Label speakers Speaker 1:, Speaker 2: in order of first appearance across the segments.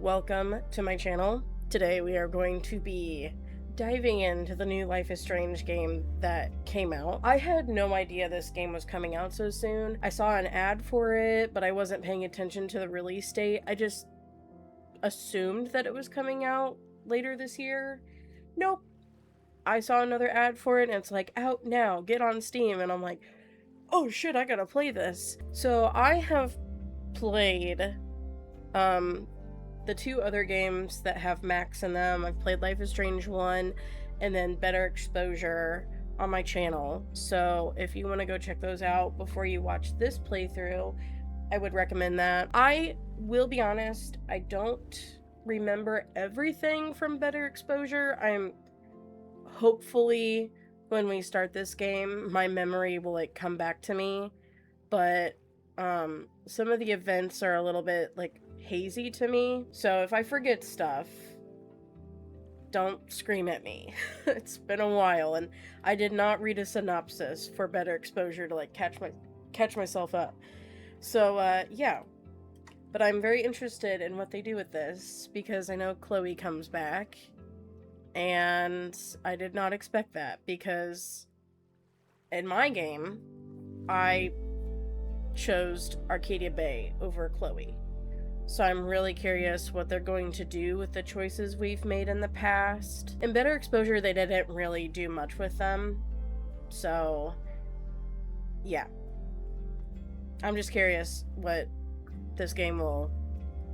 Speaker 1: welcome to my channel. Today we are going to be diving into the new Life is Strange game that came out. I had no idea this game was coming out so soon. I saw an ad for it, but I wasn't paying attention to the release date. I just assumed that it was coming out later this year. Nope. I saw another ad for it and it's like, out now, get on Steam, and I'm like, oh shit, I gotta play this. So I have played the two other games that have Max in them. I've played Life is Strange 1 and then Better Exposure on my channel. So if you want to go check those out before you watch this playthrough, I would recommend that. I will be honest, I don't remember everything from Better Exposure. Hopefully when we start this game, my memory will come back to me, but some of the events are a little bit hazy to me, so if I forget stuff, don't scream at me. It's been a while and I did not read a synopsis for Better Exposure to catch myself up. So yeah, but I'm very interested in what they do with this because I know Chloe comes back and I did not expect that because in my game I chose Arcadia Bay over Chloe. So I'm really curious what they're going to do with the choices we've made in the past. In Better Exposure, they didn't really do much with them. So, yeah. I'm just curious what this game will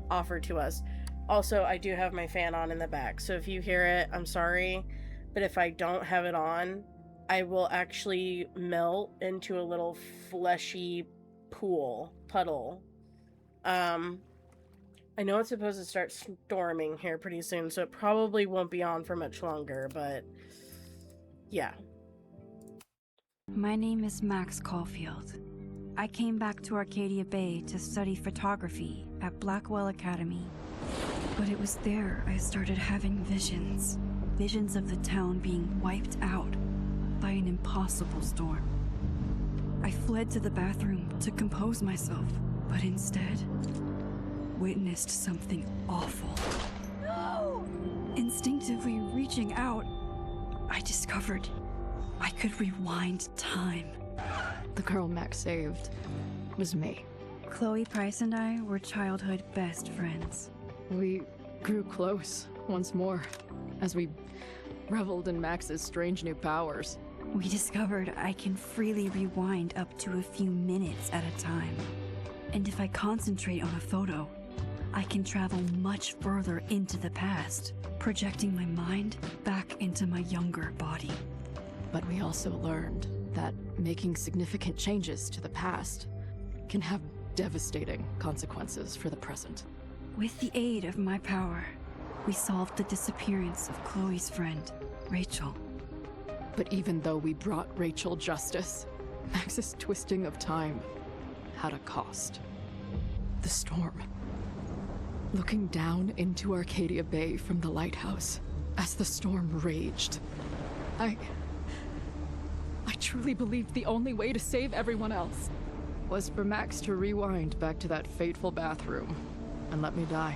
Speaker 1: offer to us. Also, I do have my fan on in the back, so if you hear it, I'm sorry. But if I don't have it on, I will actually melt into a little fleshy puddle. I know it's supposed to start storming here pretty soon, so it probably won't be on for much longer, but yeah.
Speaker 2: My name is Max Caulfield. I came back to Arcadia Bay to study photography at Blackwell Academy. But it was there I started having visions. Visions of the town being wiped out by an impossible storm. I fled to the bathroom to compose myself, but instead witnessed something awful. No! Instinctively reaching out, I discovered I could rewind time.
Speaker 3: The girl Max saved was me.
Speaker 2: Chloe Price and I were childhood best friends.
Speaker 3: We grew close once more as we reveled in Max's strange new powers.
Speaker 2: We discovered I can freely rewind up to a few minutes at a time. And if I concentrate on a photo, I can travel much further into the past, projecting my mind back into my younger body.
Speaker 3: But we also learned that making significant changes to the past can have devastating consequences for the present.
Speaker 2: With the aid of my power, we solved the disappearance of Chloe's friend, Rachel.
Speaker 3: But even though we brought Rachel justice, Max's twisting of time had a cost. The storm. Looking down into Arcadia Bay from the lighthouse as the storm raged, I truly believed the only way to save everyone else was for Max to rewind back to that fateful bathroom and let me die.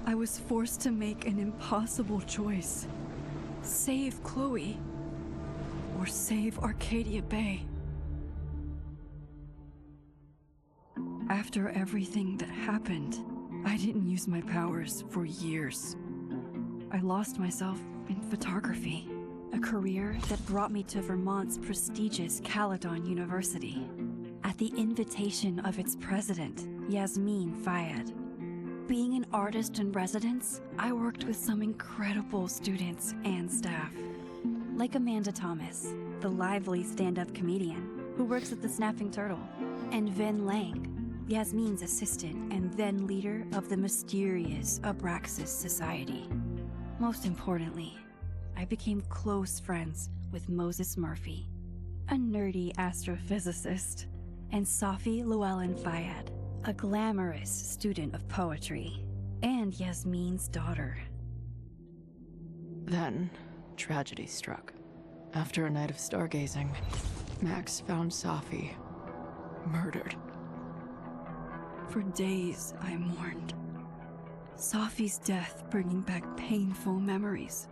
Speaker 2: I was forced to make an impossible choice. Save Chloe, or save Arcadia Bay. After everything that happened, I didn't use my powers for years. I lost myself in photography, a career that brought me to Vermont's prestigious Caledon University, at the invitation of its president, Yasmin Fayed. Being an artist in residence, I worked with some incredible students and staff, like Amanda Thomas, the lively stand-up comedian who works at the Snapping Turtle, and Ven Lang, Yasmin's assistant and then leader of the mysterious Abraxas Society. Most importantly, I became close friends with Moses Murphy, a nerdy astrophysicist, and Safi Llewellyn Fayed, a glamorous student of poetry, and Yasmin's daughter.
Speaker 3: Then, tragedy struck. After a night of stargazing, Max found Safi murdered.
Speaker 2: For days, I mourned. Sophie's death bringing back painful memories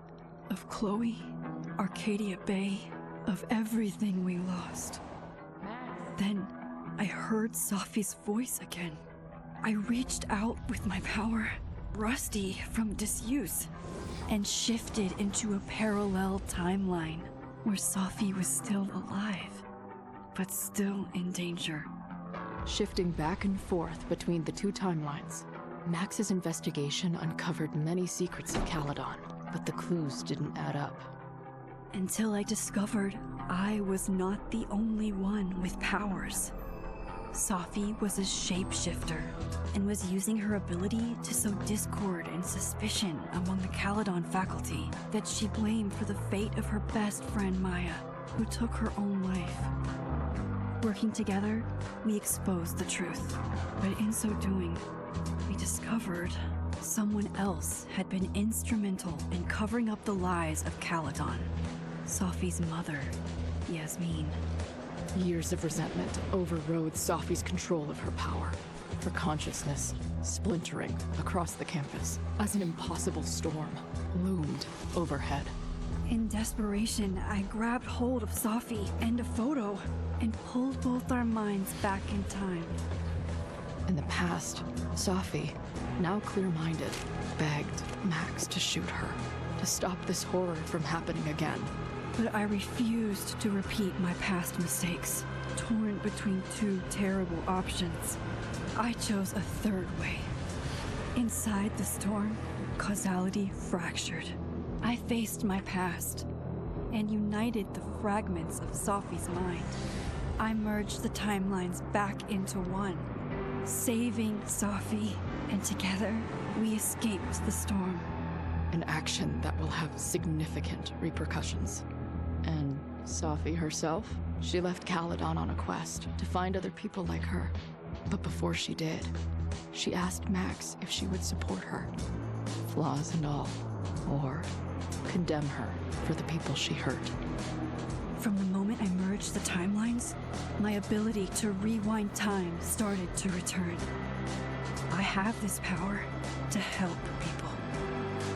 Speaker 2: of Chloe, Arcadia Bay, of everything we lost. Then I heard Sophie's voice again. I reached out with my power, rusty from disuse, and shifted into a parallel timeline where Sophie was still alive, but still in danger.
Speaker 3: Shifting back and forth between the two timelines, Max's investigation uncovered many secrets of Caledon, but the clues didn't add up.
Speaker 2: Until I discovered I was not the only one with powers. Sophie was a shapeshifter and was using her ability to sow discord and suspicion among the Caledon faculty that she blamed for the fate of her best friend Maya, who took her own life. Working together, we exposed the truth, but in so doing, we discovered someone else had been instrumental in covering up the lies of Caledon. Sophie's mother, Yasmin.
Speaker 3: Years of resentment overrode Sophie's control of her power. Her consciousness splintering across the campus as an impossible storm loomed overhead.
Speaker 2: In desperation, I grabbed hold of Sophie and a photo and pulled both our minds back in time.
Speaker 3: In the past, Sophie, now clear-minded, begged Max to shoot her, to stop this horror from happening again.
Speaker 2: But I refused to repeat my past mistakes, torn between two terrible options. I chose a third way. Inside the storm, causality fractured. I faced my past and united the fragments of Sophie's mind. I merged the timelines back into one, saving Sophie, and together we escaped the storm.
Speaker 3: An action that will have significant repercussions. And Sophie herself? She left Caledon on a quest to find other people like her. But before she did, she asked Max if she would support her, flaws and all, or condemn her for the people she hurt.
Speaker 2: From the moment I merged the timelines, my ability to rewind time started to return. I have this power to help people.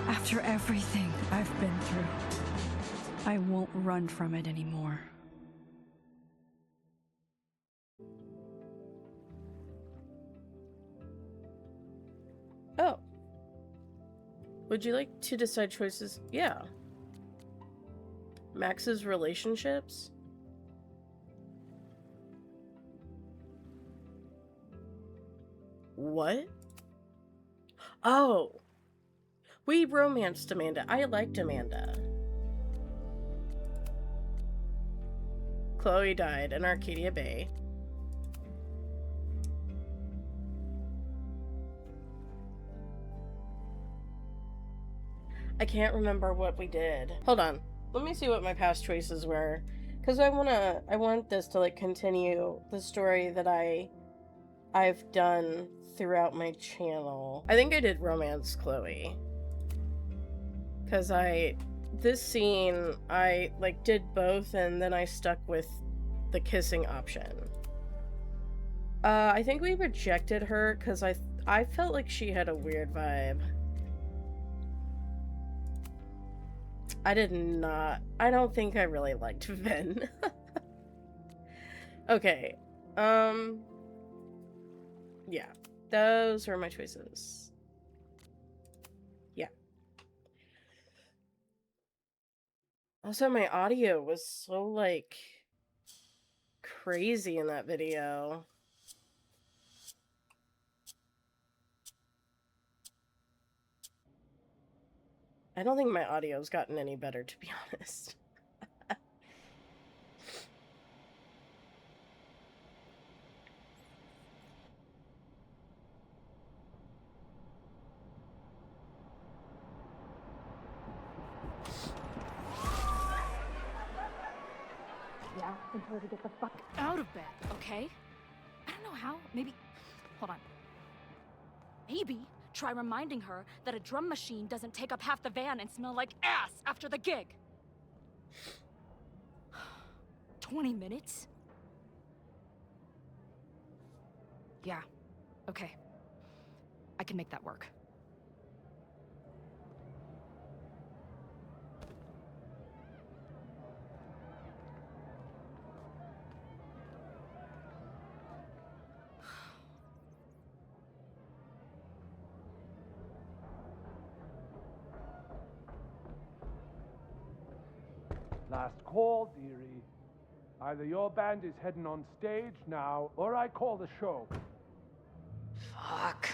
Speaker 2: After everything I've been through, I won't run from it anymore.
Speaker 1: Oh. Would you like to decide choices? Yeah. Max's relationships? What? Oh. We romanced Amanda. I liked Amanda. Chloe died in Arcadia Bay. I can't remember what we did. Hold on. Let me see what my past choices were. Because I want this to, like, continue the story that I've done throughout my channel. I think I did romance Chloe. Because this scene, I, like, did both, and then I stuck with the kissing option. I think we rejected her because I felt like she had a weird vibe. I don't think I really liked Vin. Okay. Yeah. Those were my choices. Yeah. Also, my audio was so, like, crazy in that video. I don't think my audio's gotten any better, to be honest.
Speaker 4: Yeah, tell her to get the fuck out of bed, okay? I don't know how. Maybe. Hold on. Maybe try reminding her that a drum machine doesn't take up half the van and smell like ass after the gig. 20 minutes? Yeah. Okay. I can make that work.
Speaker 5: Last call, dearie. Either your band is heading on stage now, or I call the show.
Speaker 6: Fuck.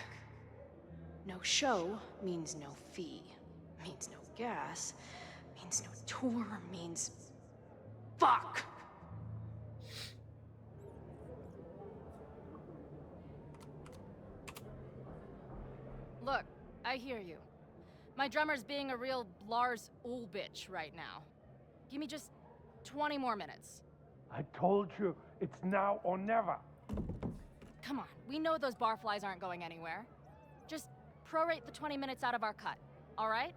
Speaker 6: No show means no fee, means no gas, means no tour, means... Fuck!
Speaker 4: Look, I hear you. My drummer's being a real Lars Ul bitch right now. Give me just 20 more minutes.
Speaker 5: I told you, it's now or never.
Speaker 4: Come on, we know those barflies aren't going anywhere. Just prorate the 20 minutes out of our cut, all right?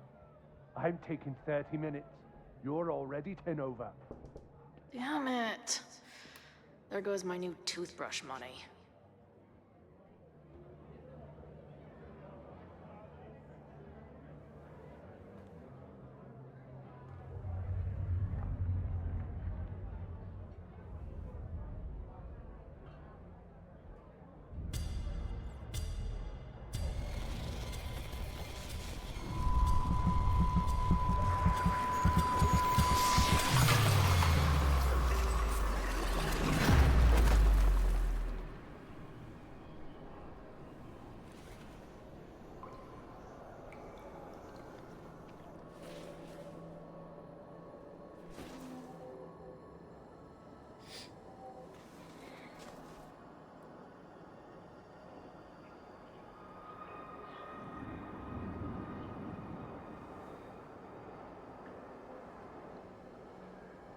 Speaker 5: I'm taking 30 minutes. You're already 10 over.
Speaker 6: Damn it. There goes my new toothbrush money.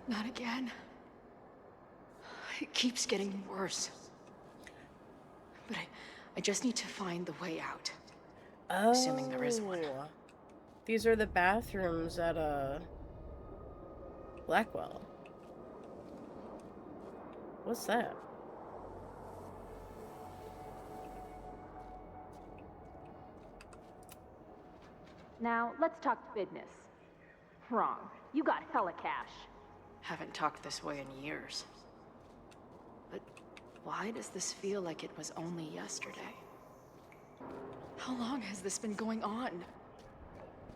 Speaker 6: Not again. It keeps getting worse. But I just need to find the way out.
Speaker 1: Oh.
Speaker 6: Assuming there is one.
Speaker 1: These are the bathrooms at, Blackwell. What's that?
Speaker 7: Now, let's talk business. Wrong. You got hella cash.
Speaker 6: Haven't talked this way in years. But why does this feel like it was only yesterday? How long has this been going on?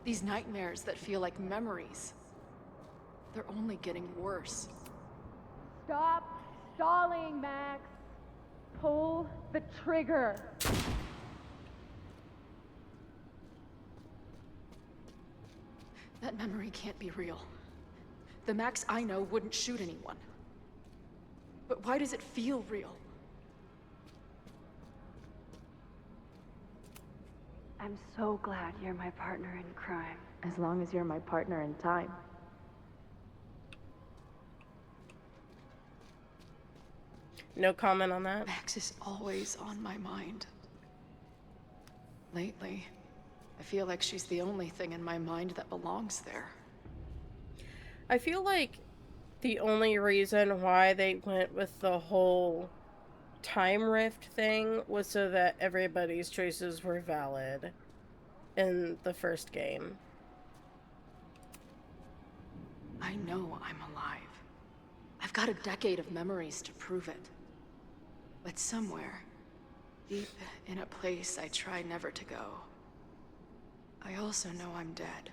Speaker 6: These nightmares that feel like memories. They're only getting worse.
Speaker 7: Stop stalling, Max. Pull the trigger.
Speaker 6: That memory can't be real. The Max I know wouldn't shoot anyone. But why does it feel real?
Speaker 2: I'm so glad you're my partner in crime.
Speaker 7: As long as you're my partner in time.
Speaker 1: No comment on that?
Speaker 6: Max is always on my mind. Lately, I feel like she's the only thing in my mind that belongs there.
Speaker 1: I feel like the only reason why they went with the whole time rift thing was so that everybody's choices were valid in the first game.
Speaker 6: I know I'm alive. I've got a decade of memories to prove it. But somewhere, deep in a place I try never to go, I also know I'm dead.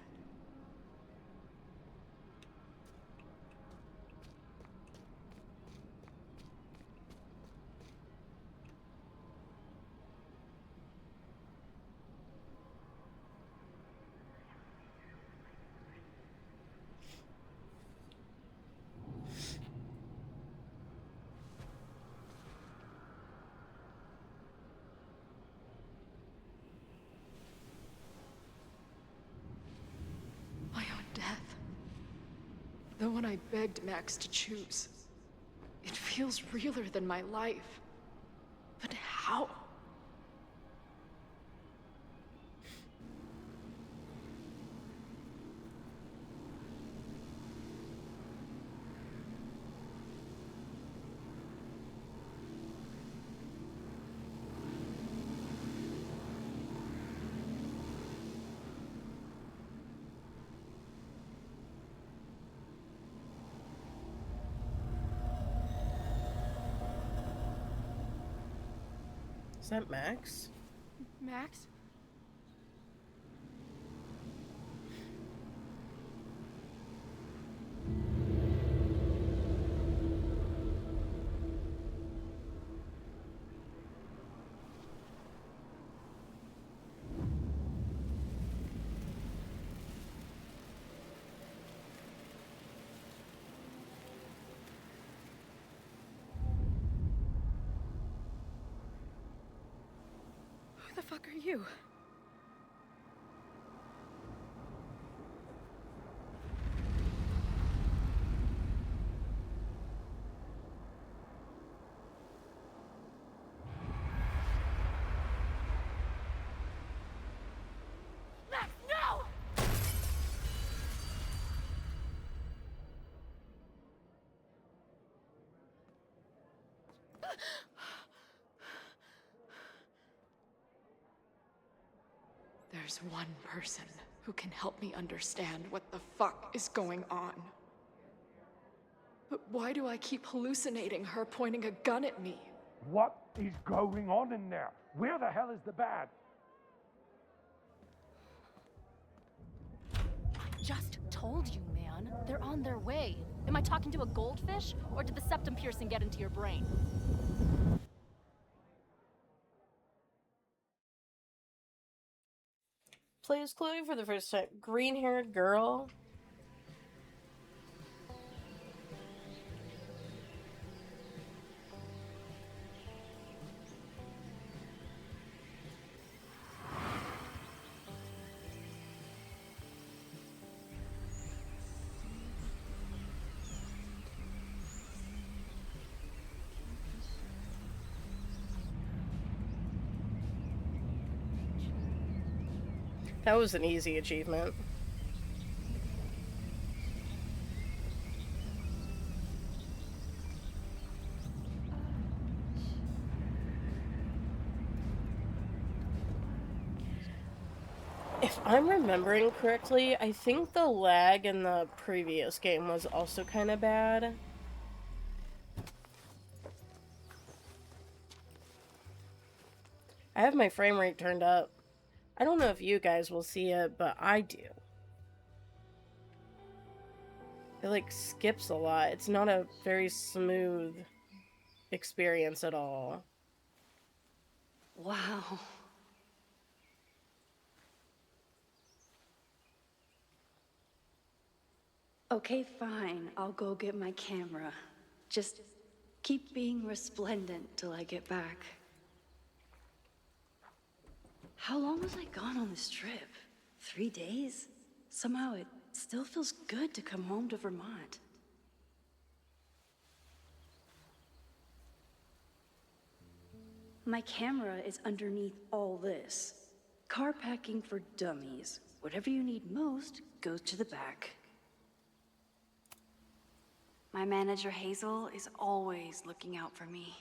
Speaker 6: My own death. The one I begged Max to choose. It feels realer than my life. But how?
Speaker 1: Is that Max?
Speaker 4: Max? fuck are you? Max, no!
Speaker 6: There's one person who can help me understand what the fuck is going on. But why do I keep hallucinating her pointing a gun at me?
Speaker 5: What is going on in there? Where the hell is the bad?
Speaker 4: I just told you, man. They're on their way. Am I talking to a goldfish, or did the septum piercing get into your brain?
Speaker 1: Plays Chloe for the first time. Green-haired girl. That was an easy achievement. If I'm remembering correctly, I think the lag in the previous game was also kind of bad. I have my frame rate turned up. I don't know if you guys will see it, but I do. It like skips a lot. It's not a very smooth experience at all.
Speaker 8: Wow. Okay, fine. I'll go get my camera. Just keep being resplendent till I get back. How long was I gone on this trip? 3 days? Somehow it still feels good to come home to Vermont. My camera is underneath all this. Car packing for dummies. Whatever you need most goes to the back. My manager Hazel is always looking out for me.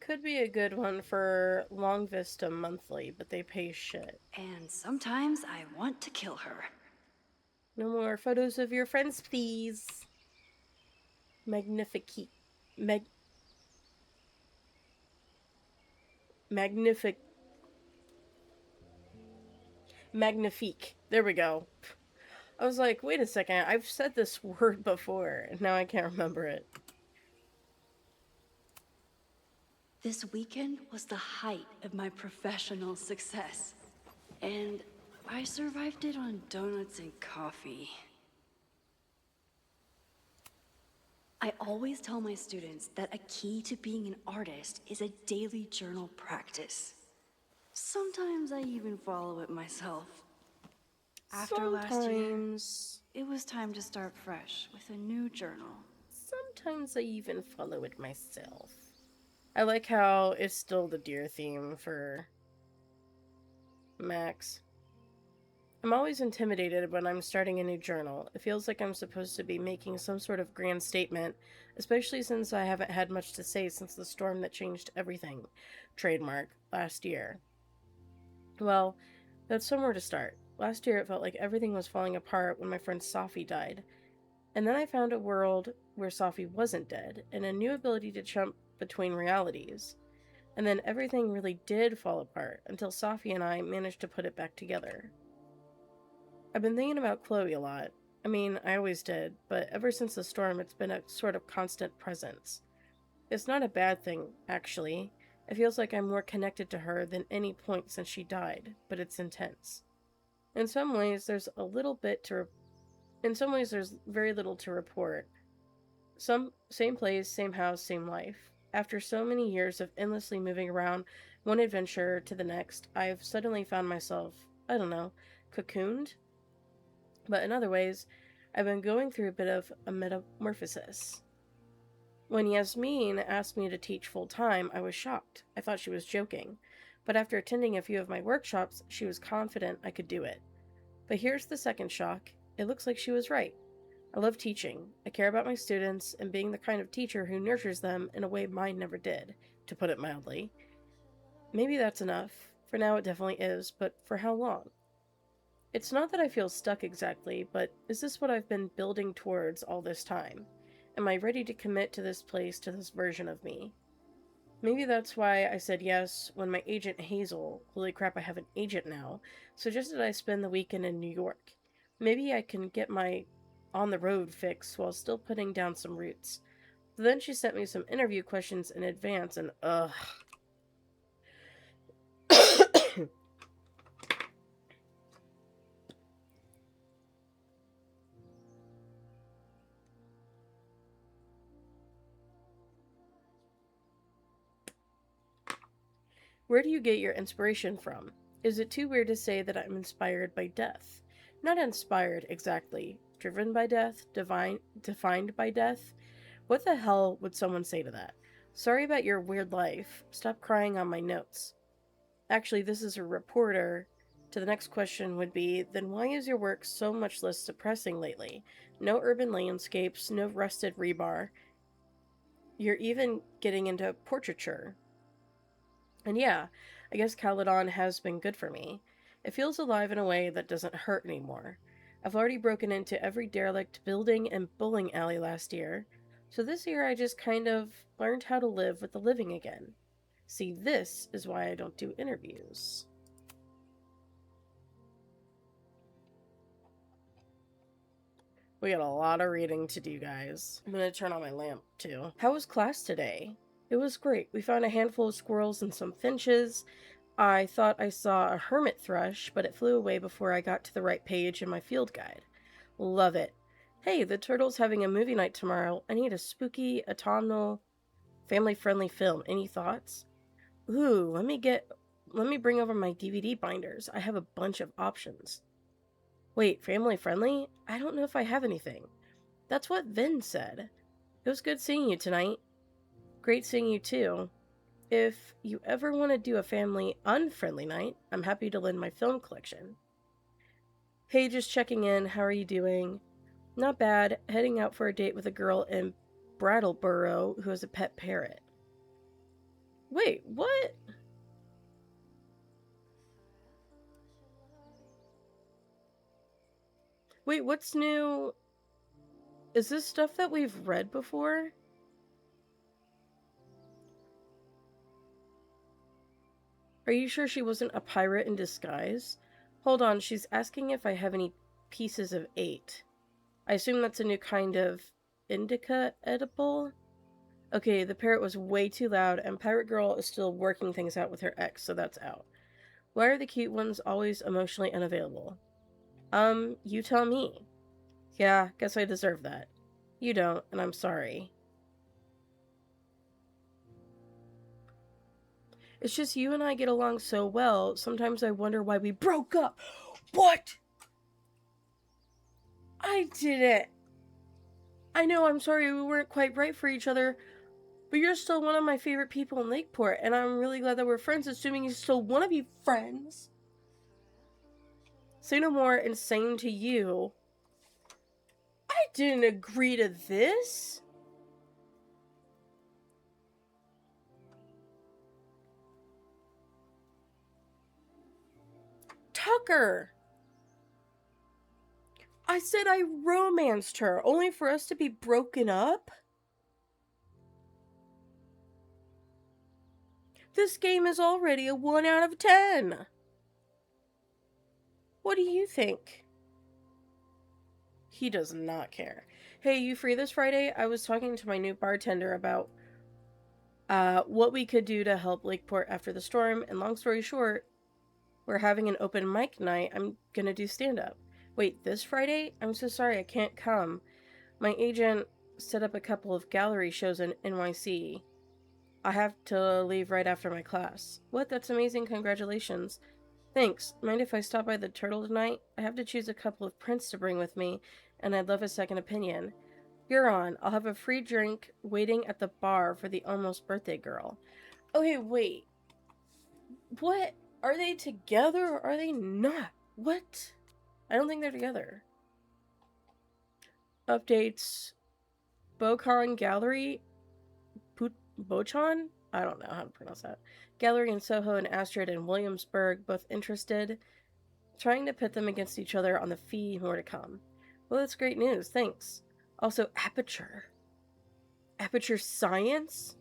Speaker 1: Could be a good one for Long Vista Monthly, but they pay shit.
Speaker 8: And sometimes I want to kill her.
Speaker 1: No more photos of your friends, please. Magnifique. Magnifique. There we go. I was like, wait a second, I've said this word before, and now I can't remember it.
Speaker 8: This weekend was the height of my professional success. And I survived it on donuts and coffee. I always tell my students that a key to being an artist is a daily journal practice. Sometimes I even follow it myself. After last year, it was time to start fresh with a new journal.
Speaker 1: Sometimes I even follow it myself. I like how it's still the deer theme for Max. I'm always intimidated when I'm starting a new journal. It feels like I'm supposed to be making some sort of grand statement, especially since I haven't had much to say since the storm that changed everything, trademark, last year. Well, that's somewhere to start. Last year it felt like everything was falling apart when my friend Safi died. And then I found a world where Safi wasn't dead, and a new ability to jump between realities. And then everything really did fall apart until Safi and I managed to put it back together. I've been thinking about Chloe a lot. I mean, I always did, but ever since the storm, it's been a sort of constant presence. It's not a bad thing, actually. It feels like I'm more connected to her than any point since she died, but it's intense. In some ways, there's very little to report. Same place, same house, same life. After so many years of endlessly moving around, one adventure to the next, I've suddenly found myself, I don't know, cocooned? But in other ways, I've been going through a bit of a metamorphosis. When Yasmin asked me to teach full time, I was shocked. I thought she was joking. But after attending a few of my workshops, she was confident I could do it. But here's the second shock. It looks like she was right. I love teaching. I care about my students and being the kind of teacher who nurtures them in a way mine never did, to put it mildly. Maybe that's enough. For now, it definitely is, but for how long? It's not that I feel stuck exactly, but is this what I've been building towards all this time? Am I ready to commit to this place, to this version of me? Maybe that's why I said yes when my agent Hazel, holy crap, I have an agent now, suggested I spend the weekend in New York. Maybe I can get my on the road fix while still putting down some roots. But then she sent me some interview questions in advance, and ugh. Where do you get your inspiration from? Is it too weird to say that I'm inspired by death? Not inspired, exactly. Driven by death? Defined by death? What the hell would someone say to that? Sorry about your weird life. Stop crying on my notes. Actually, this is a reporter. To the next question would be, then why is your work so much less depressing lately? No urban landscapes, no rusted rebar. You're even getting into portraiture. And yeah, I guess Caledon has been good for me. It feels alive in a way that doesn't hurt anymore. I've already broken into every derelict building and bowling alley last year, so this year I just kind of learned how to live with the living again. See, this is why I don't do interviews. We got a lot of reading to do, guys. I'm gonna turn on my lamp, too. How was class today? It was great. We found a handful of squirrels and some finches. I thought I saw a hermit thrush, but it flew away before I got to the right page in my field guide. Love it. Hey, the Turtle's having a movie night tomorrow. I need a spooky, autumnal, family-friendly film. Any thoughts? Ooh, let me bring over my DVD binders. I have a bunch of options. Wait, family-friendly? I don't know if I have anything. That's what Vin said. It was good seeing you tonight. Great seeing you too. If you ever want to do a family unfriendly night, I'm happy to lend my film collection. Hey, just checking in. How are you doing? Not bad. Heading out for a date with a girl in Brattleboro who has a pet parrot. Wait, what? Wait, what's new? Is this stuff that we've read before? Are you sure she wasn't a pirate in disguise? Hold on, she's asking if I have any pieces of 8. I assume that's a new kind of indica edible? Okay, the parrot was way too loud, and Pirate Girl is still working things out with her ex, so that's out. Why are the cute ones always emotionally unavailable? You tell me. Yeah, guess I deserve that. You don't, and I'm sorry. It's just you and I get along so well, sometimes I wonder why we broke up. What? I didn't. I know, I'm sorry we weren't quite right for each other, but you're still one of my favorite people in Lakeport, and I'm really glad that we're friends, assuming you still want to be friends. Say no more, and same to you. I didn't agree to this. Tucker. I said I romanced her, only for us to be broken up? This game is already a 1 out of 10. What do you think? He does not care. Hey, you free this Friday? I was talking to my new bartender about what we could do to help Lakeport after the storm, and long story short, we're having an open mic night. I'm gonna do stand-up. Wait, this Friday? I'm so sorry I can't come. My agent set up a couple of gallery shows in NYC. I have to leave right after my class. What? That's amazing. Congratulations. Thanks. Mind if I stop by the Turtle tonight? I have to choose a couple of prints to bring with me, and I'd love a second opinion. You're on. I'll have a free drink waiting at the bar for the almost birthday girl. Okay, wait. What? Are they together or are they not? What? I don't think they're together. Updates. Bokhan Gallery? Bochan? I don't know how to pronounce that. Gallery in Soho and Astrid in Williamsburg, both interested. Trying to pit them against each other on the feed, more to come. Well, that's great news, thanks. Also, Aperture. Aperture Science?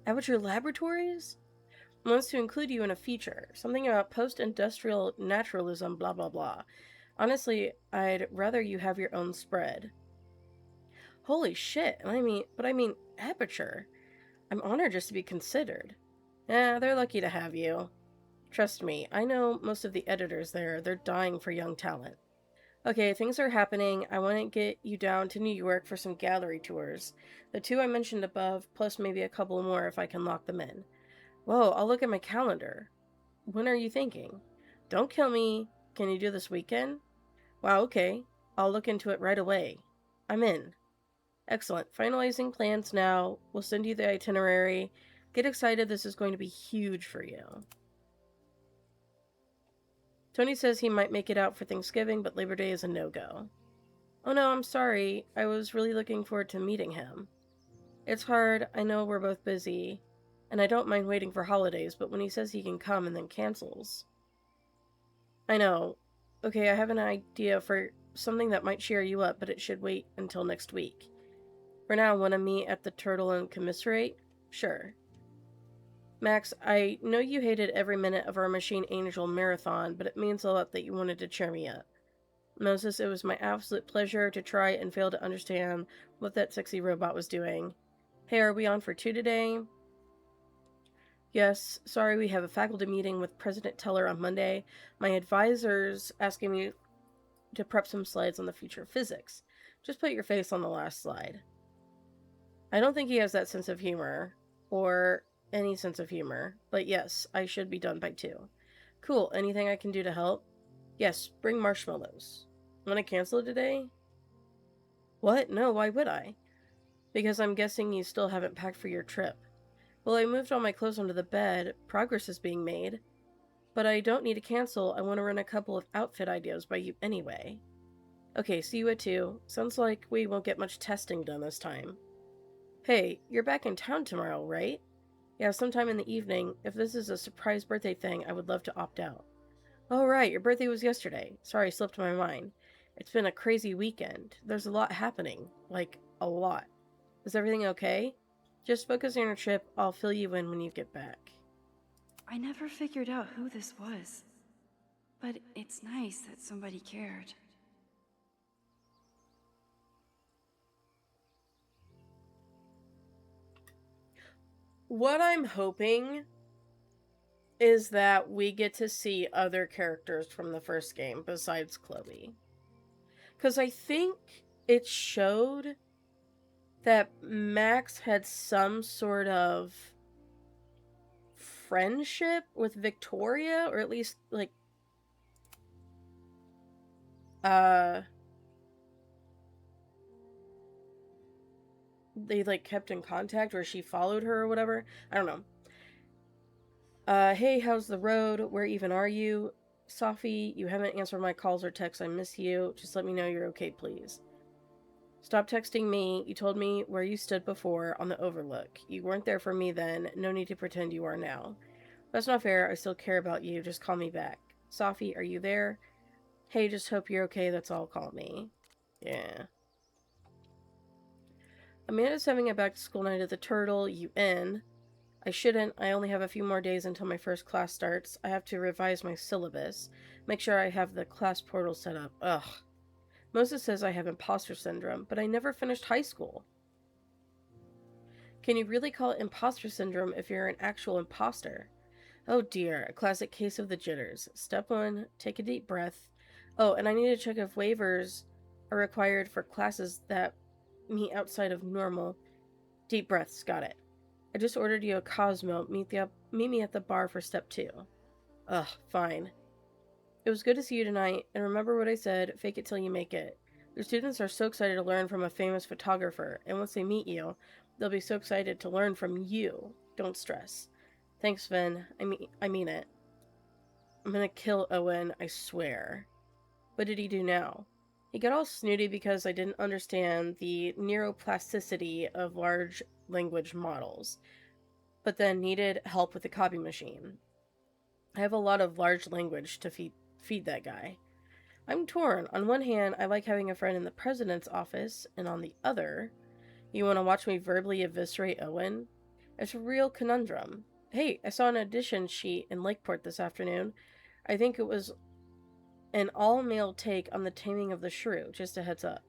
Speaker 1: Aperture Laboratories? Wants to include you in a feature. Something about post-industrial naturalism, blah blah blah. Honestly, I'd rather you have your own spread. Holy shit, I mean, Aperture. I'm honored just to be considered. Yeah, they're lucky to have you. Trust me, I know most of the editors there. They're dying for young talent. Okay, things are happening. I want to get you down to New York for some gallery tours. The two I mentioned above, plus maybe a couple more if I can lock them in. Whoa, I'll look at my calendar. When are you thinking? Don't kill me. Can you do this weekend? Wow, okay. I'll look into it right away. I'm in. Excellent. Finalizing plans now. We'll send you the itinerary. Get excited. This is going to be huge for you. Tony says he might make it out for Thanksgiving, but Labor Day is a no-go. Oh no, I'm sorry. I was really looking forward to meeting him. It's hard. I know we're both busy. And I don't mind waiting for holidays, but when he says he can come and then cancels. I know. Okay, I have an idea for something that might cheer you up, but it should wait until next week. For now, want to meet at the Turtle and commiserate? Sure. Max, I know you hated every minute of our Machine Angel marathon, but it means a lot that you wanted to cheer me up. Moses, it was my absolute pleasure to try and fail to understand what that sexy robot was doing. Hey, are we on for 2 today? Yes, sorry, we have a faculty meeting with President Teller on Monday. My advisor's asking me to prep some slides on the future of physics. Just put your face on the last slide. I don't think he has that sense of humor, or any sense of humor, but yes, I should be done by 2. Cool, anything I can do to help? Yes, bring marshmallows. Want to cancel today? What? No, why would I? Because I'm guessing you still haven't packed for your trip. Well, I moved all my clothes onto the bed. Progress is being made. But I don't need to cancel. I want to run a couple of outfit ideas by you anyway. Okay, see you at 2. Sounds like we won't get much testing done this time. Hey, you're back in town tomorrow, right? Yeah, sometime in the evening. If this is a surprise birthday thing, I would love to opt out. Oh, right, your birthday was yesterday. Sorry, slipped my mind. It's been a crazy weekend. There's a lot happening. Like, a lot. Is everything okay? Just focus on your trip. I'll fill you in when you get back.
Speaker 2: I never figured out who this was. But it's nice that somebody cared.
Speaker 1: What I'm hoping is that we get to see other characters from the first game besides Chloe. Because I think it showed that Max had some sort of friendship with Victoria, or at least, like, they, like, kept in contact, or she followed her or whatever. I don't know. Hey, how's the road? Where even are you? Sophie, you haven't answered my calls or texts. I miss you. Just let me know you're okay, please. Stop texting me. You told me where you stood before on the Overlook. You weren't there for me then. No need to pretend you are now. That's not fair. I still care about you. Just call me back. Sophie, are you there? Hey, just hope you're okay. That's all. Call me. Yeah. Amanda's having a back-to-school night at the Turtle. You in? I shouldn't. I only have a few more days until my first class starts. I have to revise my syllabus. Make sure I have the class portal set up. Ugh. Moses says I have imposter syndrome, but I never finished high school. Can you really call it imposter syndrome if you're an actual imposter? Oh dear, a classic case of the jitters. Step 1, take a deep breath. Oh, and I need to check if waivers are required for classes that meet outside of normal. Deep breaths, got it. I just ordered you a Cosmo. Meet me at the bar for step 2. Ugh, fine. It was good to see you tonight, and remember what I said, fake it till you make it. Your students are so excited to learn from a famous photographer, and once they meet you, they'll be so excited to learn from you. Don't stress. Thanks, Vin. I mean it. I'm gonna kill Owen, I swear. What did he do now? He got all snooty because I didn't understand the neuroplasticity of large language models, but then needed help with the copy machine. I have a lot of large language to feed that guy. I'm torn. On one hand, I like having a friend in the president's office, and on the other, you want to watch me verbally eviscerate Owen? It's a real conundrum. Hey, I saw an audition sheet in Lakeport this afternoon. I think it was an all-male take on The Taming of the Shrew, just a heads up.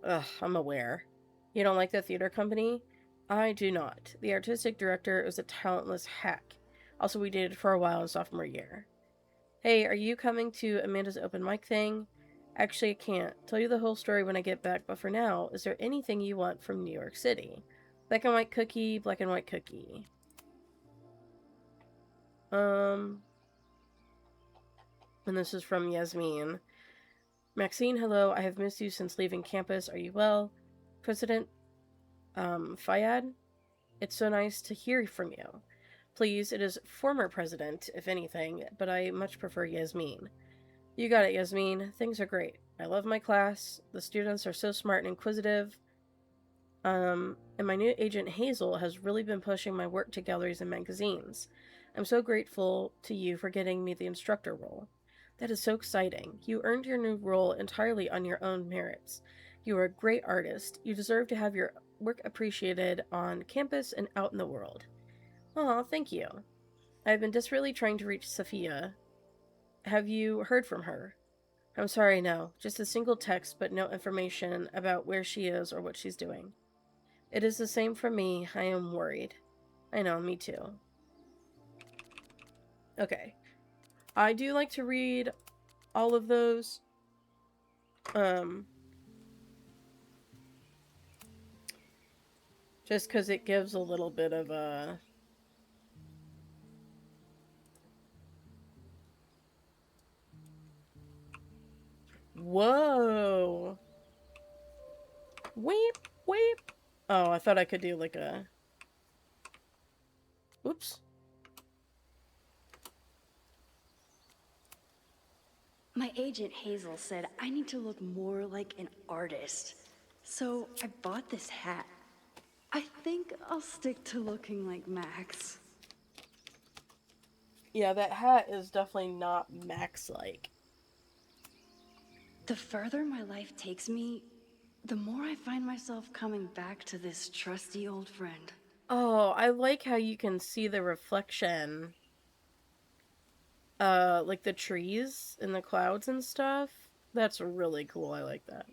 Speaker 1: Ugh, I'm aware. You don't like the theater company? I do not. The artistic director is a talentless hack. Also, we dated for a while in sophomore year. Hey, are you coming to Amanda's open mic thing? Actually, I can't. Tell you the whole story when I get back, but for now, is there anything you want from New York City? Black and white cookie, black and white cookie. And this is from Yasmin. Maxine, hello. I have missed you since leaving campus. Are you well? President, Fayad? It's so nice to hear from you. Please, it is former president, if anything, but I much prefer Yasmin. You got it, Yasmin. Things are great. I love my class. The students are so smart and inquisitive. And my new agent Hazel has really been pushing my work to galleries and magazines. I'm so grateful to you for getting me the instructor role. That is so exciting. You earned your new role entirely on your own merits. You are a great artist. You deserve to have your work appreciated on campus and out in the world. Aw, thank you. I've been desperately trying to reach Sophia. Have you heard from her? I'm sorry, no. Just a single text, but no information about where she is or what she's doing. It is the same for me. I am worried. I know, me too. Okay. I do like to read all of those. Just because it gives a little bit of a... Whoa! Weep, weep! Oh, I thought I could do like a... Oops.
Speaker 8: My agent Hazel said I need to look more like an artist. So I bought this hat. I think I'll stick to looking like Max.
Speaker 1: Yeah, that hat is definitely not Max-like.
Speaker 8: The further my life takes me, the more I find myself coming back to this trusty old friend.
Speaker 1: Oh, I like how you can see the reflection. Like the trees and the clouds and stuff. That's really cool. I like that.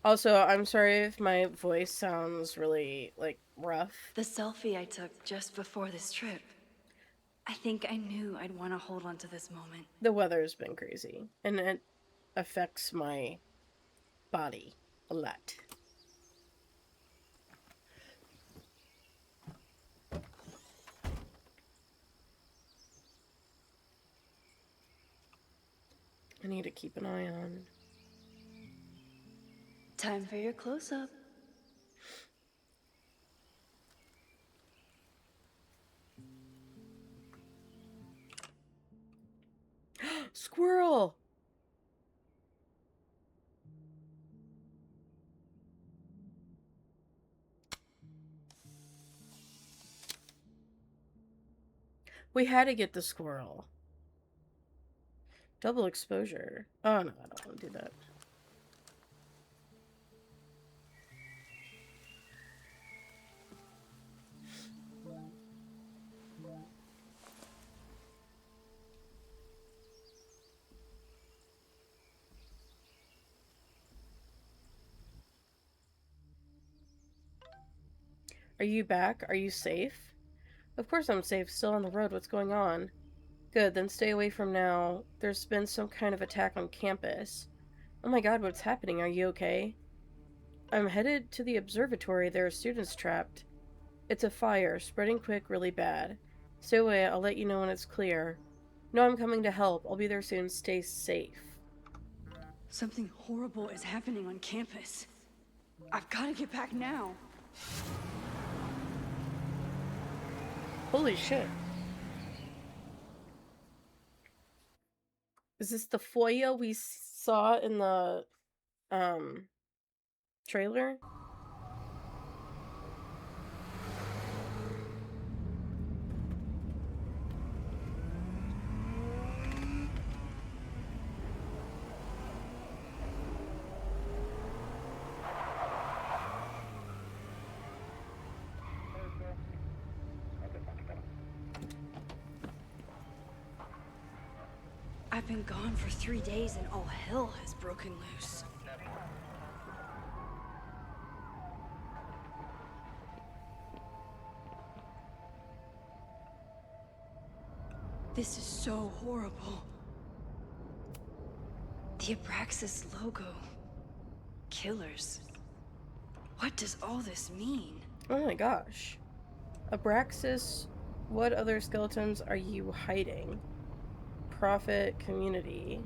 Speaker 1: Also, I'm sorry if my voice sounds really, like, rough.
Speaker 8: The selfie I took just before this trip. I think I knew I'd want to hold on to this moment.
Speaker 1: The weather's been crazy, and it affects my body a lot. I need to keep an eye on.
Speaker 8: Time for your close-up.
Speaker 1: Squirrel! We had to get the squirrel. Double exposure. Oh no, I don't want to do that. Are you back? Are you safe? Of course I'm safe. Still on the road. What's going on? Good, then stay away from now. There's been some kind of attack on campus. Oh my god, what's happening? Are you okay? I'm headed to the observatory. There are students trapped. It's a fire, spreading quick, really bad. Stay away, I'll let you know when it's clear. No, I'm coming to help. I'll be there soon. Stay safe.
Speaker 2: Something horrible is happening on campus. I've got to get back now.
Speaker 1: Holy shit. Is this the foyer we saw in the, trailer?
Speaker 2: I've been gone for 3 days and all hell has broken loose. This is so horrible. The Abraxas logo. Killers. What does all this mean?
Speaker 1: Oh my gosh. Abraxas, what other skeletons are you hiding? Profit community.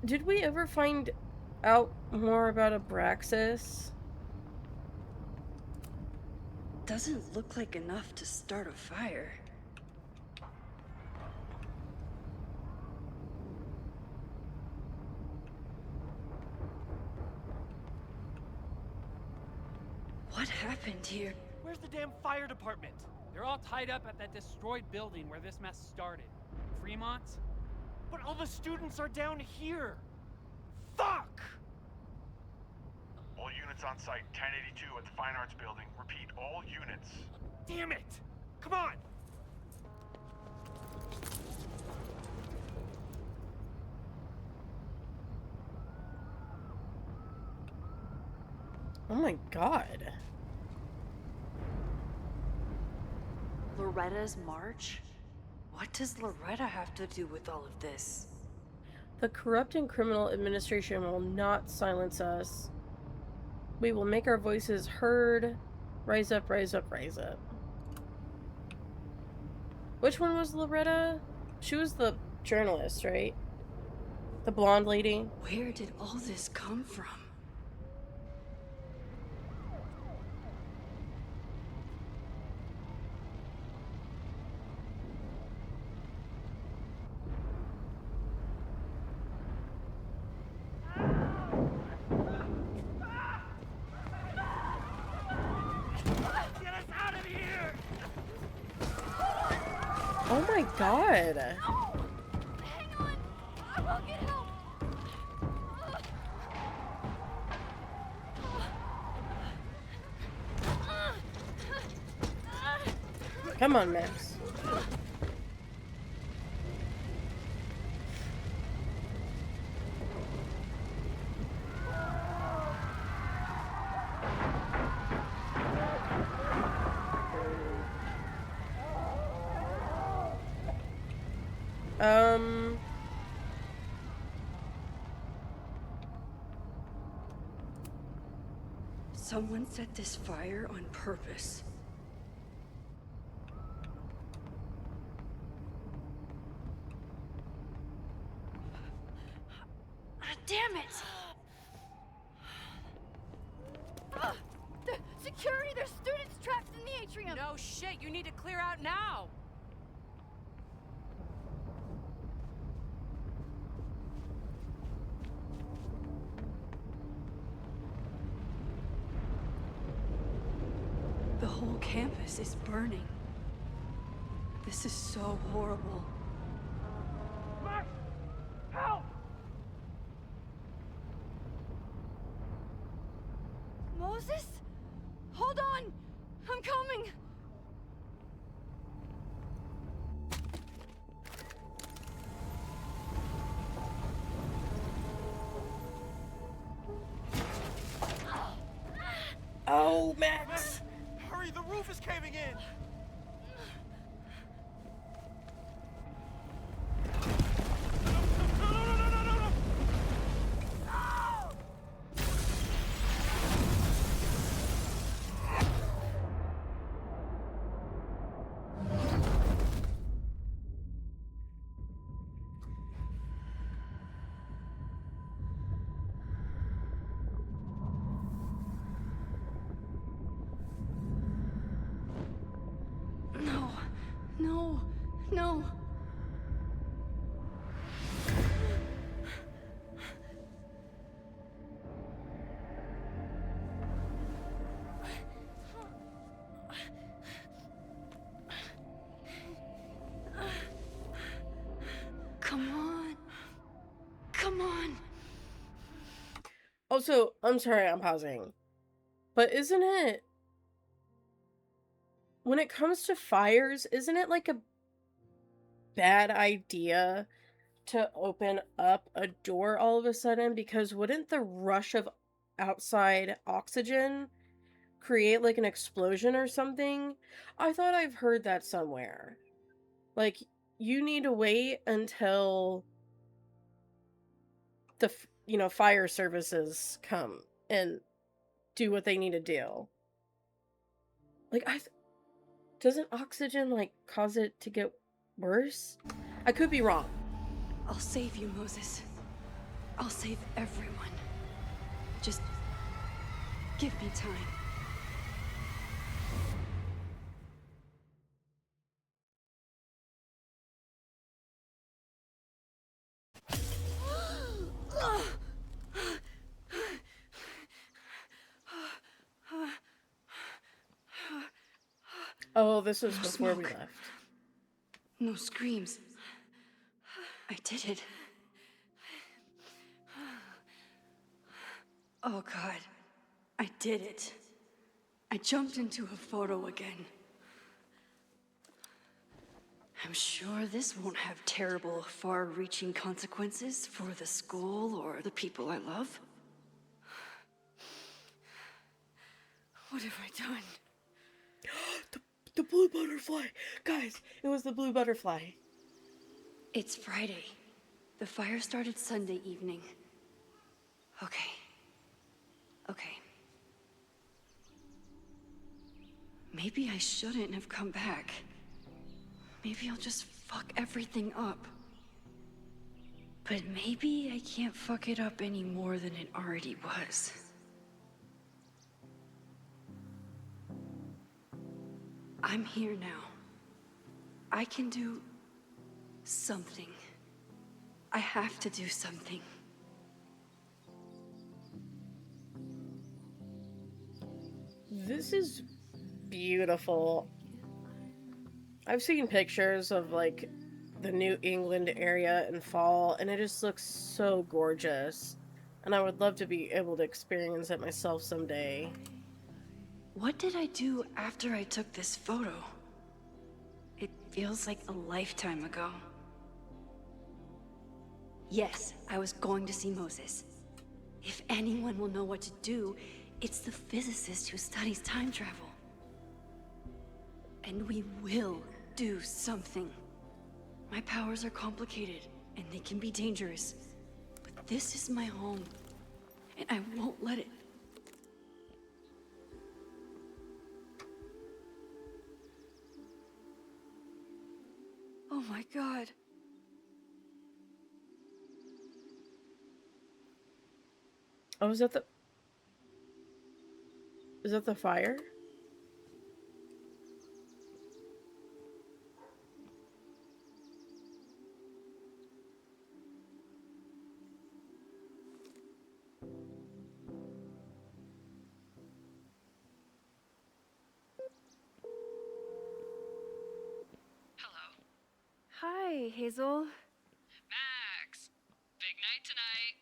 Speaker 1: Did we ever find out more about Abraxas?
Speaker 2: Doesn't look like enough to start a fire. What happened here?
Speaker 9: Where's the damn fire department? They're all tied up at that destroyed building where this mess started. Fremont's? But all the students are down here! Fuck!
Speaker 10: All units on site, 1082 at the Fine Arts Building. Repeat, all units.
Speaker 9: Damn it! Come on!
Speaker 1: Oh my god.
Speaker 8: Loretta's march? What does Loretta have to do with all of this?
Speaker 1: The corrupt and criminal administration will not silence us. We will make our voices heard. Rise up, rise up, rise up. Which one was Loretta? She was the journalist, right? The blonde lady?
Speaker 2: Where did all this come from?
Speaker 9: Get us out of here!
Speaker 1: Oh my god.
Speaker 4: Hang on! I will get help!
Speaker 1: Come on, Max.
Speaker 2: Someone set this fire on purpose.
Speaker 4: Damn it! The security, there's students trapped in the atrium!
Speaker 11: No shit, you need to clear out now!
Speaker 2: The whole campus is burning. This is so horrible.
Speaker 5: Max! Help!
Speaker 4: Moses? Hold on! I'm coming!
Speaker 1: Oh, Max!
Speaker 9: Hurry, the roof is caving in!
Speaker 2: No. No. No. Come on. Come on.
Speaker 1: Also, I'm sorry I'm pausing. But isn't it... When it comes to fires, isn't it like a bad idea to open up a door all of a sudden? Because wouldn't the rush of outside oxygen create like an explosion or something? I thought I've heard that somewhere. Like, you need to wait until the, fire services come and do what they need to do. Like, doesn't oxygen, like, cause it to get worse? I could be wrong.
Speaker 2: I'll save you, Moses. I'll save everyone. Just give me time.
Speaker 1: Oh, this was
Speaker 2: No
Speaker 1: before we
Speaker 2: smoke.
Speaker 1: left.
Speaker 2: No screams. I did it. Oh God, I did it. I jumped into a photo again. I'm sure this won't have terrible, far-reaching consequences for the school or the people I love. What have I done?
Speaker 1: The blue butterfly! Guys, it was the blue butterfly.
Speaker 2: It's Friday. The fire started Sunday evening. Okay. Maybe I shouldn't have come back. Maybe I'll just fuck everything up. But maybe I can't fuck it up any more than it already was. I'm here now. I can do something. I have to do something.
Speaker 1: This is beautiful. I've seen pictures of, like, the New England area in fall, and it just looks so gorgeous. And I would love to be able to experience it myself someday.
Speaker 2: What did I do after I took this photo? It feels like a lifetime ago. Yes, I was going to see Moses. If anyone will know what to do, it's the physicist who studies time travel. And we will do something. My powers are complicated, and they can be dangerous. But this is my home, and I won't let it. Oh my God.
Speaker 1: Oh, is that the fire?
Speaker 12: Hi, Hazel.
Speaker 2: Max, big night tonight.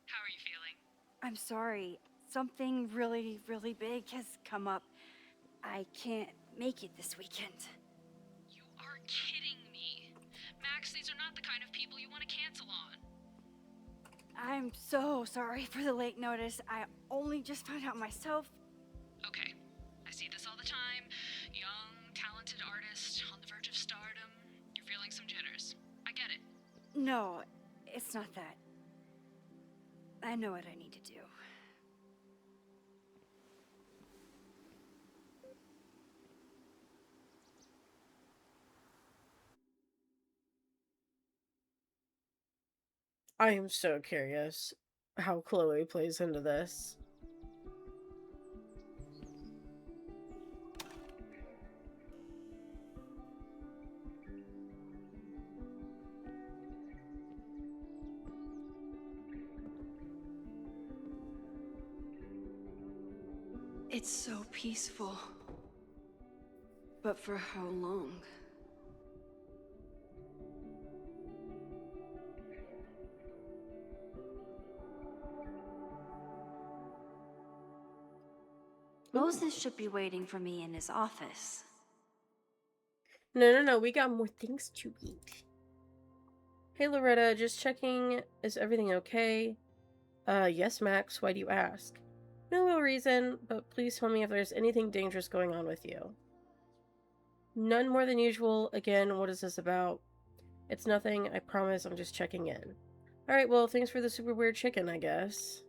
Speaker 2: How are you feeling?
Speaker 12: I'm sorry. Something really, really big has come up. I can't make it this weekend.
Speaker 2: You are kidding me. Max, these are not the kind of people you want to cancel on.
Speaker 12: I'm so sorry for the late notice. I only just found out myself. No, it's not that. I know what I need to do.
Speaker 1: I am so curious how Chloe plays into this.
Speaker 8: It's so peaceful. But for how long? Moses should be waiting for me in his office.
Speaker 1: No, we got more things to eat. Hey Loretta, just checking, is everything okay? Yes Max, why do you ask? No real reason, but please tell me if there's anything dangerous going on with you. None more than usual. Again, what is this about? It's nothing, I promise, I'm just checking in. Alright, well, thanks for the super weird chicken, I guess.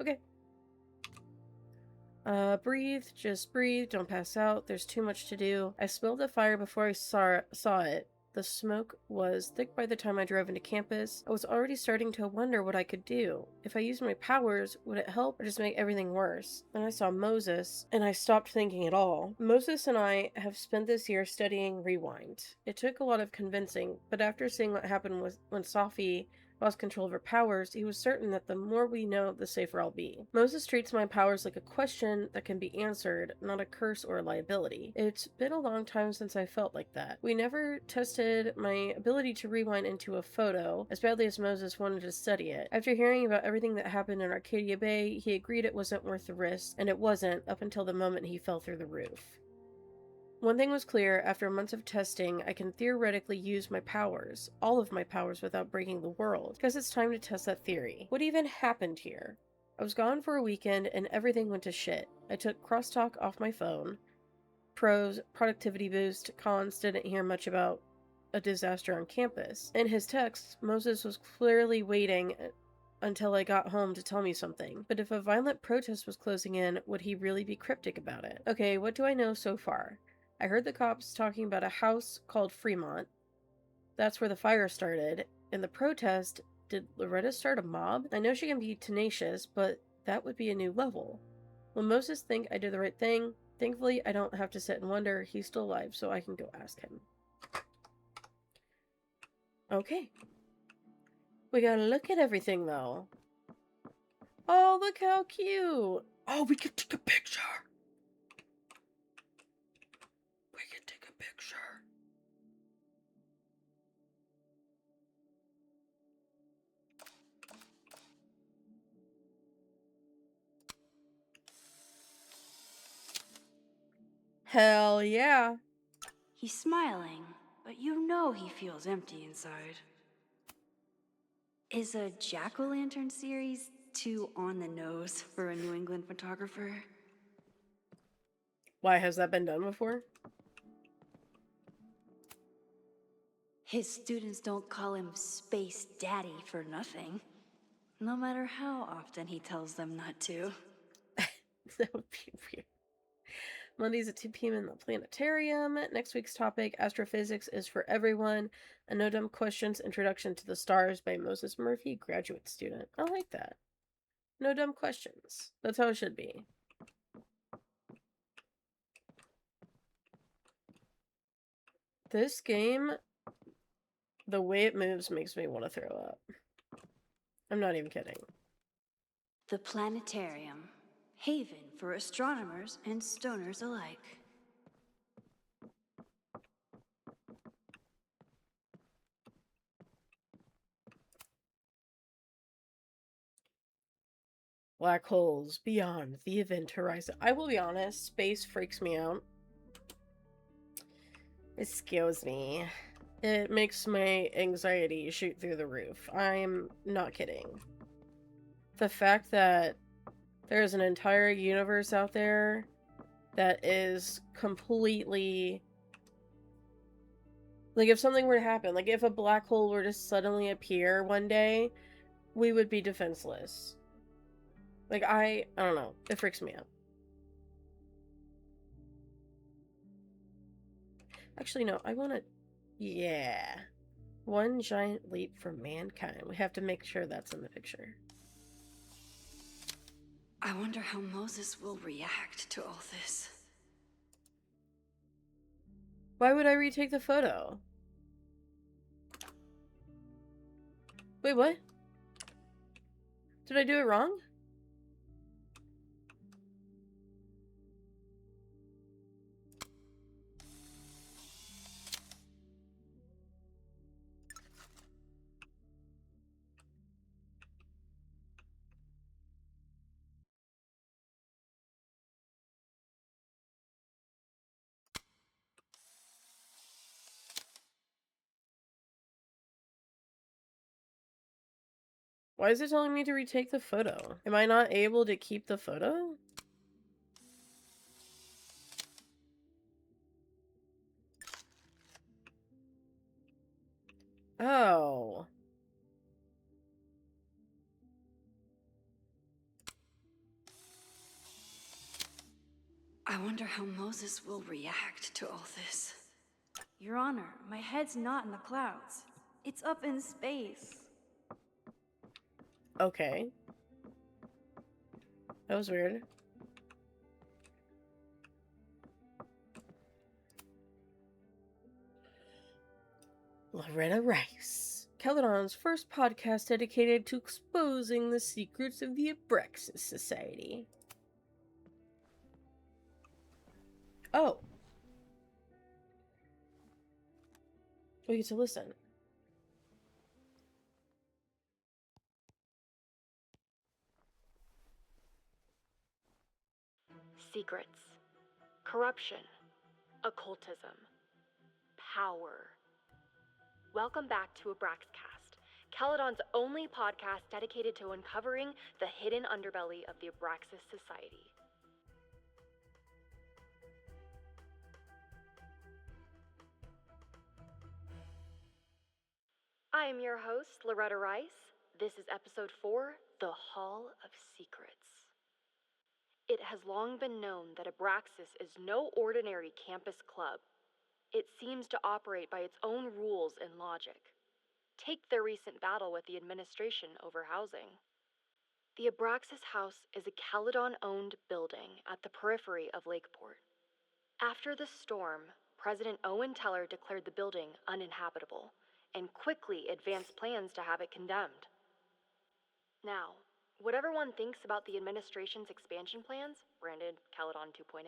Speaker 1: Okay. Breathe, just breathe, don't pass out, there's too much to do. I smelled the fire before I saw it. The smoke was thick by the time I drove into campus. I was already starting to wonder what I could do. If I used my powers, would it help or just make everything worse? Then I saw Moses, and I stopped thinking at all. Moses and I have spent this year studying Rewind. It took a lot of convincing, but after seeing what happened when Sophie lost control of her powers, he was certain that the more we know, the safer I'll be. Moses treats my powers like a question that can be answered, not a curse or a liability. It's been a long time since I felt like that. We never tested my ability to rewind into a photo, as badly as Moses wanted to study it. After hearing about everything that happened in Arcadia Bay, he agreed it wasn't worth the risk, and it wasn't up until the moment he fell through the roof. One thing was clear, after months of testing, I can theoretically use my powers, all of my powers, without breaking the world, because it's time to test that theory. What even happened here? I was gone for a weekend and everything went to shit. I took crosstalk off my phone. Pros, productivity boost, cons, didn't hear much about a disaster on campus. In his texts, Moses was clearly waiting until I got home to tell me something. But if a violent protest was closing in, would he really be cryptic about it? Okay, what do I know so far? I heard the cops talking about a house called Fremont. That's where the fire started. In the protest, did Loretta start a mob? I know she can be tenacious, but that would be a new level. Will Moses think I did the right thing? Thankfully, I don't have to sit and wonder. He's still alive, so I can go ask him. Okay. We gotta look at everything, though. Oh, look how cute! Oh, we can take a picture! We can take a picture. Hell yeah.
Speaker 8: He's smiling, but you know he feels empty inside. Is a jack-o'-lantern series too on the nose for a New England photographer?
Speaker 1: Why has that been done before?
Speaker 8: His students don't call him Space Daddy for nothing. No matter how often he tells them not to.
Speaker 1: That would be weird. Mondays at 2 p.m. in the planetarium. Next week's topic, Astrophysics is for Everyone. A No Dumb Questions Introduction to the Stars by Moses Murphy, graduate student. I like that. No dumb questions. That's how it should be. This game, the way it moves makes me want to throw up. I'm not even kidding.
Speaker 8: The planetarium. Haven for astronomers and stoners alike.
Speaker 1: Black holes beyond the event horizon. I will be honest, space freaks me out. Excuse me. It makes my anxiety shoot through the roof. I'm not kidding. The fact that there's an entire universe out there that is completely Like, if something were to happen, like, if a black hole were to suddenly appear one day, we would be defenseless. Like, I don't know. It freaks me out. Actually, no, I want to... Yeah. One giant leap for mankind. We have to make sure that's in the picture.
Speaker 8: I wonder how Moses will react to all this.
Speaker 1: Why would I retake the photo? Wait, what? Did I do it wrong? Why is it telling me to retake the photo? Am I not able to keep the photo? Oh.
Speaker 8: I wonder how Moses will react to all this.
Speaker 12: Your Honor, my head's not in the clouds. It's up in space.
Speaker 1: Okay. That was weird. Loretta Rice. Caledon's first podcast dedicated to exposing the secrets of the Abraxas Society. Oh. We get to listen.
Speaker 13: Secrets, corruption, occultism, power. Welcome back to Abraxcast, Caledon's only podcast dedicated to uncovering the hidden underbelly of the Abraxas Society. I am your host, Loretta Rice. This is episode 4, The Hall of Secrets. It has long been known that Abraxas is no ordinary campus club. It seems to operate by its own rules and logic. Take their recent battle with the administration over housing. The Abraxas House is a Caledon-owned building at the periphery of Lakeport. After the storm, President Owen Teller declared the building uninhabitable and quickly advanced plans to have it condemned. Now, whatever one thinks about the administration's expansion plans, branded Caledon 2.0,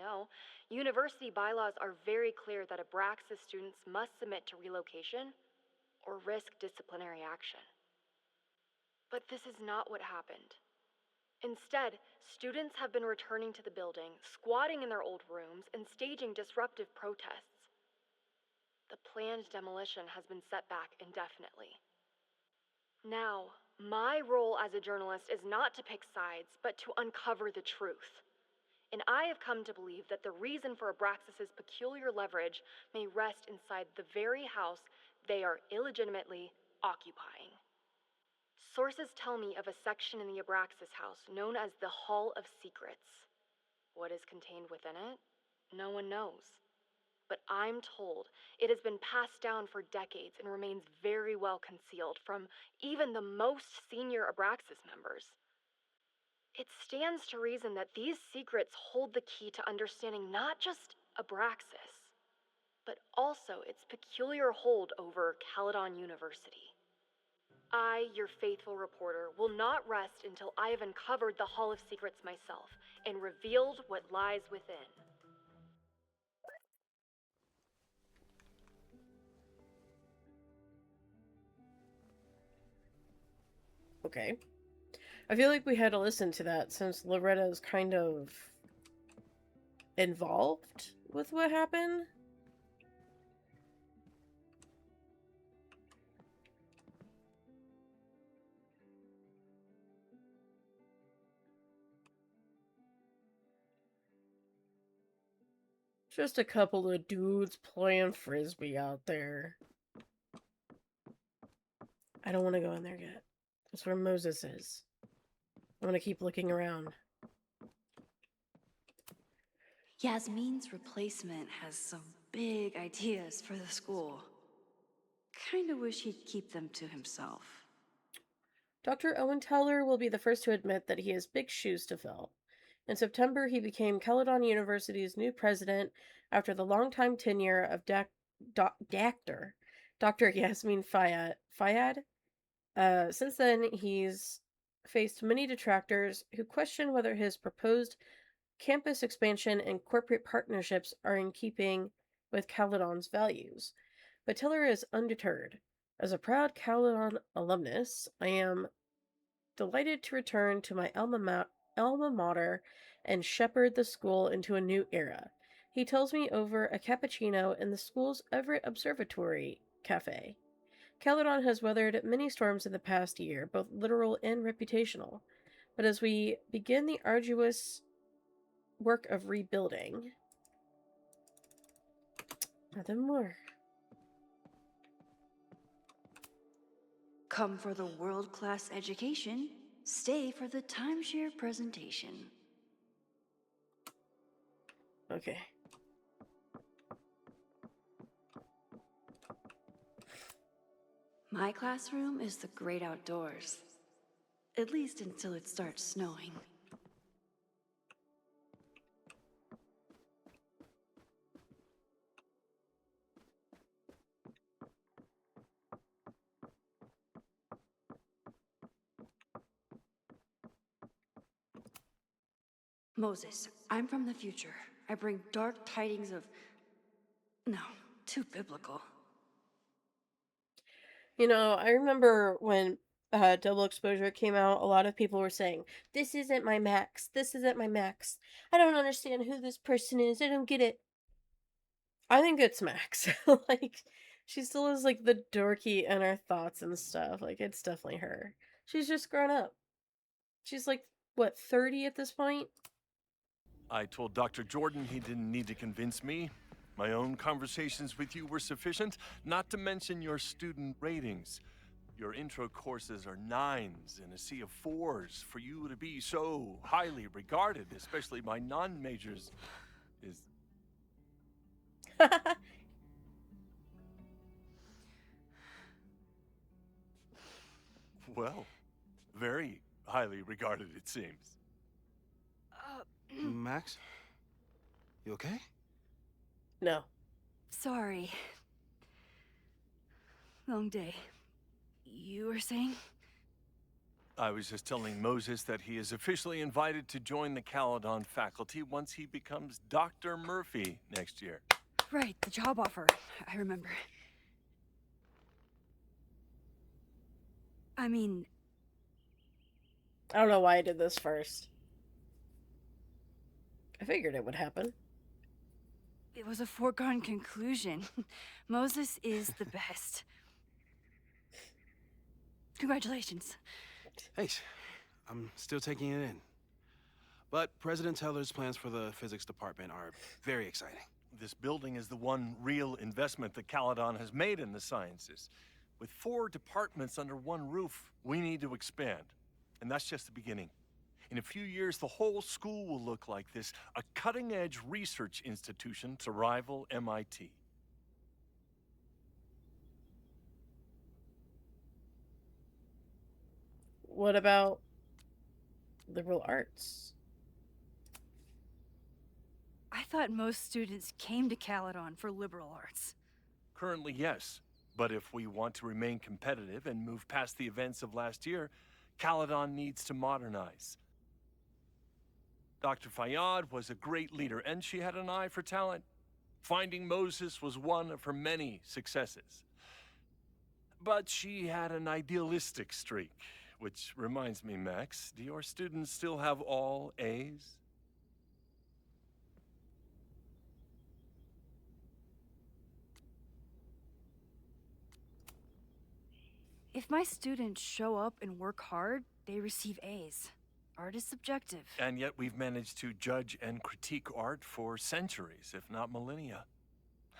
Speaker 13: university bylaws are very clear that Abraxas students must submit to relocation or risk disciplinary action. But this is not what happened. Instead, students have been returning to the building, squatting in their old rooms, and staging disruptive protests. The planned demolition has been set back indefinitely. Now, my role as a journalist is not to pick sides, but to uncover the truth. And I have come to believe that the reason for Abraxas's peculiar leverage may rest inside the very house they are illegitimately occupying. Sources tell me of a section in the Abraxas house known as the Hall of Secrets. What is contained within it? No one knows. But I'm told it has been passed down for decades and remains very well concealed from even the most senior Abraxas members. It stands to reason that these secrets hold the key to understanding not just Abraxas, but also its peculiar hold over Caledon University. I, your faithful reporter, will not rest until I have uncovered the Hall of Secrets myself and revealed what lies within.
Speaker 1: Okay. I feel like we had to listen to that since Loretta's kind of involved with what happened. Just a couple of dudes playing frisbee out there. I don't want to go in there yet. That's where Moses is. I want to keep looking around.
Speaker 8: Yasmin's replacement has some big ideas for the school. Kinda wish he'd keep them to himself.
Speaker 1: Dr. Owen Teller will be the first to admit that he has big shoes to fill. In September, he became Caledon University's new president after the longtime tenure of Dr. Yasmin Fayad. Since then, he's faced many detractors who question whether his proposed campus expansion and corporate partnerships are in keeping with Caledon's values. But Teller is undeterred. As a proud Caledon alumnus, I am delighted to return to my alma mater and shepherd the school into a new era. He tells me over a cappuccino in the school's Everett Observatory Cafe. Caledon has weathered many storms in the past year, both literal and reputational. But as we begin the arduous work of rebuilding... Nothing more.
Speaker 8: Come for the world-class education, stay for the timeshare presentation.
Speaker 1: Okay.
Speaker 8: My classroom is the great outdoors. At least until it starts snowing. Moses, I'm from the future. I bring dark tidings of... No, too biblical.
Speaker 1: You know, I remember when Double Exposure came out, a lot of people were saying, this isn't my Max. This isn't my Max. I don't understand who this person is. I don't get it. I think it's Max. Like, she still has, like, the dorky inner thoughts and stuff. Like, it's definitely her. She's just grown up. She's, like, what, 30 at this point?
Speaker 14: I told Dr. Jordan he didn't need to convince me. My own conversations with you were sufficient, not to mention your student ratings. Your intro courses are 9s in a sea of 4s. For you to be so highly regarded, especially by non-majors, is... Well, very highly regarded, it seems.
Speaker 15: Max? You okay?
Speaker 1: No.
Speaker 2: Sorry. Long day. You were saying?
Speaker 14: I was just telling Moses that he is officially invited to join the Caledon faculty once he becomes Dr. Murphy next year.
Speaker 2: Right, the job offer. I remember. I mean...
Speaker 1: I don't know why I did this first. I figured it would happen.
Speaker 2: It was a foregone conclusion. Moses is the best. Congratulations.
Speaker 15: Thanks. I'm still taking it in. But President Teller's plans for the physics department are very exciting.
Speaker 14: This building is the one real investment that Caledon has made in the sciences. With 4 departments under one roof, we need to expand. And that's just the beginning. In a few years, the whole school will look like this, a cutting-edge research institution to rival MIT.
Speaker 1: What about liberal arts?
Speaker 2: I thought most students came to Caledon for liberal arts.
Speaker 14: Currently, yes. But if we want to remain competitive and move past the events of last year, Caledon needs to modernize. Dr. Fayad was a great leader, and she had an eye for talent. Finding Moses was one of her many successes. But she had an idealistic streak, which reminds me, Max, do your students still have all A's?
Speaker 2: If my students show up and work hard, they receive A's. Art is subjective.
Speaker 14: And yet we've managed to judge and critique art for centuries, if not millennia.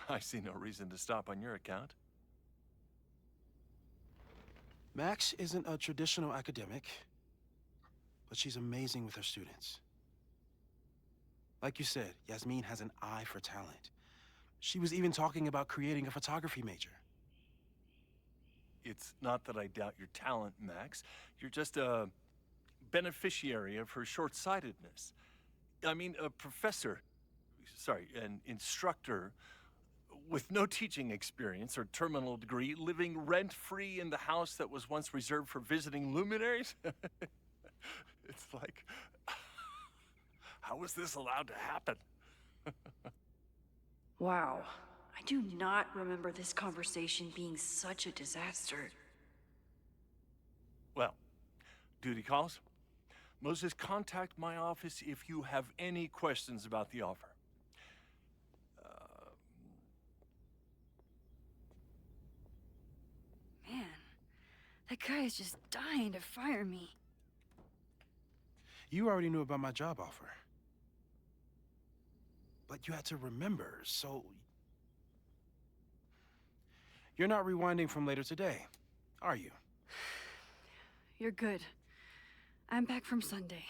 Speaker 14: I see no reason to stop on your account.
Speaker 15: Max isn't a traditional academic, but she's amazing with her students. Like you said, Yasmin has an eye for talent. She was even talking about creating a photography major.
Speaker 14: It's not that I doubt your talent, Max. You're just a beneficiary of her short-sightedness. I mean, an instructor with no teaching experience or terminal degree, living rent-free in the house that was once reserved for visiting luminaries? It's like, how was this allowed to happen?
Speaker 2: Wow. I do not remember this conversation being such a disaster.
Speaker 14: Well, duty calls. Moses, contact my office if you have any questions about the offer.
Speaker 2: Man, that guy is just dying to fire me.
Speaker 15: You already knew about my job offer. But you had to remember, so... You're not rewinding from later today, are you?
Speaker 2: You're good. I'm back from Sunday.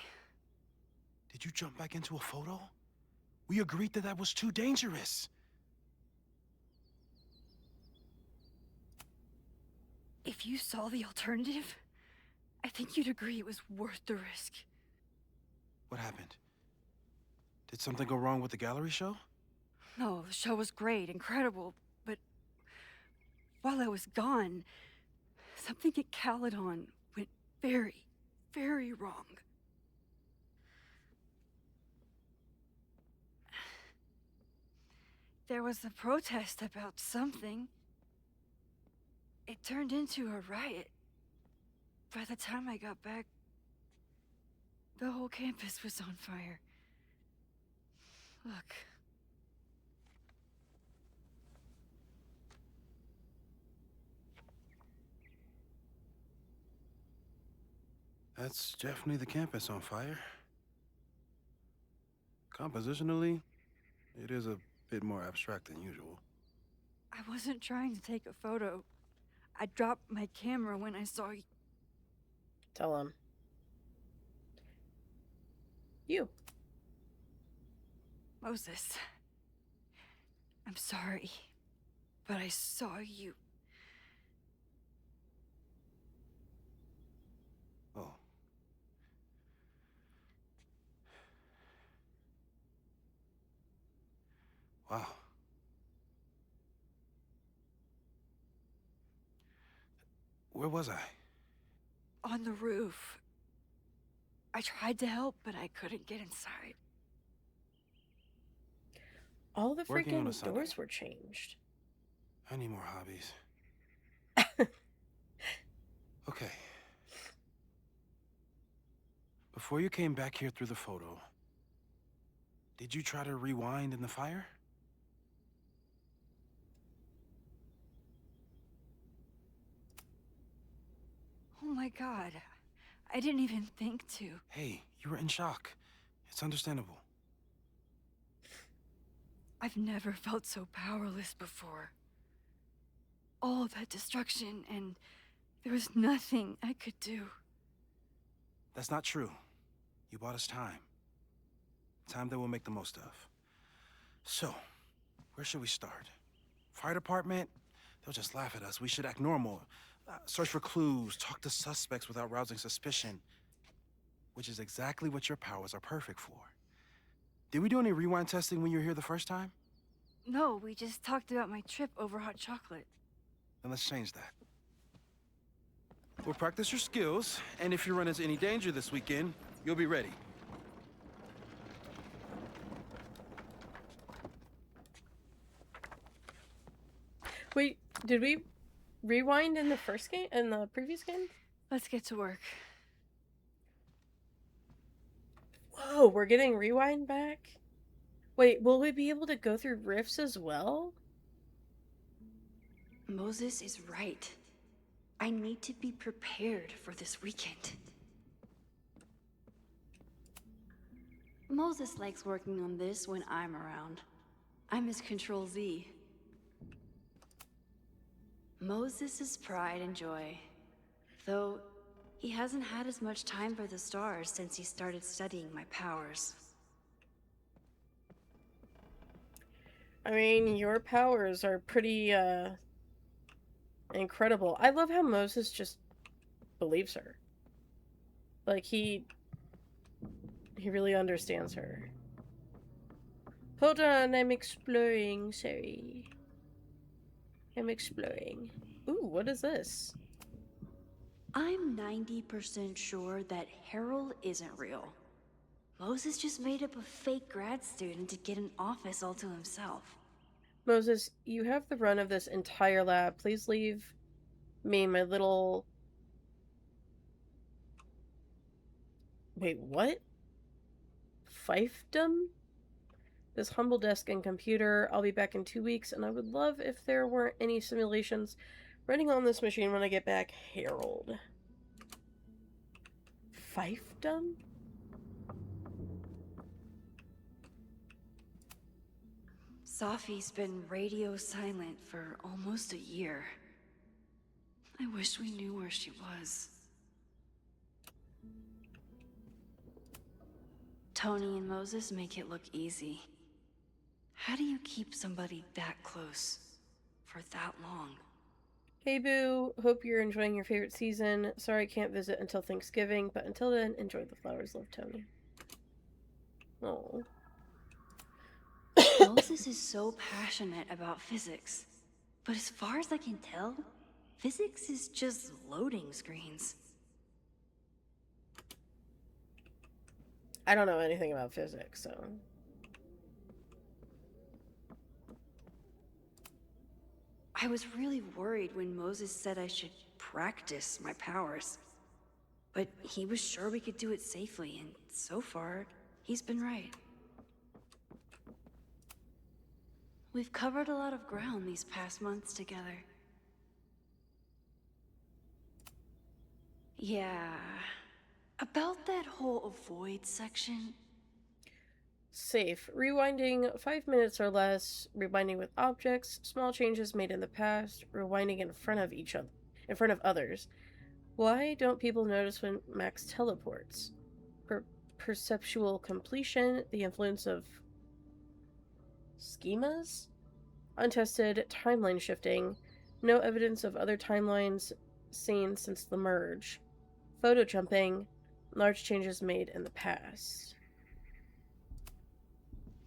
Speaker 15: Did you jump back into a photo? We agreed that that was too dangerous.
Speaker 2: If you saw the alternative, I think you'd agree it was worth the risk.
Speaker 15: What happened? Did something go wrong with the gallery show?
Speaker 2: No, the show was great, incredible, but while I was gone, something at Caledon went very, very wrong. There was a protest about something. It turned into a riot. By the time I got back, the whole campus was on fire. Look.
Speaker 15: That's definitely the campus on fire. Compositionally, it is a bit more abstract than usual.
Speaker 2: I wasn't trying to take a photo. I dropped my camera when I saw you.
Speaker 1: Tell him. You.
Speaker 2: Moses. I'm sorry, but I saw you.
Speaker 15: Oh. Wow. Where was I?
Speaker 2: On the roof. I tried to help, but I couldn't get inside.
Speaker 1: All the
Speaker 15: Working on a
Speaker 1: freaking
Speaker 15: Sunday.
Speaker 1: doors were changed.
Speaker 15: I need more hobbies. Okay. Before you came back here through the photo, did you try to rewind in the fire?
Speaker 2: Oh my god. I didn't even think to.
Speaker 15: Hey, you were in shock. It's understandable.
Speaker 2: I've never felt so powerless before. All that destruction, and there was nothing I could do.
Speaker 15: That's not true. You bought us time. Time that we'll make the most of. So, where should we start? Fire department? They'll just laugh at us. We should act normal. Search for clues, talk to suspects without rousing suspicion. Which is exactly what your powers are perfect for. Did we do any rewind testing when you were here the first time?
Speaker 2: No, we just talked about my trip over hot chocolate.
Speaker 15: Then let's change that. We'll practice your skills, and if you run into any danger this weekend, you'll be ready.
Speaker 1: Wait, did we rewind in the first game? In the previous game?
Speaker 2: Let's get to work.
Speaker 1: Whoa, we're getting rewind back? Wait, will we be able to go through rifts as well?
Speaker 8: Moses is right. I need to be prepared for this weekend. Moses likes working on this when I'm around. I'm his Control Z. Moses' pride and joy. Though, he hasn't had as much time for the stars since he started studying my powers.
Speaker 1: I mean, your powers are pretty, incredible. I love how Moses just believes her. Like, he really understands her. Hold on, I'm exploring, sorry. I'm exploring. Ooh, what is this?
Speaker 8: I'm 90% sure that Harold isn't real. Moses just made up a fake grad student to get an office all to himself.
Speaker 1: Moses, you have the run of this entire lab. Please leave me my little... Wait, what? Fiefdom? This humble desk and computer. I'll be back in 2 weeks, and I would love if there weren't any simulations running on this machine when I get back. Harold. Fiefdom?
Speaker 8: Safi's been radio silent for almost a year. I wish we knew where she was. Tony and Moses make it look easy. How do you keep somebody that close for that long?
Speaker 1: Hey boo, hope you're enjoying your favorite season. Sorry I can't visit until Thanksgiving, but until then, enjoy the flowers. Love, Tony. Oh.
Speaker 8: Moses is so passionate about physics. But as far as I can tell, physics is just loading screens.
Speaker 1: I don't know anything about physics, so...
Speaker 8: I was really worried when Moses said I should practice my powers. But he was sure we could do it safely, and so far, he's been right. We've covered a lot of ground these past months together. Yeah... About that whole avoid section...
Speaker 1: Safe. Rewinding 5 minutes or less, rewinding with objects, small changes made in the past, rewinding in front of each other, in front of others. Why don't people notice when Max teleports? Perceptual completion, the influence of schemas? Untested timeline shifting, no evidence of other timelines seen since the merge. Photo jumping, large changes made in the past.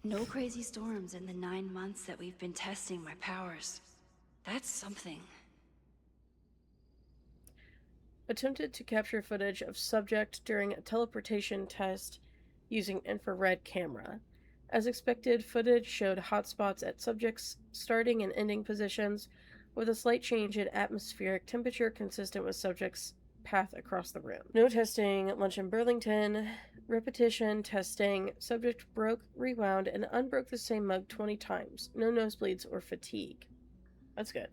Speaker 8: No crazy storms in the 9 months that we've been testing my powers. That's something.
Speaker 1: Attempted to capture footage of subject during a teleportation test using infrared camera. As expected, footage showed hotspots at subjects' starting and ending positions, with a slight change in atmospheric temperature consistent with subjects' path across the room. No testing, lunch in Burlington, repetition, testing, subject broke, rewound, and unbroke the same mug 20 times. No nosebleeds or fatigue. That's good.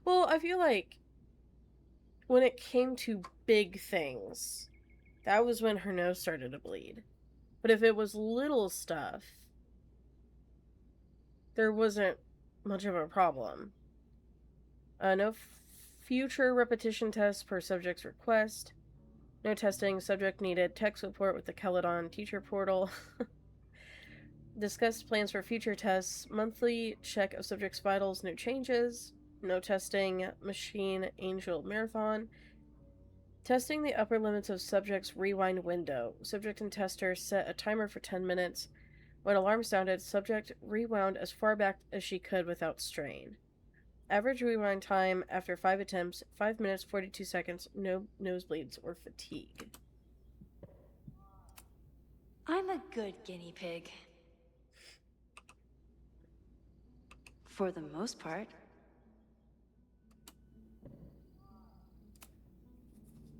Speaker 1: Well, I feel like when it came to big things, that was when her nose started to bleed. But if it was little stuff, there wasn't much of a problem. No future repetition tests per subject's request. No testing. Subject needed tech support with the Celadon teacher portal. Discussed plans for future tests. Monthly check of subject's vitals. No changes. No testing. Machine Angel Marathon. Testing the upper limits of subject's rewind window. Subject and tester set a timer for 10 minutes. When alarm sounded, subject rewound as far back as she could without strain. Average rewind time after 5 attempts, 5 minutes 42 seconds, no nosebleeds or fatigue.
Speaker 8: I'm a good guinea pig. For the most part.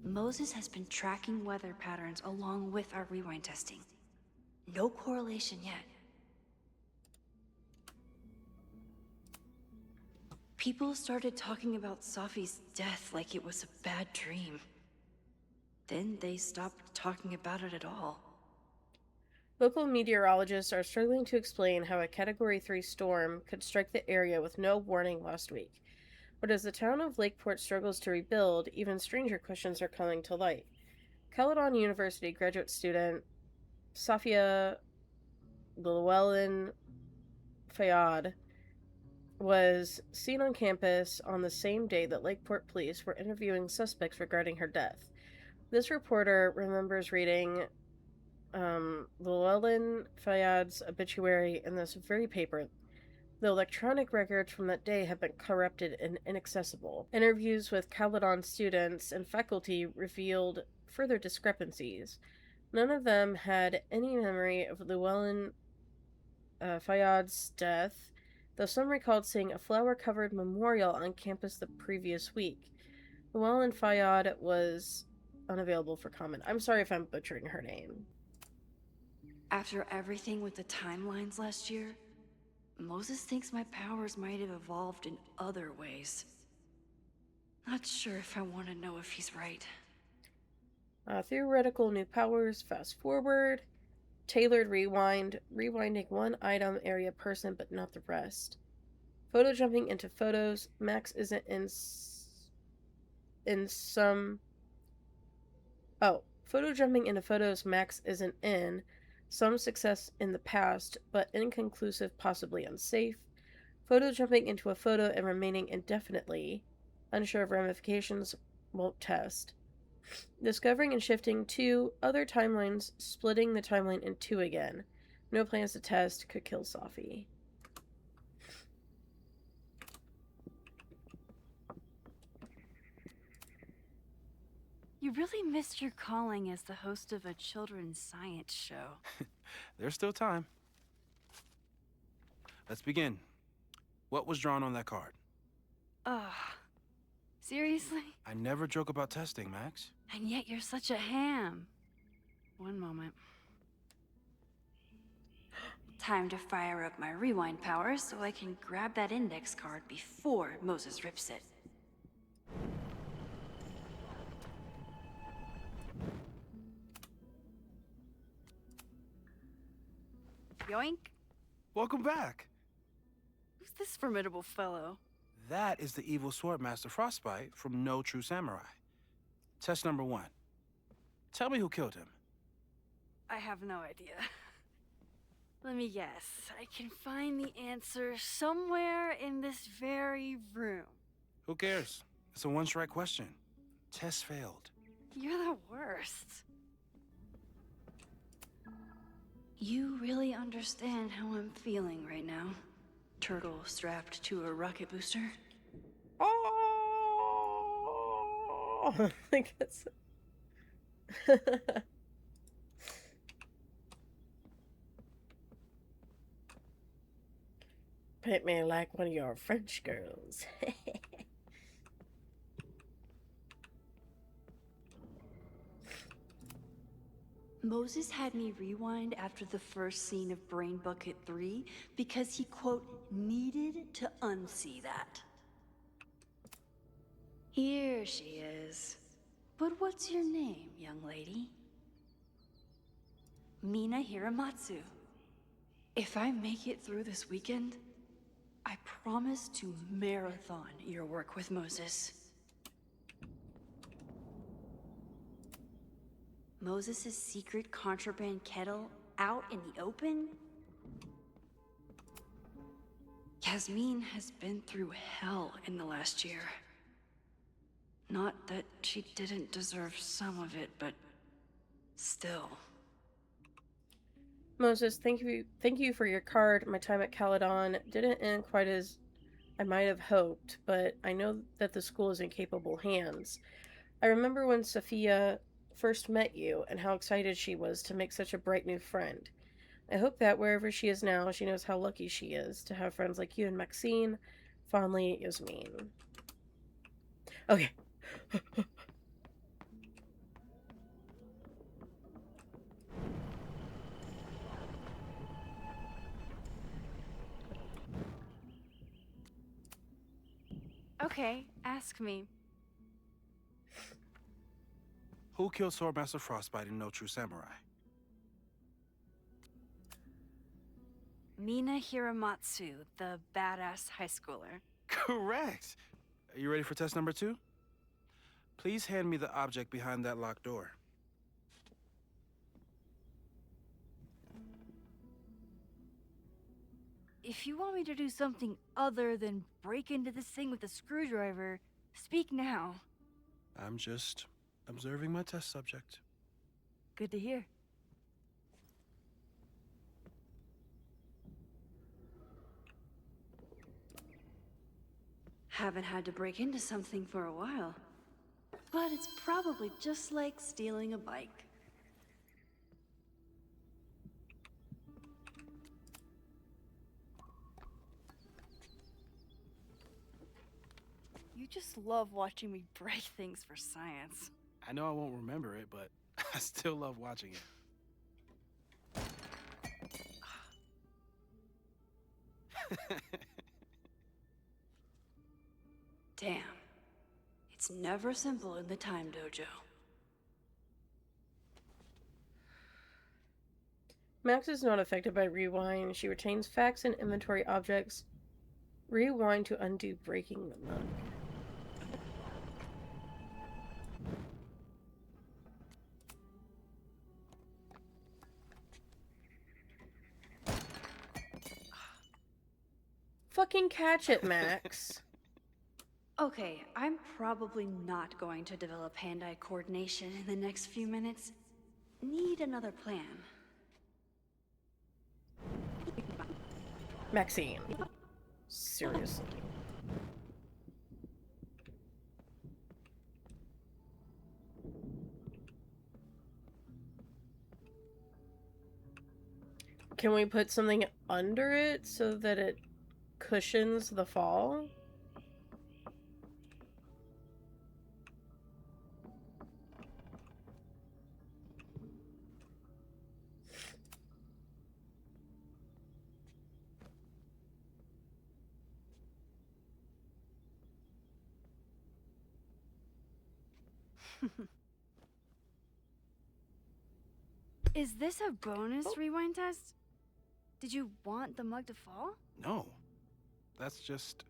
Speaker 8: Moses has been tracking weather patterns along with our rewind testing. No correlation yet. People started talking about Safi's death like it was a bad dream. Then they stopped talking about it at all.
Speaker 1: Local meteorologists are struggling to explain how a Category 3 storm could strike the area with no warning last week. But as the town of Lakeport struggles to rebuild, even stranger questions are coming to light. Caledon University graduate student Safia Llewellyn Fayad was seen on campus on the same day that Lakeport police were interviewing suspects regarding her death. This reporter remembers reading Llewellyn Fayad's obituary in this very paper. The electronic records from that day have been corrupted and inaccessible. Interviews with Caledon students and faculty revealed further discrepancies. None of them had any memory of Llewellyn Fayad's death, though some recalled seeing a flower-covered memorial on campus the previous week. Llewellyn Fayad was unavailable for comment. I'm sorry if I'm butchering her name.
Speaker 8: After everything with the timelines last year, Moses thinks my powers might have evolved in other ways. Not sure if I want to know if he's right.
Speaker 1: Theoretical new powers, fast forward. Tailored rewind, rewinding one item, area, person, but not the rest. Photo jumping into photos, Max isn't in some... Oh, photo jumping into photos Max isn't in. Some success in the past, but inconclusive, possibly unsafe. Photo jumping into a photo and remaining indefinitely. Unsure of ramifications, won't test. Discovering and shifting two other timelines, splitting the timeline in two again. No plans to test, could kill Safi.
Speaker 2: You really missed your calling as the host of a children's science show.
Speaker 15: There's still time. Let's begin. What was drawn on that card?
Speaker 2: Ugh. Seriously?
Speaker 15: I never joke about testing, Max.
Speaker 2: And yet you're such a ham. One moment.
Speaker 8: Time to fire up my rewind powers so I can grab that index card before Moses rips it.
Speaker 2: Yoink.
Speaker 15: Welcome back.
Speaker 2: Who's this formidable fellow?
Speaker 15: That is the evil Swordmaster Frostbite from No True Samurai. Test number 1. Tell me who killed him.
Speaker 2: I have no idea. Let me guess. I can find the answer somewhere in this very room.
Speaker 15: Who cares? It's a one-strike question. Test failed.
Speaker 2: You're the worst.
Speaker 8: You really understand how I'm feeling right now? Turtle strapped to a rocket booster?
Speaker 1: Oh! I think it's... Paint me like one of your French girls.
Speaker 8: Moses had me rewind after the first scene of Brain Bucket 3 because he, quote, needed to unsee that. Here she is. But what's your name, young lady? Mina Hiramatsu. If I make it through this weekend, I promise to marathon your work with Moses. Moses' secret contraband kettle out in the open? Yasmin has been through hell in the last year. Not that she didn't deserve some of it, but still.
Speaker 1: Moses, thank you for your card. My time at Caledon didn't end quite as I might have hoped, but I know that the school is in capable hands. I remember when Sophia first met you and how excited she was to make such a bright new friend. I hope that wherever she is now, she knows how lucky she is to have friends like you and Maxine. Fondly, Yasmin. Okay.
Speaker 2: Okay, ask me.
Speaker 15: Who killed Swordmaster Frostbite in No True Samurai?
Speaker 2: Mina Hiramatsu, the badass high schooler.
Speaker 15: Correct. Are you ready for test number 2? Please hand me the object behind that locked door.
Speaker 12: If you want me to do something other than break into this thing with a screwdriver, speak now.
Speaker 15: I'm just observing my test subject.
Speaker 12: Good to hear.
Speaker 8: Haven't had to break into something for a while. But it's probably just like stealing a bike.
Speaker 12: You just love watching me break things for science.
Speaker 15: I know I won't remember it, but I still love watching it.
Speaker 8: Damn. It's never simple in the time dojo.
Speaker 1: Max is not affected by rewind. She retains facts and inventory objects. Rewind to undo breaking the mug. Fucking catch it, Max.
Speaker 8: Okay, I'm probably not going to develop hand-eye coordination in the next few minutes. Need another plan.
Speaker 1: Maxine. Seriously. Can we put something under it so that it cushions the fall?
Speaker 12: Is this a bonus rewind test? Did you want the mug to fall?
Speaker 15: No. That's just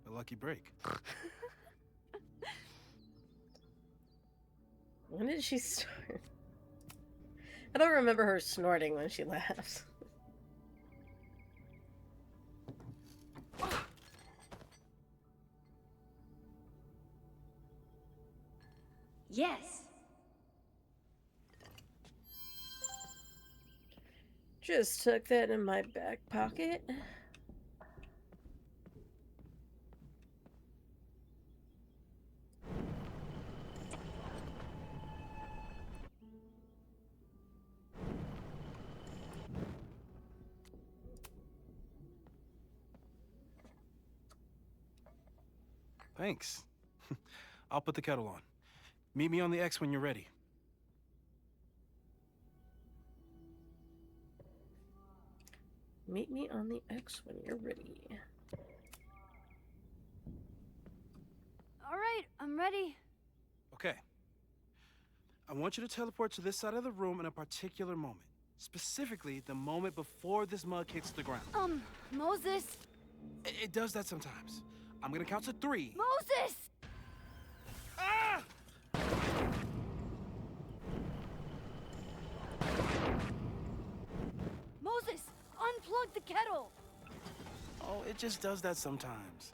Speaker 15: a lucky break.
Speaker 1: When did she start? I don't remember her snorting when she laughs.
Speaker 8: Yes.
Speaker 1: Just tuck that in my back pocket.
Speaker 15: Thanks. I'll put the kettle on. Meet me on the X when you're ready.
Speaker 1: Meet me on the X when you're ready.
Speaker 12: All right, I'm ready.
Speaker 15: Okay. I want you to teleport to this side of the room in a particular moment. Specifically, the moment before this mug hits the ground.
Speaker 12: Moses!
Speaker 15: It does that sometimes. I'm gonna count to 3.
Speaker 12: Moses!
Speaker 15: Ah!
Speaker 12: Moses! Unplug the kettle!
Speaker 15: Oh, it just does that sometimes.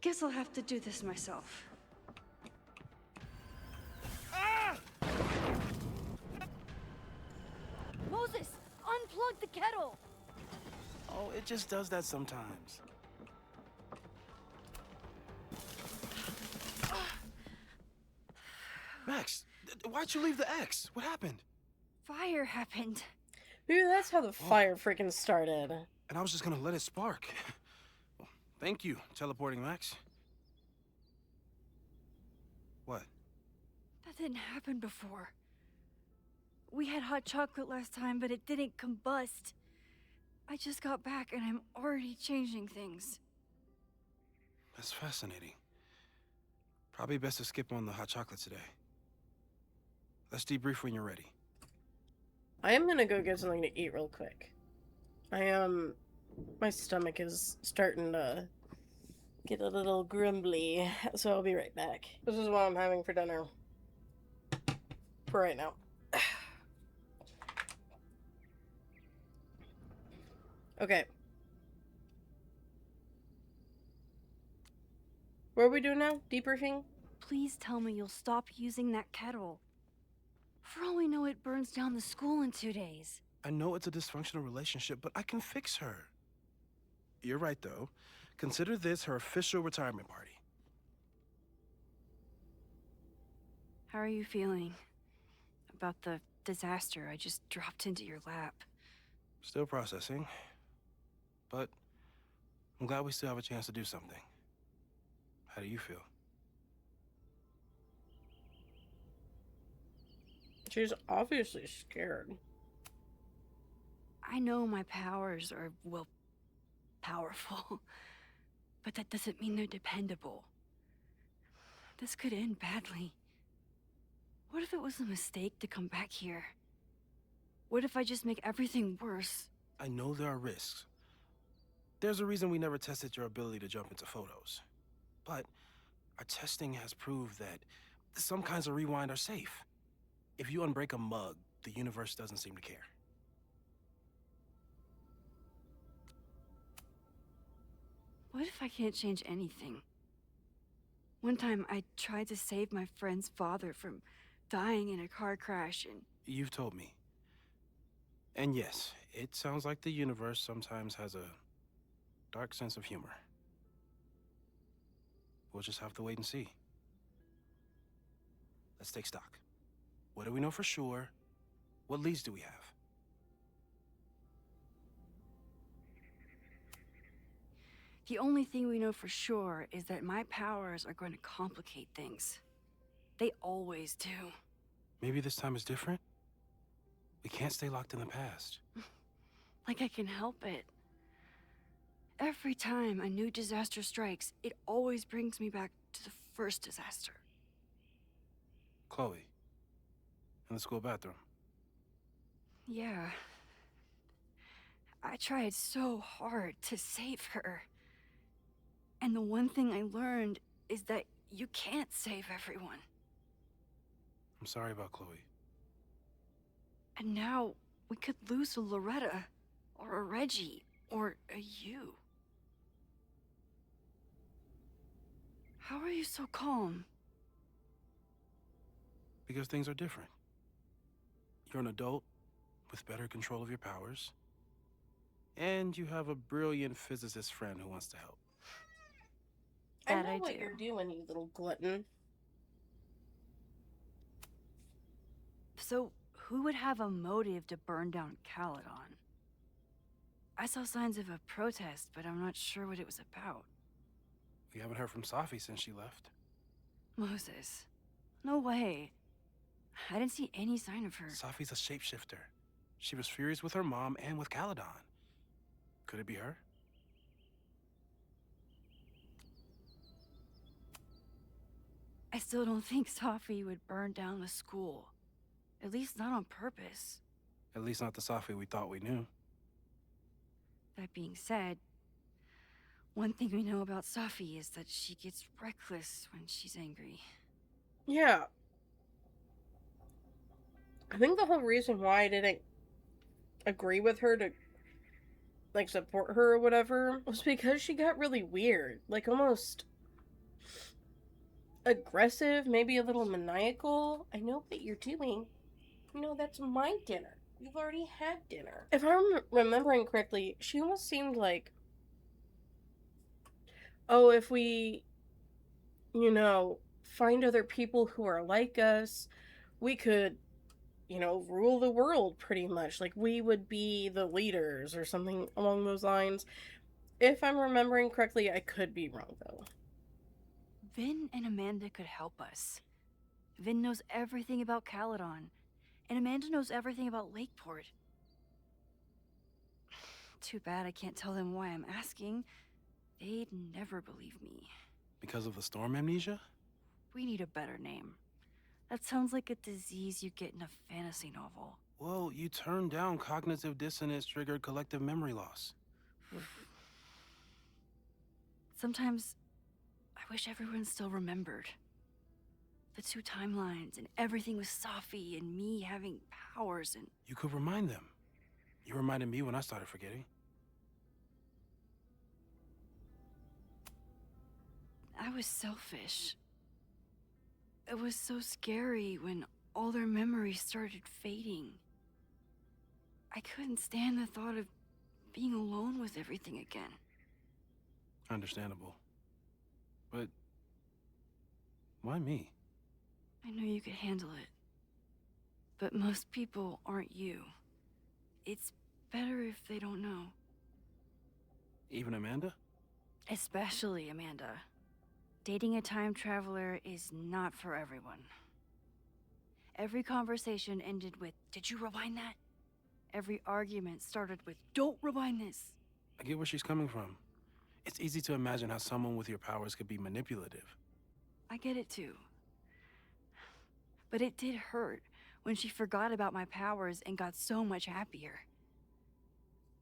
Speaker 8: Guess I'll have to do this myself.
Speaker 15: Ah!
Speaker 12: Moses! Unplug the kettle!
Speaker 15: Oh, it just does that sometimes. Max, why'd you leave the X? What happened?
Speaker 12: Fire happened.
Speaker 1: Maybe that's how the fire freaking started.
Speaker 15: And I was just gonna let it spark. Well, thank you, teleporting Max. What?
Speaker 12: That didn't happen before. We had hot chocolate last time, but it didn't combust. I just got back and I'm already changing things.
Speaker 15: That's fascinating. Probably best to skip on the hot chocolate today. Let's debrief when you're ready.
Speaker 1: I am gonna go get something to eat real quick. My stomach is starting to get a little grumbly, so I'll be right back. This is what I'm having for dinner. For right now. Okay. What are we doing now? Debriefing?
Speaker 2: Please tell me you'll stop using that kettle. For all we know, it burns down the school in 2 days.
Speaker 15: I know it's a dysfunctional relationship, but I can fix her. You're right, though. Consider this her official retirement party.
Speaker 2: How are you feeling about the disaster I just dropped into your lap?
Speaker 15: Still processing. But I'm glad we still have a chance to do something. How do you feel?
Speaker 1: She's obviously scared.
Speaker 2: I know my powers are, well, powerful. But that doesn't mean they're dependable. This could end badly. What if it was a mistake to come back here? What if I just make everything worse?
Speaker 15: I know there are risks. There's a reason we never tested your ability to jump into photos. But our testing has proved that some kinds of rewind are safe. If you unbreak a mug, the universe doesn't seem to care.
Speaker 2: What if I can't change anything? One time I tried to save my friend's father from dying in a car crash and...
Speaker 15: You've told me. And yes, it sounds like the universe sometimes has a dark sense of humor. We'll just have to wait and see. Let's take stock. What do we know for sure? What leads do we have?
Speaker 2: The only thing we know for sure is that my powers are going to complicate things. They always do.
Speaker 15: Maybe this time is different? We can't stay locked in the past.
Speaker 2: Like I can help it. Every time a new disaster strikes, it always brings me back to the first disaster.
Speaker 15: Chloe, in the school bathroom.
Speaker 2: Yeah. I tried so hard to save her. And the one thing I learned is that you can't save everyone.
Speaker 15: I'm sorry about Chloe.
Speaker 2: And now we could lose a Loretta, or a Reggie, or a you. How are you so calm?
Speaker 15: Because things are different. You're an adult with better control of your powers. And you have a brilliant physicist friend who wants to help.
Speaker 1: I know what you're doing, you little glutton.
Speaker 2: So, who would have a motive to burn down Caledon? I saw signs of a protest, but I'm not sure what it was about.
Speaker 15: We haven't heard from Safi since she left.
Speaker 2: Moses. No way. I didn't see any sign of her.
Speaker 15: Safi's a shapeshifter. She was furious with her mom and with Caledon. Could it be her?
Speaker 2: I still don't think Safi would burn down the school. At least not on purpose.
Speaker 15: At least not the Safi we thought we knew.
Speaker 2: That being said, one thing we know about Safi is that she gets reckless when she's angry.
Speaker 1: Yeah. I think the whole reason why I didn't agree with her to, like, support her or whatever was because she got really weird. Like, almost aggressive, maybe a little maniacal. I know what you're doing. You know, that's my dinner. You've already had dinner. If I'm remembering correctly, she almost seemed like, oh, if we, you know, find other people who are like us, we could, you know, rule the world pretty much. Like, we would be the leaders or something along those lines. If I'm remembering correctly, I could be wrong, though.
Speaker 2: Vin and Amanda could help us. Vin knows everything about Caledon, and Amanda knows everything about Lakeport. Too bad I can't tell them why I'm asking. They'd never believe me.
Speaker 15: Because of the storm amnesia?
Speaker 2: We need a better name. That sounds like a disease you get in a fantasy novel.
Speaker 15: Well, you turned down cognitive dissonance triggered collective memory loss.
Speaker 2: Sometimes I wish everyone still remembered. The two timelines, and everything with Safi, and me having powers, and...
Speaker 15: You could remind them. You reminded me when I started forgetting.
Speaker 2: I was selfish. It was so scary when all their memories started fading. I couldn't stand the thought of being alone with everything again.
Speaker 15: Understandable. But why me?
Speaker 2: I know you could handle it. But most people aren't you. It's better if they don't know.
Speaker 15: Even Amanda?
Speaker 2: Especially Amanda. Dating a time traveler is not for everyone. Every conversation ended with, "Did you rewind that?" Every argument started with, "Don't rewind this."
Speaker 15: I get where she's coming from. It's easy to imagine how someone with your powers could be manipulative.
Speaker 2: I get it too. But it did hurt when she forgot about my powers and got so much happier.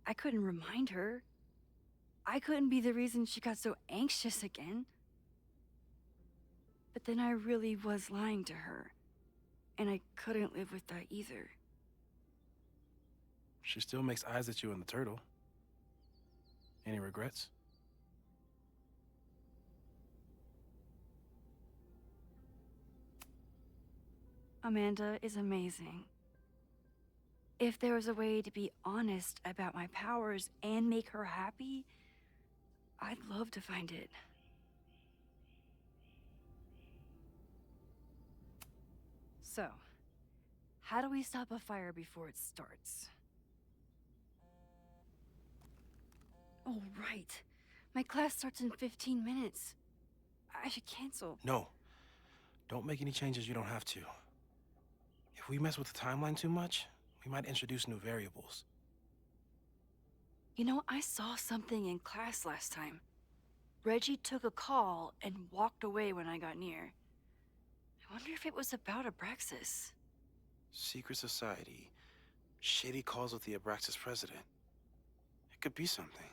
Speaker 2: I couldn't remind her. I couldn't be the reason she got so anxious again. But then I really was lying to her, and I couldn't live with that either.
Speaker 15: She still makes eyes at you and the turtle. Any regrets?
Speaker 2: Amanda is amazing. If there was a way to be honest about my powers and make her happy, I'd love to find it. So, how do we stop a fire before it starts? Oh, right. My class starts in 15 minutes. I should cancel.
Speaker 15: No. Don't make any changes you don't have to. If we mess with the timeline too much, we might introduce new variables.
Speaker 2: You know, I saw something in class last time. Reggie took a call and walked away when I got near. I wonder if it was about Abraxas.
Speaker 15: Secret society. Shady calls with the Abraxas president. It could be something.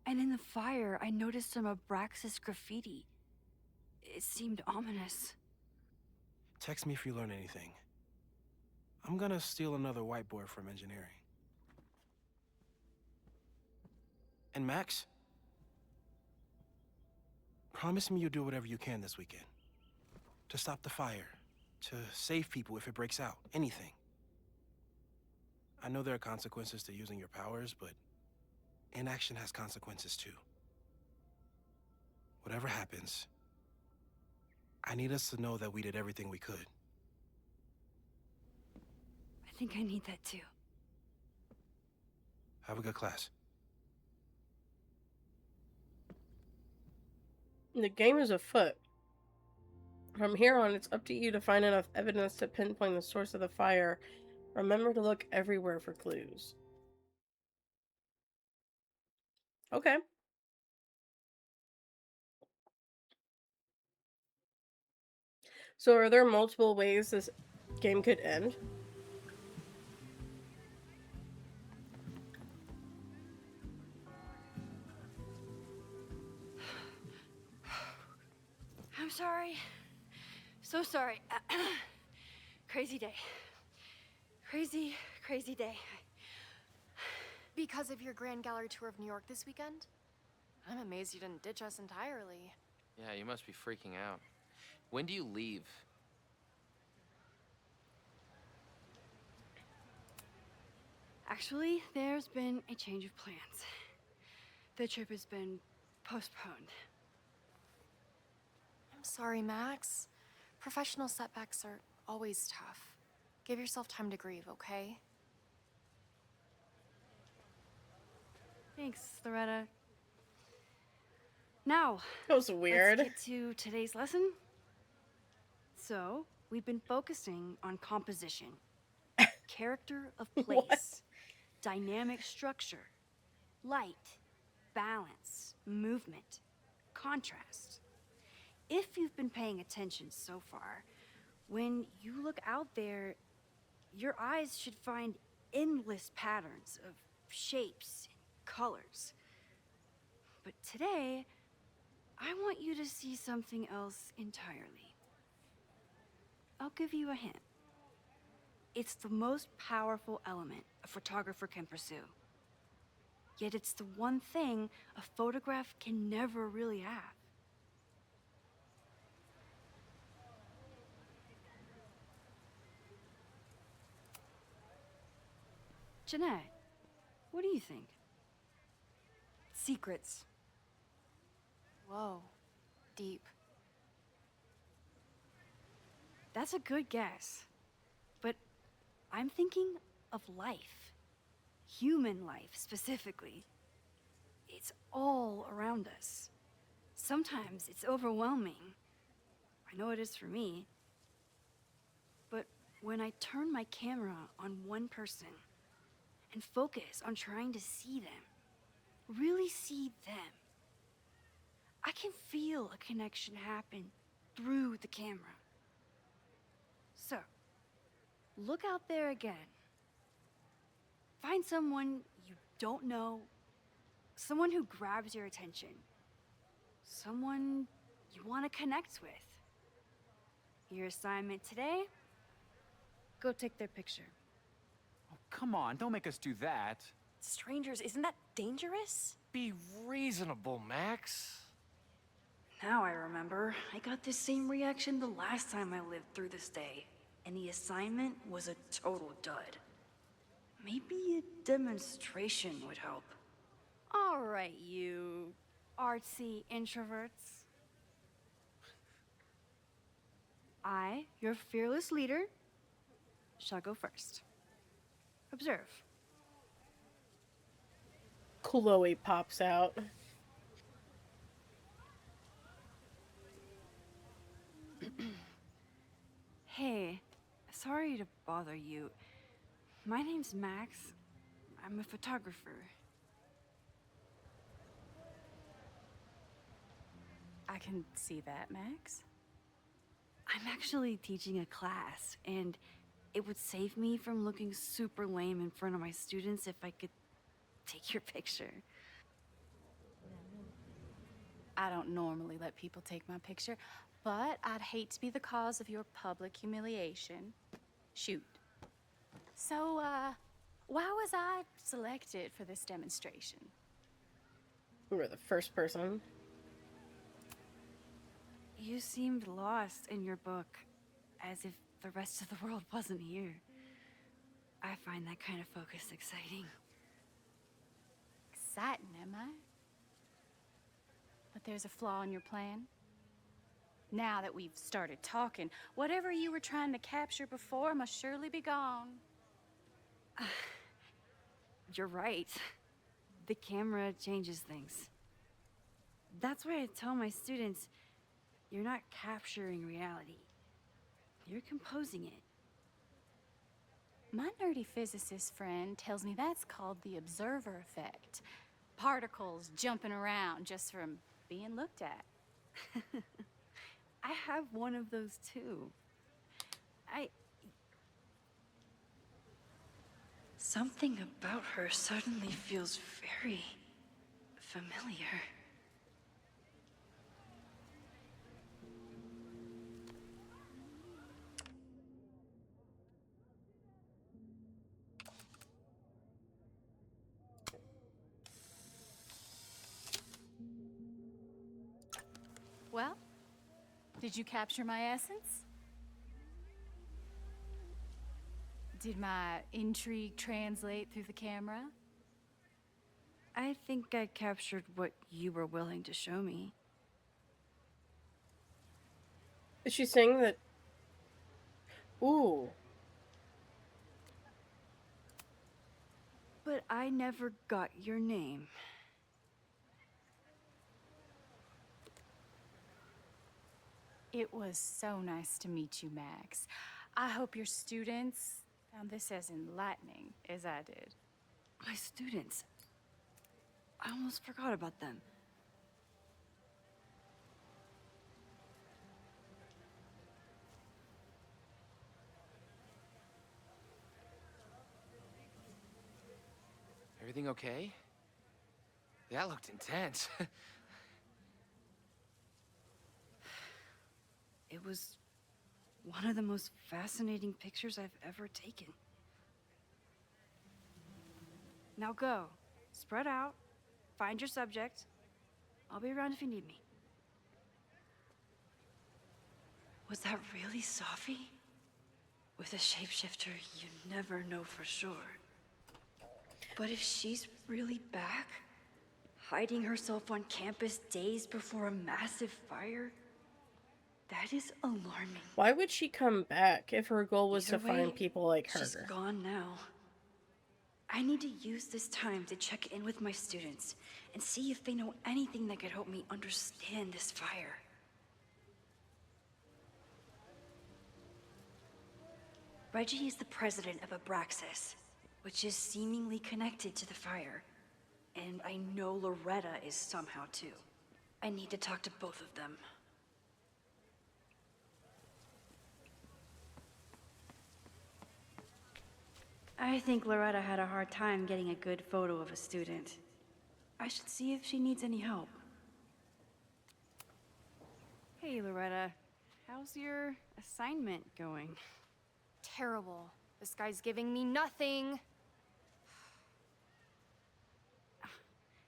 Speaker 2: And in the fire, I noticed some Abraxas graffiti. It seemed ominous.
Speaker 15: Text me if you learn anything. I'm gonna steal another whiteboard from engineering. And Max? Promise me you'll do whatever you can this weekend. To stop the fire. To save people if it breaks out. Anything. I know there are consequences to using your powers, but inaction has consequences too. Whatever happens, I need us to know that we did everything we could.
Speaker 2: I think I need that too.
Speaker 15: Have a good class.
Speaker 1: The game is afoot. From here on, it's up to you to find enough evidence to pinpoint the source of the fire. Remember to look everywhere for clues. Okay. So are there multiple ways this game could end?
Speaker 2: I'm sorry. So sorry. Crazy day. Crazy, crazy day.
Speaker 13: Because of your Grand Gallery tour of New York this weekend? I'm amazed you didn't ditch us entirely.
Speaker 16: Yeah, you must be freaking out. When do you leave?
Speaker 2: Actually, there's been a change of plans. The trip has been postponed.
Speaker 13: I'm sorry, Max. Professional setbacks are always tough. Give yourself time to grieve, okay?
Speaker 2: Thanks, Loretta. Now,
Speaker 1: that was weird.
Speaker 2: Let's get to today's lesson. So, we've been focusing on composition, character of place, dynamic structure, light, balance, movement, contrast. If you've been paying attention so far, when you look out there, your eyes should find endless patterns of shapes and colors. But today, I want you to see something else entirely. I'll give you a hint. It's the most powerful element a photographer can pursue. Yet it's the one thing a photograph can never really have. Jeanette, what do you think? Secrets.
Speaker 4: Whoa. Deep.
Speaker 2: That's a good guess. But I'm thinking of life. Human life, specifically. It's all around us. Sometimes it's overwhelming. I know it is for me. But when I turn my camera on one person and focus on trying to see them, really see them, I can feel a connection happen through the camera. So, look out there again. Find someone you don't know, someone who grabs your attention, someone you want to connect with. Your assignment today? Go take their picture.
Speaker 9: Oh, come on, don't make us do that.
Speaker 4: Strangers, isn't that dangerous?
Speaker 16: Be reasonable, Max.
Speaker 2: Now I remember, I got the same reaction the last time I lived through this day, and the assignment was a total dud. Maybe a demonstration would help. All right, you artsy introverts. I, your fearless leader, shall go first. Observe.
Speaker 1: Chloe pops out.
Speaker 2: Hey, sorry to bother you. My name's Max. I'm a photographer.
Speaker 4: I can see that, Max.
Speaker 2: I'm actually teaching a class, and it would save me from looking super lame in front of my students if I could take your picture.
Speaker 4: I don't normally let people take my picture, but I'd hate to be the cause of your public humiliation. Shoot. So, why was I selected for this demonstration?
Speaker 1: You were the first person.
Speaker 2: You seemed lost in your book, as if the rest of the world wasn't here. I find that kind of focus exciting.
Speaker 4: Exciting, am I? But there's a flaw in your plan. Now that we've started talking, whatever you were trying to capture before must surely be gone.
Speaker 2: You're right. The camera changes things. That's why I tell my students, you're not capturing reality. You're composing it.
Speaker 4: My nerdy physicist friend tells me that's called the observer effect. Particles jumping around just from being looked at.
Speaker 2: I have one of those too. Something about her suddenly feels very familiar.
Speaker 4: Well, did you capture my essence? Did my intrigue translate through the camera?
Speaker 2: I think I captured what you were willing to show me.
Speaker 1: Is she saying that? Ooh.
Speaker 2: But I never got your name.
Speaker 4: It was so nice to meet you, Max. I hope your students found this as enlightening as I did.
Speaker 2: My students. I almost forgot about them.
Speaker 16: Everything okay? That looked intense.
Speaker 2: was one of the most fascinating pictures I've ever taken. Now go. Spread out. Find your subject. I'll be around if you need me. Was that really Safi? With a shapeshifter, you never know for sure. But if she's really back, hiding herself on campus days before a massive fire, that is alarming.
Speaker 1: Why would she come back if her goal was
Speaker 2: Either
Speaker 1: to find
Speaker 2: way,
Speaker 1: people like her?
Speaker 2: She's gone now. I need to use this time to check in with my students and see if they know anything that could help me understand this fire. Reggie is the president of Abraxas, which is seemingly connected to the fire. And I know Loretta is somehow too. I need to talk to both of them. I think Loretta had a hard time getting a good photo of a student. I should see if she needs any help. Hey, Loretta. How's your assignment going?
Speaker 13: Terrible. This guy's giving me nothing.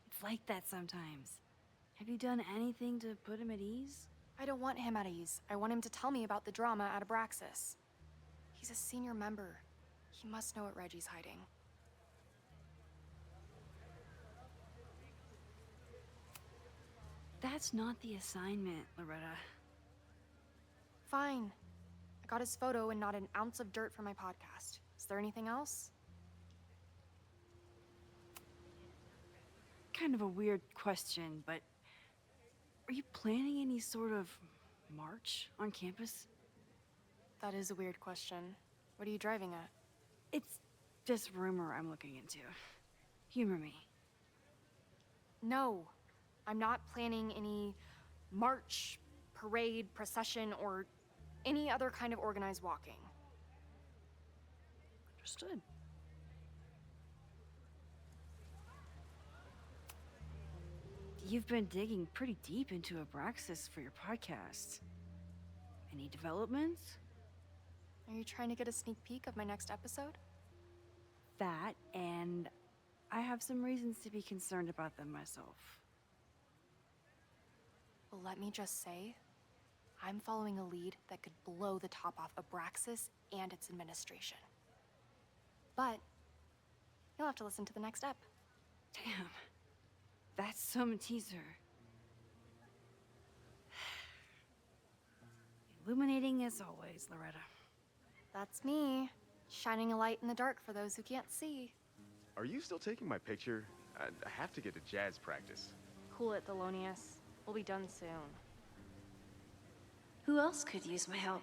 Speaker 2: It's like that sometimes. Have you done anything to put him at ease?
Speaker 13: I don't want him at ease. I want him to tell me about the drama at Abraxas. He's a senior member. He must know what Reggie's hiding.
Speaker 2: That's not the assignment, Loretta.
Speaker 13: Fine. I got his photo and not an ounce of dirt for my podcast. Is there anything else?
Speaker 2: Kind of a weird question, but are you planning any sort of march on campus?
Speaker 13: That is a weird question. What are you driving at?
Speaker 2: It's just rumor I'm looking into. Humor me.
Speaker 13: No. I'm not planning any march, parade, procession, or any other kind of organized walking.
Speaker 2: Understood. You've been digging pretty deep into Abraxas for your podcast. Any developments?
Speaker 13: Are you trying to get a sneak peek of my next episode?
Speaker 2: That, and I have some reasons to be concerned about them myself.
Speaker 13: Well, let me just say, I'm following a lead that could blow the top off Abraxas and its administration. But you'll have to listen to the next ep.
Speaker 2: Damn. That's some teaser. Illuminating as always, Loretta.
Speaker 13: That's me, shining a light in the dark for those who can't see.
Speaker 17: Are you still taking my picture? I have to get to jazz practice.
Speaker 13: Cool it, Thelonious. We'll be done soon.
Speaker 2: Who else could use my help?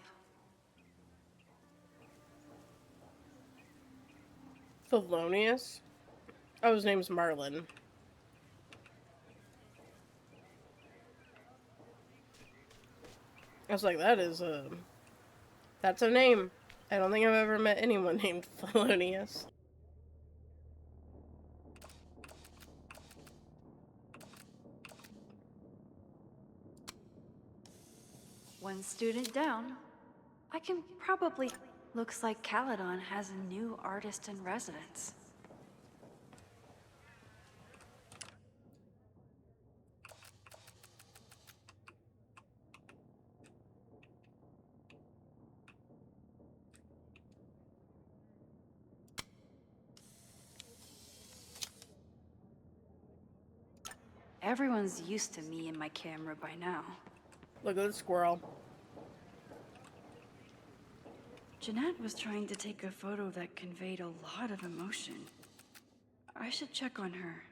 Speaker 1: Thelonious? Oh, his name's Marlin. I was like, that's a name. I don't think I've ever met anyone named Thelonious.
Speaker 2: One student down. I can probably... Looks like Caledon has a new artist in residence. Everyone's used to me and my camera by now.
Speaker 1: Look at the squirrel.
Speaker 2: Jeanette was trying to take a photo that conveyed a lot of emotion. I should check on her.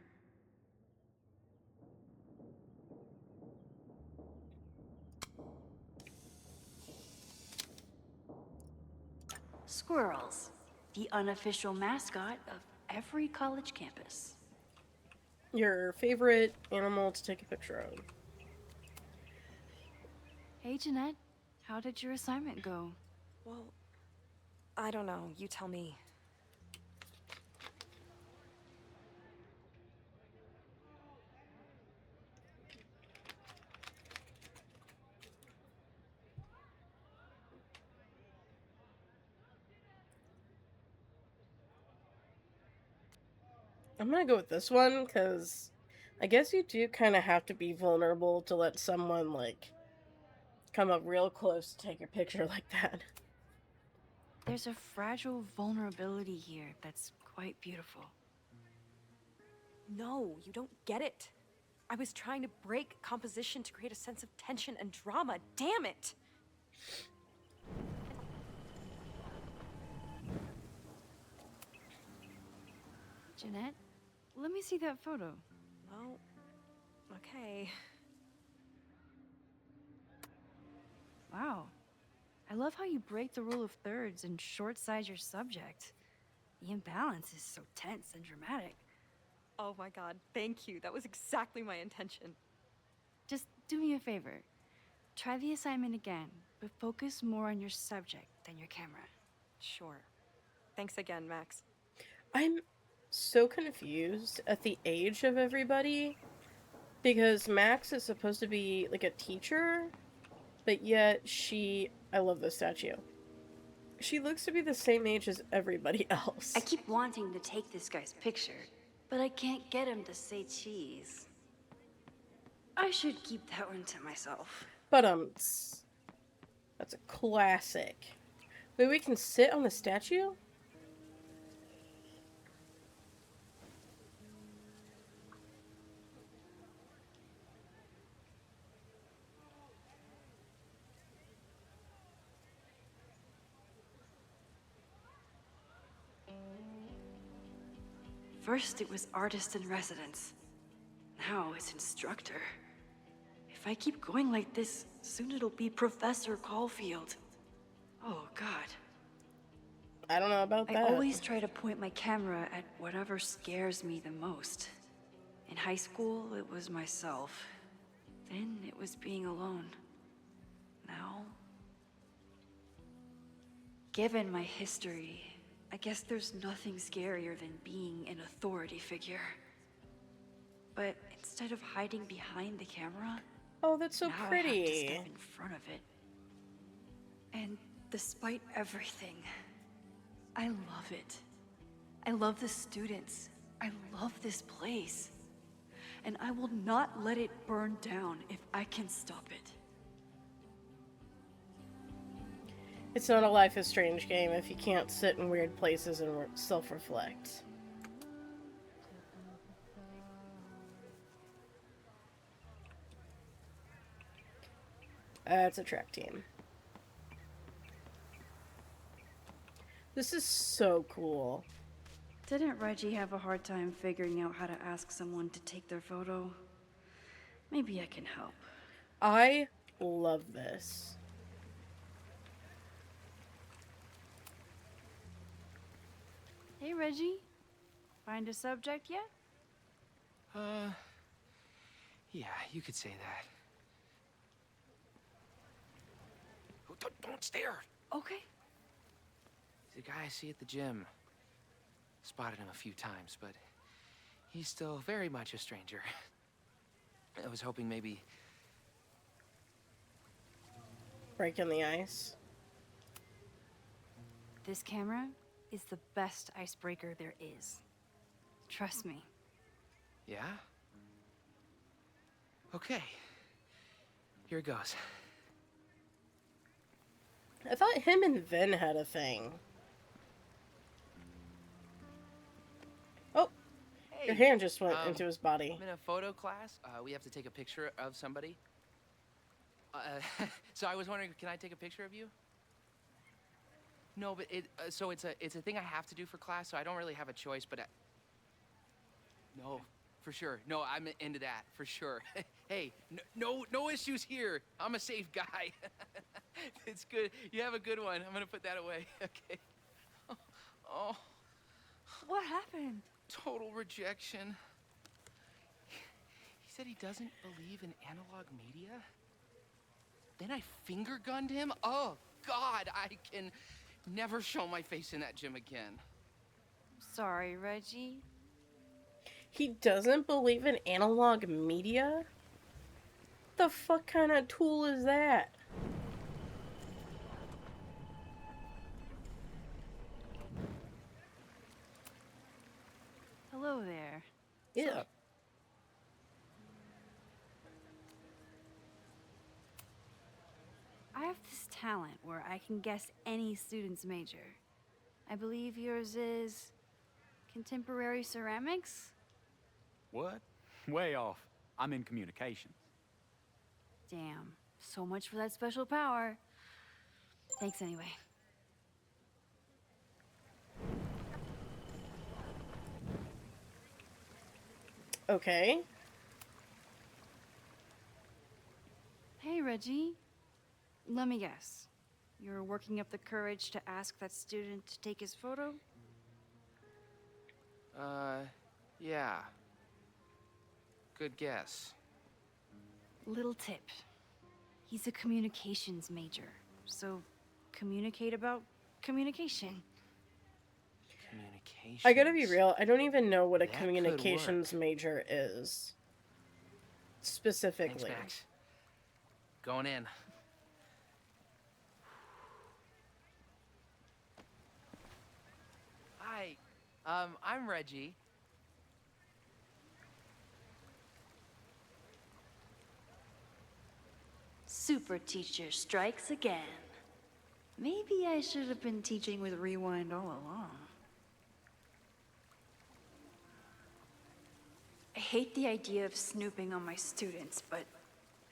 Speaker 2: Squirrels, the unofficial mascot of every college campus.
Speaker 1: Your favorite animal to take a picture of?
Speaker 2: Hey, Jeanette. How did your assignment go?
Speaker 18: Well, I don't know. You tell me.
Speaker 1: I'm gonna go with this one, because I guess you do kind of have to be vulnerable to let someone, like, come up real close to take your picture like that.
Speaker 2: There's a fragile vulnerability here that's quite beautiful.
Speaker 18: No, you don't get it. I was trying to break composition to create a sense of tension and drama. Damn it!
Speaker 2: Jeanette, let me see that photo.
Speaker 18: Oh, okay.
Speaker 2: Wow. I love how you break the rule of thirds and short-size your subject. The imbalance is so tense and dramatic.
Speaker 18: Oh my god, thank you. That was exactly my intention.
Speaker 2: Just do me a favor. Try the assignment again, but focus more on your subject than your camera.
Speaker 18: Sure. Thanks again, Max.
Speaker 1: I'm so confused at the age of everybody, because Max is supposed to be like a teacher, but yet I love this statue. She looks to be the same age as everybody else.
Speaker 8: I keep wanting to take this guy's picture, but I can't get him to say cheese. I should keep that one to myself.
Speaker 1: But that's a classic. Wait, we can sit on the statue?
Speaker 8: First it was artist in residence. Now it's instructor. If I keep going like this, soon it'll be Professor Caulfield. Oh, God.
Speaker 1: I don't know about that.
Speaker 8: I always try to point my camera at whatever scares me the most. In high school, it was myself. Then it was being alone. Now, given my history, I guess there's nothing scarier than being an authority figure. But instead of hiding behind the camera,
Speaker 1: oh, that's so
Speaker 8: now
Speaker 1: pretty.
Speaker 8: I have to step in front of it. And despite everything, I love it. I love the students. I love this place. And I will not let it burn down if I can stop it.
Speaker 1: It's not a Life is Strange game if you can't sit in weird places and self-reflect. It's a track team. This is so cool.
Speaker 8: Didn't Reggie have a hard time figuring out how to ask someone to take their photo? Maybe I can help.
Speaker 1: I love this.
Speaker 2: Hey, Reggie. Find a subject yet?
Speaker 16: Yeah, you could say that. Oh, don't stare!
Speaker 2: Okay.
Speaker 16: He's a guy I see at the gym. Spotted him a few times, but he's still very much a stranger. I was hoping maybe...
Speaker 1: Breaking the ice.
Speaker 2: This camera is the best icebreaker there is. Trust me.
Speaker 16: Yeah? Okay. Here it goes.
Speaker 1: I thought him and Vin had a thing. Oh,
Speaker 16: Hey,
Speaker 1: your hand just went into his body.
Speaker 16: I'm in a photo class. We have to take a picture of somebody. So I was wondering, can I take a picture of you? No, but so it's a thing I have to do for class, so I don't really have a choice, but no, for sure. No, I'm into that, for sure. Hey, no issues here. I'm a safe guy. It's good. You have a good one. I'm gonna put that away. Okay. Oh.
Speaker 2: What happened?
Speaker 16: Total rejection. He said he doesn't believe in analog media. Then I finger gunned him? Oh, God, I can never show my face in that gym again.
Speaker 2: Sorry, Reggie.
Speaker 1: He doesn't believe in analog media? The fuck kind of tool is that?
Speaker 2: Hello there.
Speaker 1: Yeah.
Speaker 12: I have this talent where I can guess any student's major. I believe yours is contemporary ceramics?
Speaker 19: What? Way off. I'm in communications.
Speaker 12: Damn, so much for that special power. Thanks anyway.
Speaker 1: Okay.
Speaker 12: Hey, Reggie. Let me guess. You're working up the courage to ask that student to take his photo?
Speaker 16: Yeah. Good guess.
Speaker 12: Little tip. He's a communications major, so communicate about communication.
Speaker 16: Communications.
Speaker 1: I gotta be real, I don't even know what a
Speaker 16: That
Speaker 1: communications major is. Specifically.
Speaker 16: Thanks, Max. Going in. Hi. I'm Reggie.
Speaker 8: Super teacher strikes again. Maybe I should have been teaching with Rewind all along. I hate the idea of snooping on my students, but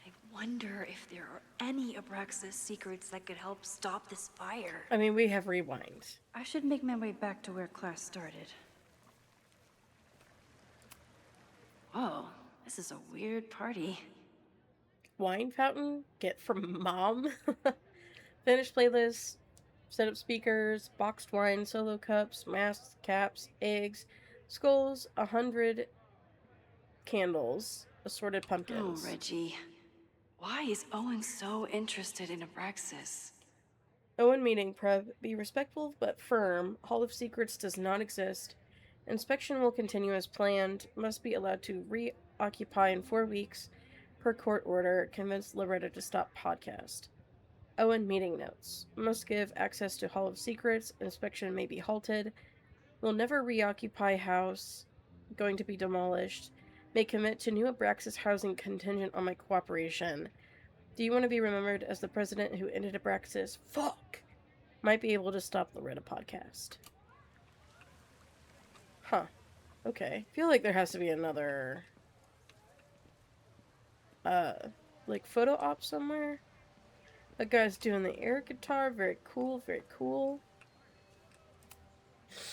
Speaker 8: I wonder if there are any Abraxas secrets that could help stop this fire.
Speaker 1: I mean, we have Rewind.
Speaker 8: I should make my way back to where class started. Whoa, this is a weird party.
Speaker 1: Wine fountain? Get from mom? Finished playlist. Set up speakers. Boxed wine. Solo cups. Masks. Caps. Eggs. Skulls. 100 candles. Assorted pumpkins.
Speaker 8: Oh, Reggie. Why is Owen so interested in Abraxas?
Speaker 1: Owen meeting prep. Be respectful but firm. Hall of Secrets does not exist. Inspection will continue as planned. Must be allowed to reoccupy in 4 weeks. Per court order. Convince Loretta to stop podcast. Owen meeting notes. Must give access to Hall of Secrets. Inspection may be halted. Will never reoccupy house. Going to be demolished. May commit to new Abraxas housing contingent on my cooperation. Do you want to be remembered as the president who ended Abraxas? Fuck! Might be able to stop Loretta podcast. Huh. Okay. I feel like there has to be another... like photo op somewhere? That guy's doing the air guitar. Very cool, very cool.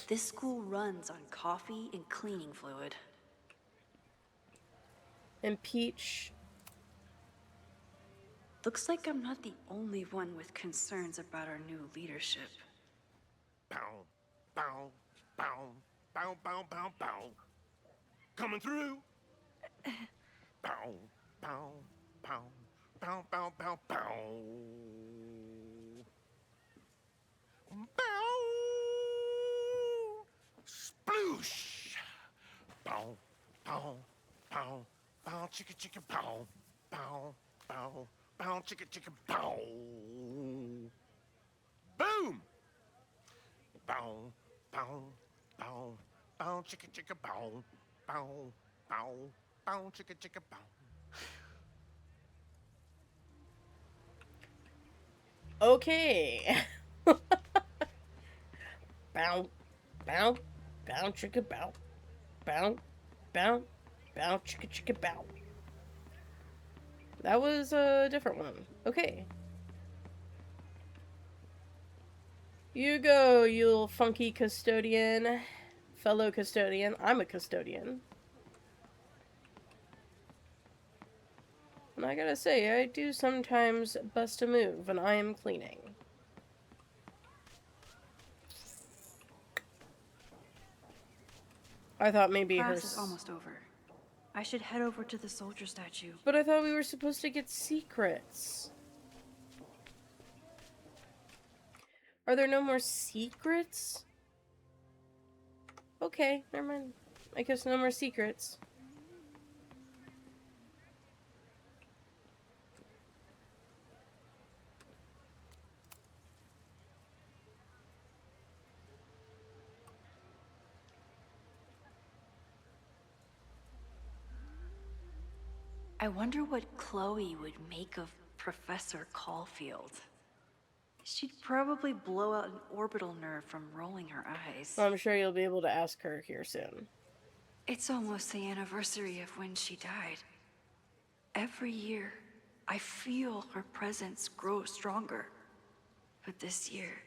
Speaker 8: This school runs on coffee and cleaning fluid.
Speaker 1: Impeach.
Speaker 8: Looks like I'm not the only one with concerns about our new leadership.
Speaker 10: Bow, bow, bow, bow, bow, bow, bow. Coming through. Bow, bow, bow, bow, bow, bow, bow. Bow. Sploosh. Bow, bow, bow, bow, chicka, chicka, bow, bow, bow, bow, chicka, chicka, bow. Boom. Bow, bow, bow, bow, chicka, chicka, bow, bow, bow, bow, chicka, chicka, bow.
Speaker 1: Okay. Bow, bow, bow, chicka, bow. Bow, bow, bow, chicka, chicka, bow. That was a different one. Okay. You go, you little funky custodian. Fellow custodian. I'm a custodian. And I gotta say, I do sometimes bust a move when I am cleaning. I thought maybe
Speaker 8: Class is almost over. I should head over to the soldier statue.
Speaker 1: But I thought we were supposed to get secrets. Are there no more secrets? Okay, never mind. I guess no more secrets.
Speaker 8: I wonder what Chloe would make of Professor Caulfield. She'd probably blow out an orbital nerve from rolling her eyes.
Speaker 1: Well, I'm sure you'll be able to ask her here soon.
Speaker 8: It's almost the anniversary of when she died. Every year, I feel her presence grow stronger. But this year,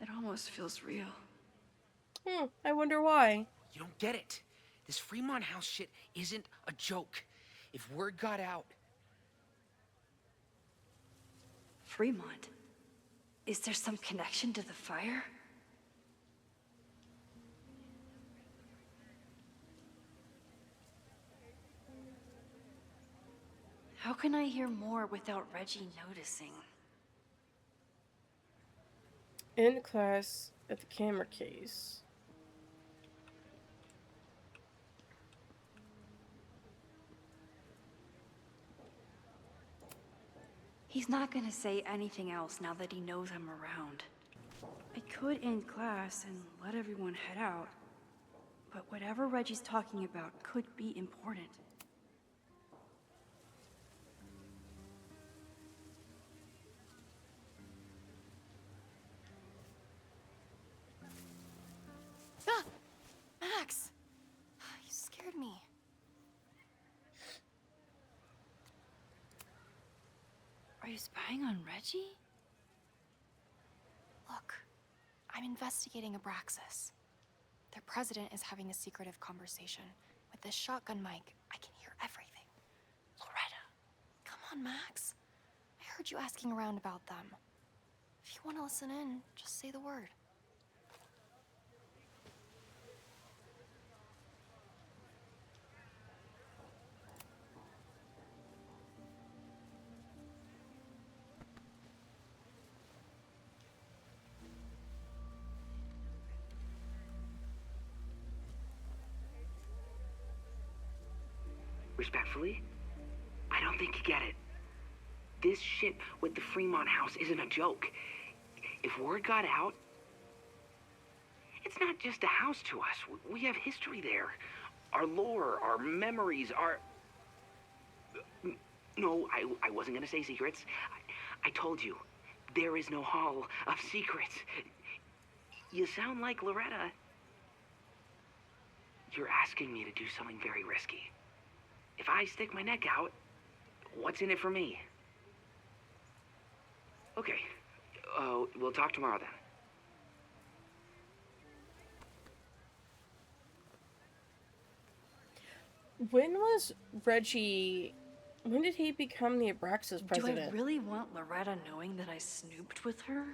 Speaker 8: it almost feels real.
Speaker 1: I wonder why.
Speaker 16: You don't get it. This Fremont House shit isn't a joke. If word got out...
Speaker 8: Fremont? Is there some connection to the fire? How can I hear more without Reggie noticing?
Speaker 1: In class at the camera case.
Speaker 8: He's not gonna say anything else now that he knows I'm around. I could end class and let everyone head out, but whatever Reggie's talking about could be important.
Speaker 4: Ah! Max! You scared me.
Speaker 12: Are you spying on Reggie?
Speaker 4: Look, I'm investigating Abraxas. Their president is having a secretive conversation. With this shotgun mic, I can hear everything. Loretta! Come on, Max. I heard you asking around about them. If you want to listen in, just say the word.
Speaker 20: Respectfully, I don't think you get it. This shit with the Fremont House isn't a joke. If word got out, it's not just a house to us. We have history there. Our lore, our memories, our... No, I wasn't gonna say secrets. I told you, there is no hall of secrets. You sound like Loretta. You're asking me to do something very risky. If I stick my neck out, what's in it for me? Okay, we'll talk tomorrow then.
Speaker 1: When was Reggie... When did he become the Abraxas president?
Speaker 8: Do I really want Loretta knowing that I snooped with her?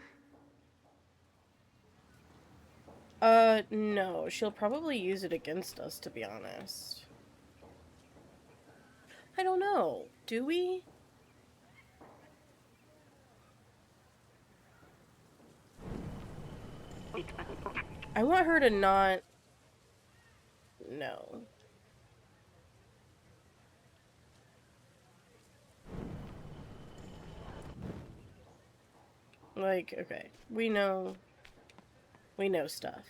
Speaker 1: No. She'll probably use it against us, to be honest. I don't know. Do we? I want her to not... No. Like, okay. We know stuff.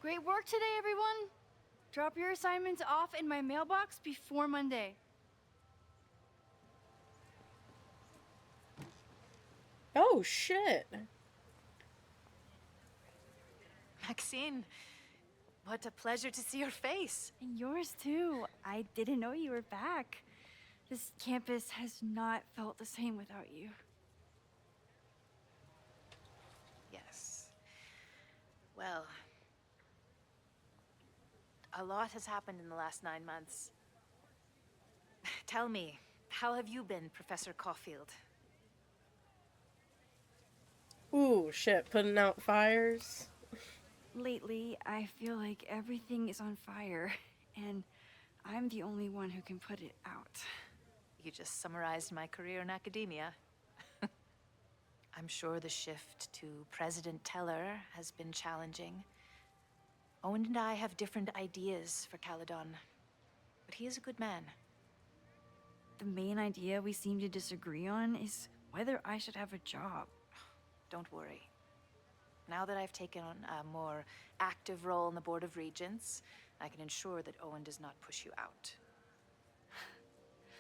Speaker 12: Great work today, everyone! Drop your assignments off in my mailbox before Monday.
Speaker 1: Oh, shit.
Speaker 18: Maxine, what a pleasure to see your face.
Speaker 12: And yours too. I didn't know you were back. This campus has not felt the same without you.
Speaker 18: Yes. Well, a lot has happened in the last 9 months. Tell me, how have you been, Professor Caulfield?
Speaker 1: Ooh, shit. Putting out fires?
Speaker 12: Lately, I feel like everything is on fire, and I'm the only one who can put it out.
Speaker 18: You just summarized my career in academia. I'm sure the shift to President Teller has been challenging. Owen and I have different ideas for Caledon, but he is a good man.
Speaker 12: The main idea we seem to disagree on is whether I should have a job.
Speaker 18: Don't worry. Now that I've taken on a more active role in the Board of Regents, I can ensure that Owen does not push you out.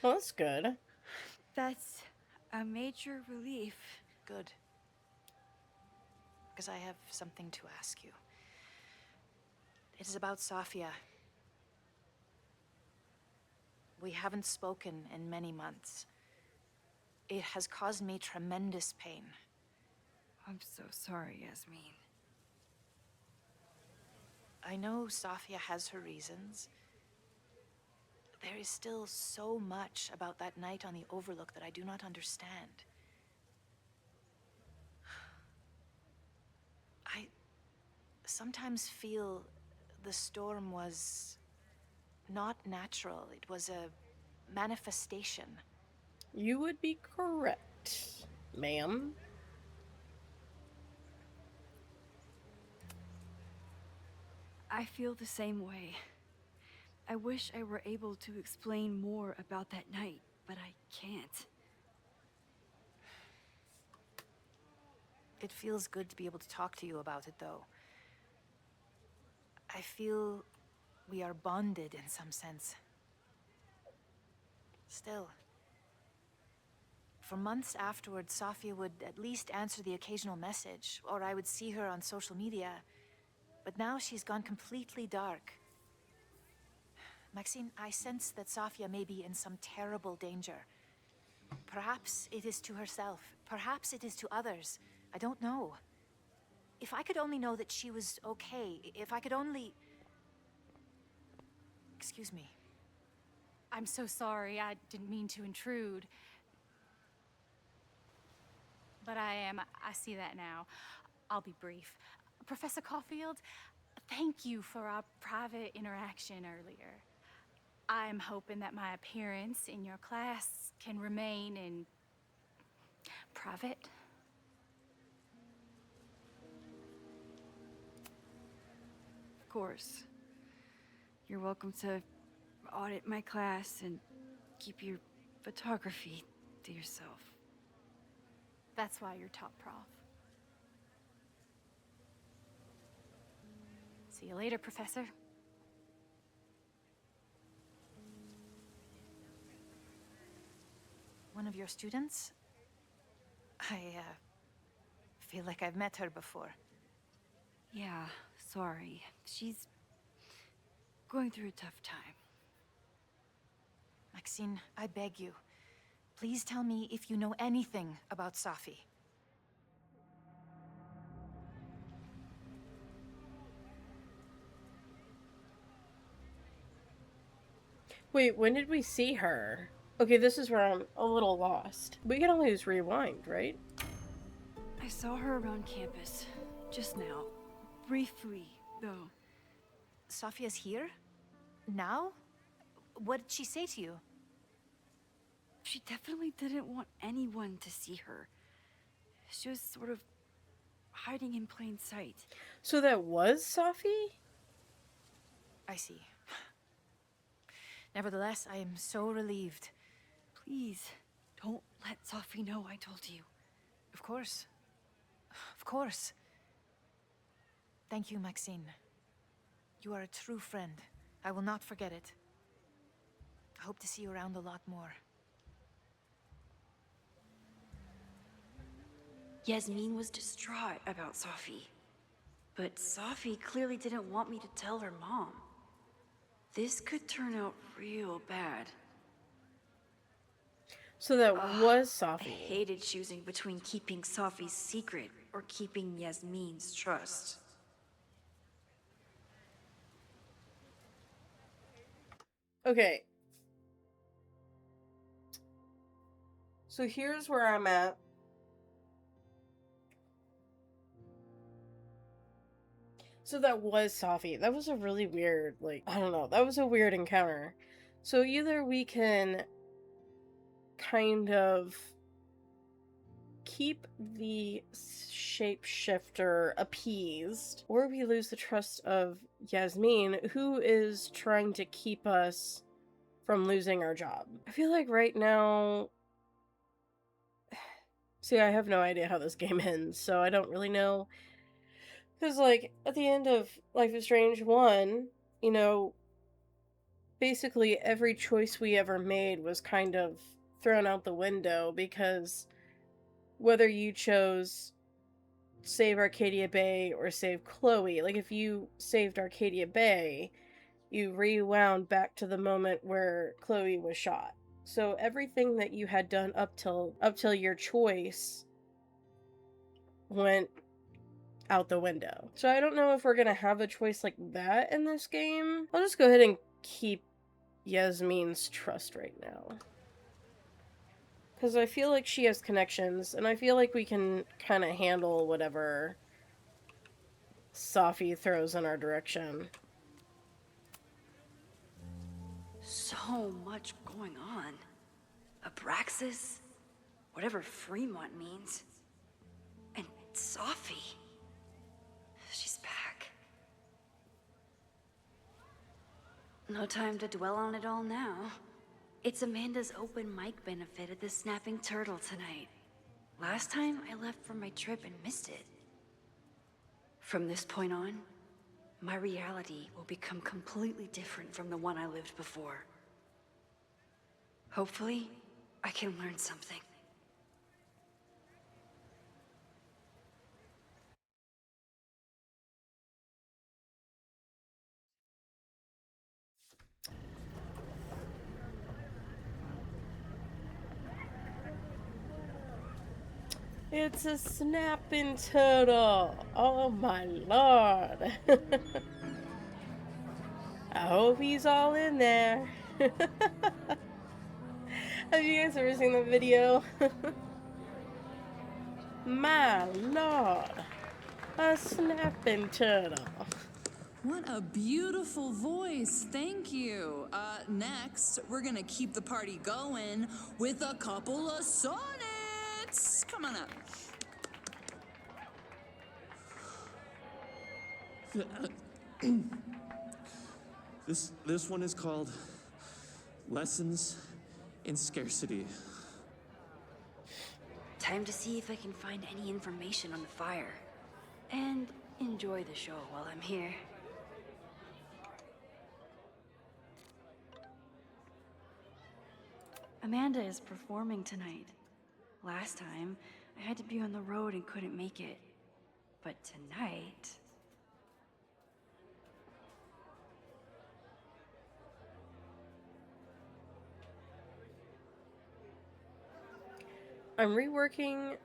Speaker 1: Well, that's good.
Speaker 12: That's a major relief.
Speaker 18: Good. Because I have something to ask you. It is about Safia. We haven't spoken in many months. It has caused me tremendous pain.
Speaker 12: I'm so sorry, Yasmin.
Speaker 18: I know Safia has her reasons. There is still so much about that night on the Overlook that I do not understand. I sometimes feel the storm was not natural. It was a manifestation.
Speaker 1: You would be correct, ma'am.
Speaker 12: I feel the same way. I wish I were able to explain more about that night, but I can't.
Speaker 18: It feels good to be able to talk to you about it, though. I feel we are bonded in some sense. Still, for months afterwards, Safia would at least answer the occasional message, or I would see her on social media. But now she's gone completely dark. Maxine, I sense that Safia may be in some terrible danger. Perhaps it is to herself. Perhaps it is to others. I don't know. If I could only know that she was okay, if I could only... Excuse me.
Speaker 4: I'm so sorry. I didn't mean to intrude. But I see that now. I'll be brief. Professor Caulfield, thank you for our private interaction earlier. I'm hoping that my appearance in your class can remain in private.
Speaker 12: Of course. You're welcome to audit my class and keep your photography to yourself.
Speaker 4: That's why you're top prof. See you later, Professor.
Speaker 18: One of your students? I, feel like I've met her before.
Speaker 12: Yeah, sorry. She's going through a tough time.
Speaker 18: Maxine, I beg you. Please tell me if you know anything about Safi.
Speaker 1: Wait, when did we see her? Okay, this is where I'm a little lost. We can always rewind, right?
Speaker 12: I saw her around campus just now. Briefly, though.
Speaker 18: Safia's here? Now? What did she say to you?
Speaker 12: She definitely didn't want anyone to see her. She was sort of hiding in plain sight.
Speaker 1: So that was Safi?
Speaker 18: I see. Nevertheless, I am so relieved.
Speaker 12: Please, don't let Safi know I told you.
Speaker 18: Of course. Of course. Thank you, Maxine. You are a true friend. I will not forget it. I hope to see you around a lot more.
Speaker 2: Yasmin was distraught about Safi. But Safi clearly didn't want me to tell her mom. This could turn out real bad.
Speaker 1: So that was Safi.
Speaker 2: I hated choosing between keeping Safi's secret or keeping Yasmin's trust.
Speaker 1: Okay. So here's where I'm at. So that was Safi. That was a really weird, like, I don't know. That was a weird encounter. So either we can kind of keep the shapeshifter appeased, or we lose the trust of Yasmin, who is trying to keep us from losing our job. I feel like right now... See, I have no idea how this game ends, so I don't really know. Because, like, at the end of Life is Strange 1, you know, basically every choice we ever made was kind of thrown out the window because whether you chose save Arcadia Bay or save Chloe, like, if you saved Arcadia Bay, you rewound back to the moment where Chloe was shot. So everything that you had done up till your choice went out the window. So I don't know if we're gonna have a choice like that in this game. I'll just go ahead and keep Yasmin's trust right now. Because I feel like she has connections, and I feel like we can kind of handle whatever Safi throws in our direction.
Speaker 8: So much going on. Abraxas, whatever Fremont means, and Safi. She's back. No time to dwell on it all now. It's Amanda's open mic benefit at the Snapping Turtle tonight. Last time, I left for my trip and missed it. From this point on, my reality will become completely different from the one I lived before. Hopefully, I can learn something.
Speaker 1: It's a snapping turtle. Oh my lord. I hope he's all in there. Have you guys ever seen that video? My lord. A snapping turtle.
Speaker 21: What a beautiful voice. Thank you. Next, we're gonna keep the party going with a couple of sonnets. Come on up.
Speaker 22: This one is called Lessons in Scarcity.
Speaker 8: Time to see if I can find any information on the fire. And enjoy the show while I'm here. Amanda is performing tonight. Last time, I had to be on the road and couldn't make it. But tonight...
Speaker 1: I'm reworking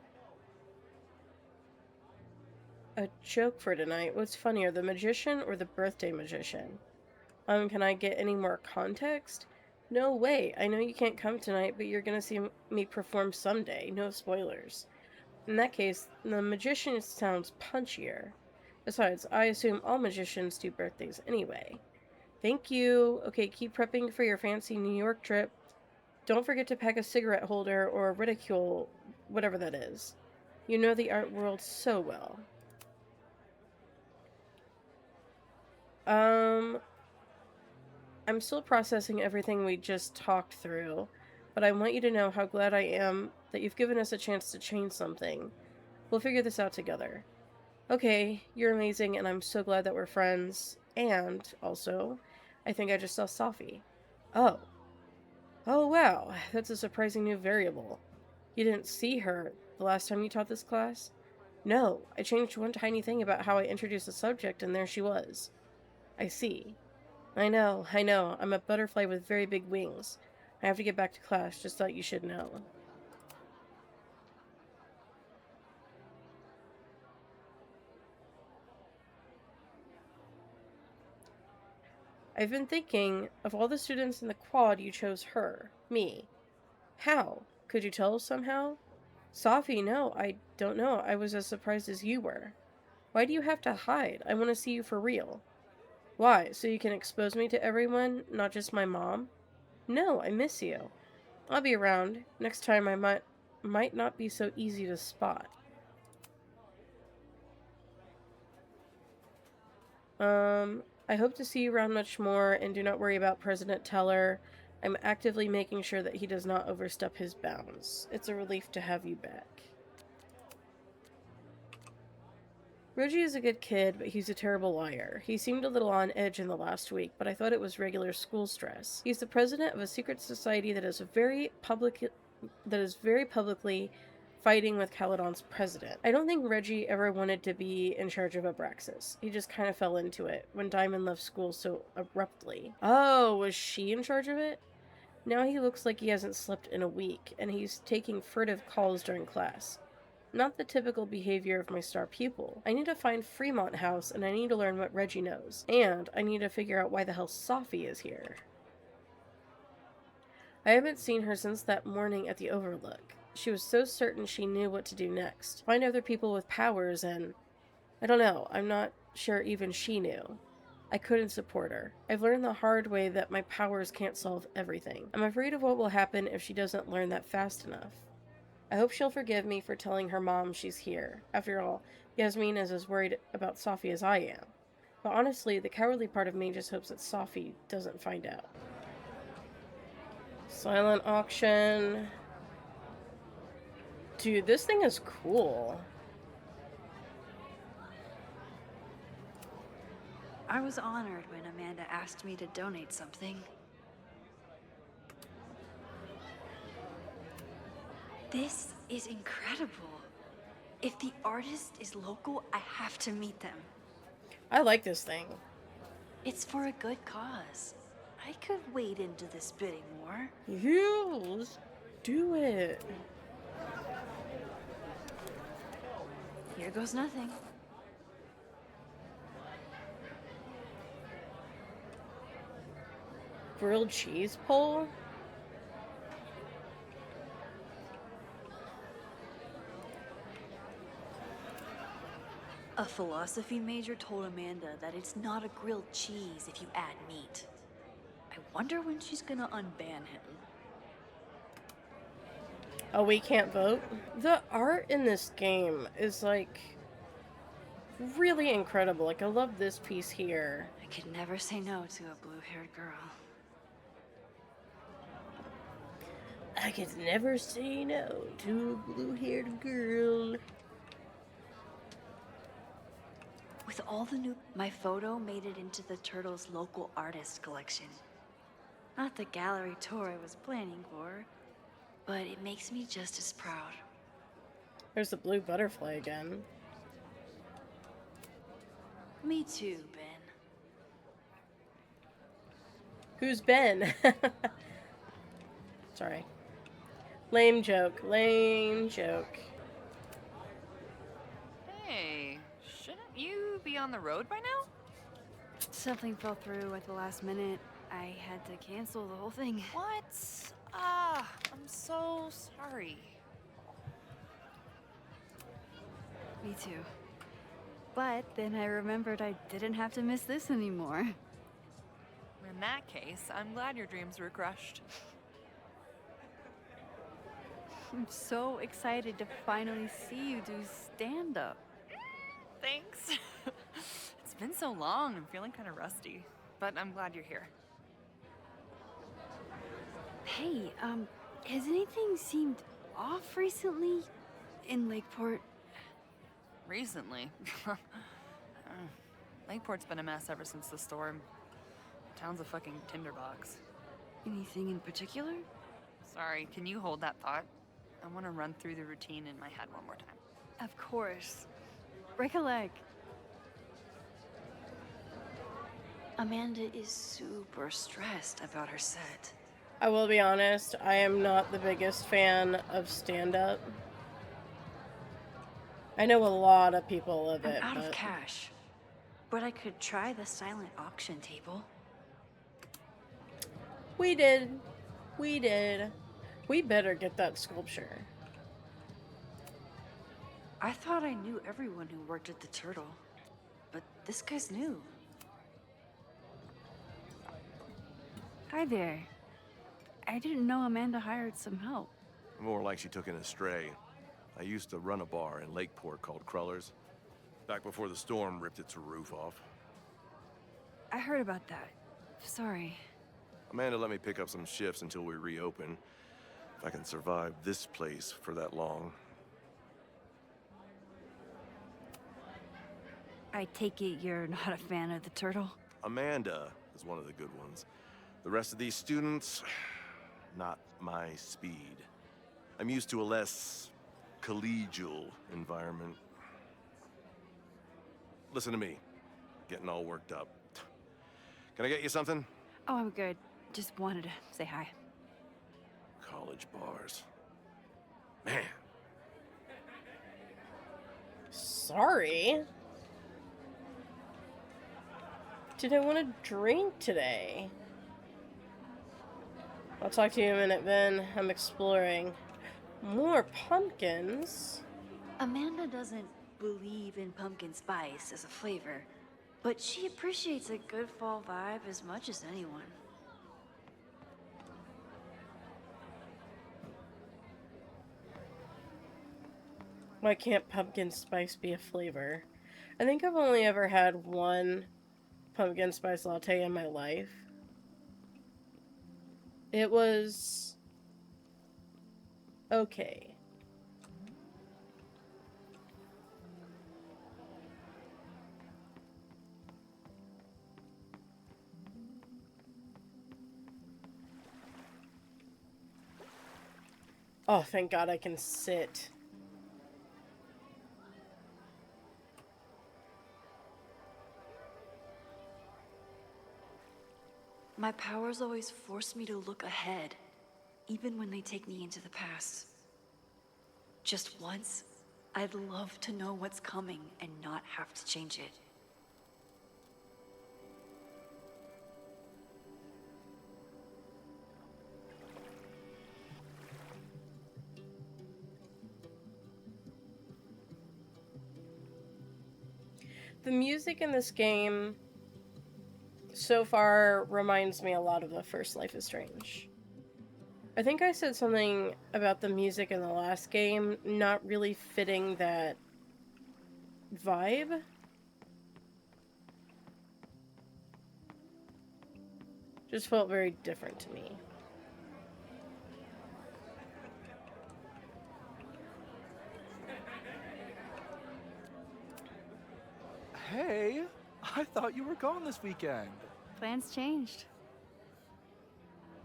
Speaker 1: a joke for tonight. What's funnier, the magician or the birthday magician? Can I get any more context? No way. I know you can't come tonight, but you're gonna see me perform someday. No spoilers. In that case, the magician sounds punchier. Besides, I assume all magicians do birthdays anyway. Thank you. Okay, keep prepping for your fancy New York trip. Don't forget to pack a cigarette holder or a reticule, whatever that is. You know the art world so well. I'm still processing everything we just talked through, but I want you to know how glad I am that you've given us a chance to change something. We'll figure this out together. Okay, you're amazing, and I'm so glad that we're friends. And, also, I think I just saw Safi. Oh. Oh, wow. That's a surprising new variable. You didn't see her the last time you taught this class? No, I changed one tiny thing about how I introduced the subject, and there she was. I see. I know. I'm a butterfly with very big wings. I have to get back to class, just thought you should know. I've been thinking, of all the students in the quad, you chose her. Me. How? Could you tell somehow? Safi, no, I don't know. I was as surprised as you were. Why do you have to hide? I want to see you for real. Why? So you can expose me to everyone, not just my mom? No, I miss you. I'll be around. Next time I might not be so easy to spot. I hope to see you around much more, and do not worry about President Teller. I'm actively making sure that he does not overstep his bounds. It's a relief to have you back. Reggie is a good kid, but he's a terrible liar. He seemed a little on edge in the last week, but I thought it was regular school stress. He's the president of a secret society that is very publicly fighting with Caledon's president. I don't think Reggie ever wanted to be in charge of Abraxas. He just kind of fell into it when Diamond left school so abruptly. Oh, was she in charge of it? Now he looks like he hasn't slept in a week, and he's taking furtive calls during class. Not the typical behavior of my star pupil. I need to find Fremont House, and I need to learn what Reggie knows. And I need to figure out why the hell Sophie is here. I haven't seen her since that morning at the Overlook. She was so certain she knew what to do next. Find other people with powers and... I don't know, I'm not sure even she knew. I couldn't support her. I've learned the hard way that my powers can't solve everything. I'm afraid of what will happen if she doesn't learn that fast enough. I hope she'll forgive me for telling her mom she's here. After all, Yasmin is as worried about Sophie as I am. But honestly, the cowardly part of me just hopes that Sophie doesn't find out. Silent auction. Dude, this thing is cool.
Speaker 2: I was honored when Amanda asked me to donate something. This is incredible. If the artist is local, I have to meet them.
Speaker 1: I like this thing.
Speaker 2: It's for a good cause. I could wade into this bidding war.
Speaker 1: Yes, do it.
Speaker 2: Here goes nothing.
Speaker 1: Grilled cheese pole?
Speaker 2: A philosophy major told Amanda that it's not a grilled cheese if you add meat. I wonder when she's gonna unban him.
Speaker 1: Oh, we can't vote? The art in this game is, like, really incredible. Like, I love this piece here.
Speaker 2: I could never say no to a blue-haired girl.
Speaker 1: I could never say no to a blue-haired girl.
Speaker 2: With all the new... My photo made it into the Turtles' local artist collection. Not the gallery tour I was planning for, but it makes me just as proud.
Speaker 1: There's the blue butterfly again.
Speaker 2: Me too, Ben.
Speaker 1: Who's Ben? Sorry. Lame joke. Lame joke.
Speaker 3: Hey, shouldn't you be on the road by now?
Speaker 12: Something fell through at the last minute. I had to cancel the whole thing.
Speaker 3: What? Ah, I'm so sorry.
Speaker 12: Me too. But then I remembered I didn't have to miss this anymore.
Speaker 3: In that case, I'm glad your dreams were crushed.
Speaker 12: I'm so excited to finally see you do stand-up.
Speaker 3: Thanks. It's been so long, I'm feeling kind of rusty. But I'm glad you're here.
Speaker 12: Hey, has anything seemed off recently in Lakeport?
Speaker 3: Recently? Lakeport's been a mess ever since the storm. Town's a fucking tinderbox.
Speaker 12: Anything in particular?
Speaker 3: Sorry, can you hold that thought? I want to run through the routine in my head one more time.
Speaker 12: Of course. Break a leg.
Speaker 8: Amanda is super stressed about her set.
Speaker 1: I will be honest, I am not the biggest fan of stand-up. I know a lot of people love it,
Speaker 8: I'm out
Speaker 1: but...
Speaker 8: of cash, but I could try the silent auction table.
Speaker 1: We did. We did. We better get that sculpture.
Speaker 8: I thought I knew everyone who worked at the Turtle, but this guy's new.
Speaker 12: Hi there. I didn't know Amanda hired some help.
Speaker 7: More like she took in a stray. I used to run a bar in Lakeport called Crullers, back before the storm ripped its roof off.
Speaker 12: I heard about that. Sorry.
Speaker 7: Amanda let me pick up some shifts until we reopen. If I can survive this place for that long.
Speaker 2: I take it you're not a fan of the turtle?
Speaker 7: Amanda is one of the good ones. The rest of these students, not my speed. I'm used to a less collegial environment. Listen to me, getting all worked up. Can I get you something?
Speaker 2: Oh, I'm good. Just wanted to say hi.
Speaker 7: College bars. Man.
Speaker 1: Sorry. Did I want to drink today? I'll talk to you in a minute, Ben. I'm exploring. More pumpkins?
Speaker 8: Amanda doesn't believe in pumpkin spice as a flavor, but she appreciates a good fall vibe as much as anyone.
Speaker 1: Why can't pumpkin spice be a flavor? I think I've only ever had one pumpkin spice latte in my life. It was okay. Oh, thank God I can sit.
Speaker 8: My powers always force me to look ahead, even when they take me into the past. Just once, I'd love to know what's coming and not have to change it.
Speaker 1: The music in this game so far reminds me a lot of the first Life is Strange. I think I said something about the music in the last game not really fitting that vibe. Just felt very different to me.
Speaker 6: Hey, I thought you were gone this weekend.
Speaker 2: Plans changed.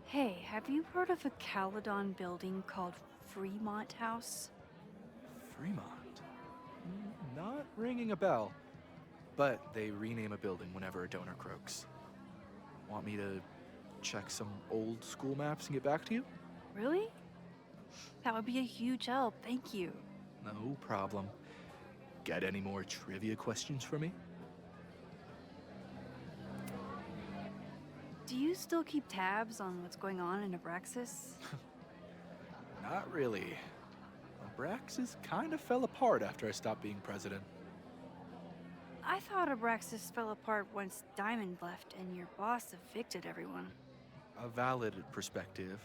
Speaker 2: Hey, have you heard of a Caledon building called Fremont House?
Speaker 6: Fremont? Not ringing a bell. But they rename a building whenever a donor croaks. Want me to check some old school maps and get back to you?
Speaker 2: Really? That would be a huge help, thank you.
Speaker 6: No problem. Got any more trivia questions for me?
Speaker 2: Do you still keep tabs on what's going on in Abraxas?
Speaker 6: Not really. Abraxas kind of fell apart after I stopped being president.
Speaker 2: I thought Abraxas fell apart once Diamond left and your boss evicted everyone.
Speaker 6: A valid perspective,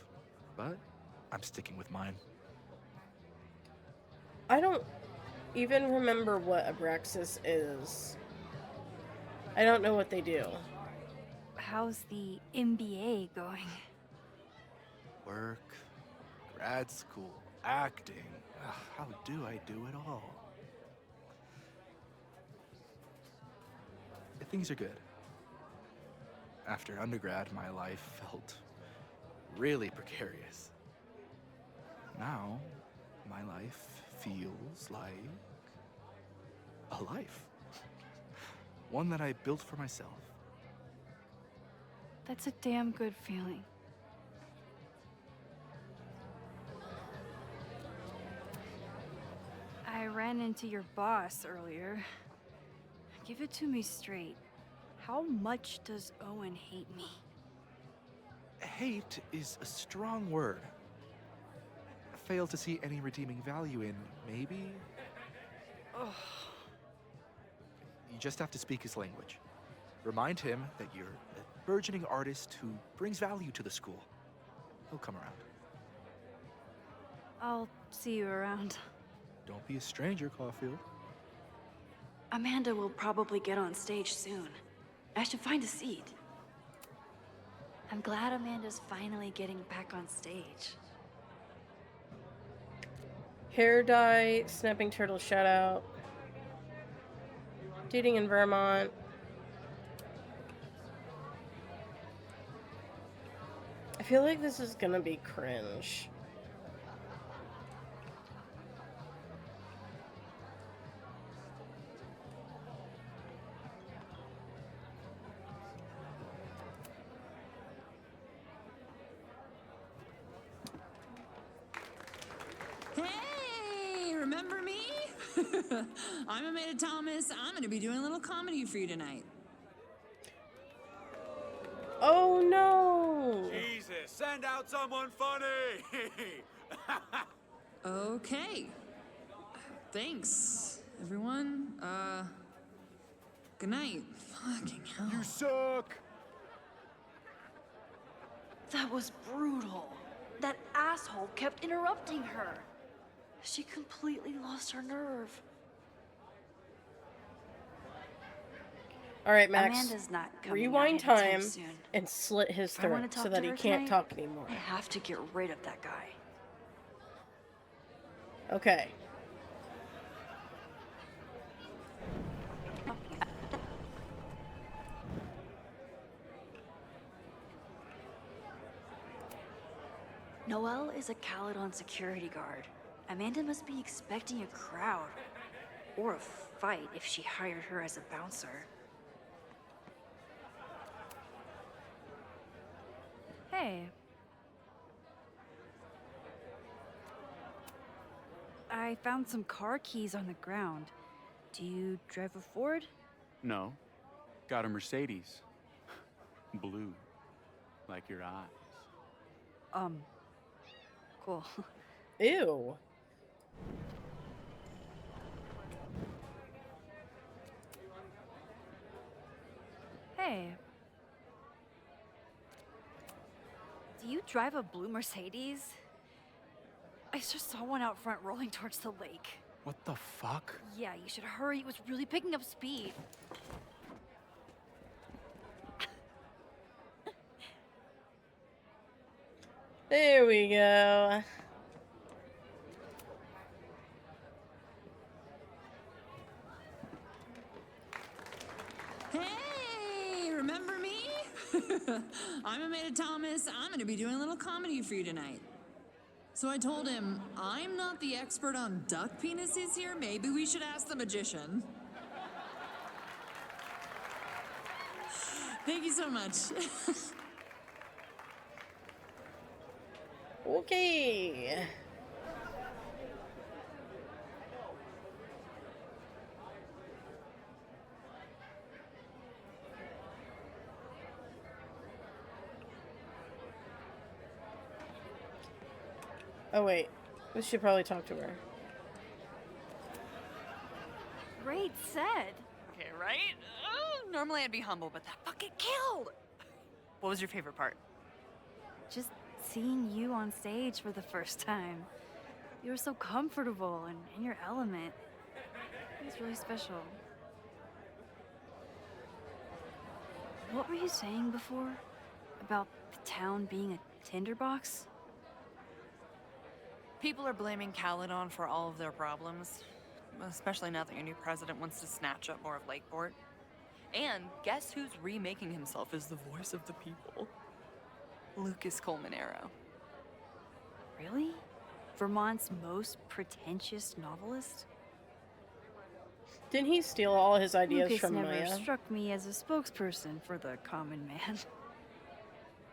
Speaker 6: but I'm sticking with mine.
Speaker 1: I don't even remember what Abraxas is. I don't know what they do.
Speaker 2: How's the MBA going?
Speaker 6: Work, grad school, acting. Ugh, how do I do it all? Things are good. After undergrad, my life felt really precarious. Now, my life feels like a life. One that I built for myself.
Speaker 2: That's a damn good feeling. I ran into your boss earlier. Give it to me straight. How much does Owen hate me?
Speaker 6: Hate is a strong word. Fail to see any redeeming value in, maybe?
Speaker 2: Ugh.
Speaker 6: You just have to speak his language. Remind him that you're a burgeoning artist who brings value to the school. He'll come around.
Speaker 2: I'll see you around.
Speaker 6: Don't be a stranger, Caulfield.
Speaker 8: Amanda will probably get on stage soon. I should find a seat. I'm glad Amanda's finally getting back on stage.
Speaker 1: Hair dye, snapping turtle shout out. Dating in Vermont. I feel like this is gonna be cringe.
Speaker 21: Hey, remember me? I'm Amanda Thomas. I'm gonna be doing a little comedy for you tonight.
Speaker 1: Oh no!
Speaker 19: Jesus, send out someone funny!
Speaker 21: Okay. Thanks, everyone. Good night. Fucking hell.
Speaker 19: You suck!
Speaker 8: That was brutal. That asshole kept interrupting her. She completely lost her nerve.
Speaker 1: Alright, Max.
Speaker 8: Amanda's not coming
Speaker 1: Rewind
Speaker 8: out anytime
Speaker 1: time
Speaker 8: soon.
Speaker 1: and slit his
Speaker 8: If I wanna
Speaker 1: throat
Speaker 8: talk
Speaker 1: so
Speaker 8: to
Speaker 1: that he
Speaker 8: her
Speaker 1: can't
Speaker 8: tonight,
Speaker 1: talk anymore.
Speaker 8: I have to get rid of that guy.
Speaker 1: Okay.
Speaker 8: Noelle is a Caledon security guard. Amanda must be expecting a crowd. Or a fight if she hired her as a bouncer.
Speaker 4: Hey. I found some car keys on the ground. Do you drive a Ford?
Speaker 19: No. Got a Mercedes. Blue. Like your eyes.
Speaker 4: Cool.
Speaker 1: Ew.
Speaker 4: Hey. Do you drive a blue Mercedes? I just saw one out front rolling towards the lake.
Speaker 19: What the fuck?
Speaker 4: Yeah, you should hurry. It was really picking up speed.
Speaker 1: There we go.
Speaker 21: Hey, remember me? I'm Amanda Thomas. I'm gonna be doing a little comedy for you tonight. So I told him, I'm not the expert on duck penises here. Maybe we should ask the magician. Thank you so much.
Speaker 1: Okay. Oh wait, we should probably talk to her.
Speaker 4: Great set.
Speaker 3: Okay, right? Normally I'd be humble, but that fucking killed! What was your favorite part?
Speaker 4: Just seeing you on stage for the first time. You were so comfortable and in your element. It was really special. What were you saying before? About the town being a tinderbox?
Speaker 3: People are blaming Caledon for all of their problems, especially now that your new president wants to snatch up more of Lakeport. And guess who's remaking himself as the voice of the people? Lucas Colmanero.
Speaker 4: Really? Vermont's most pretentious novelist?
Speaker 1: Didn't he steal all his ideas
Speaker 4: Lucas
Speaker 1: from
Speaker 4: never
Speaker 1: Maya?
Speaker 4: struck me as a spokesperson for the common man.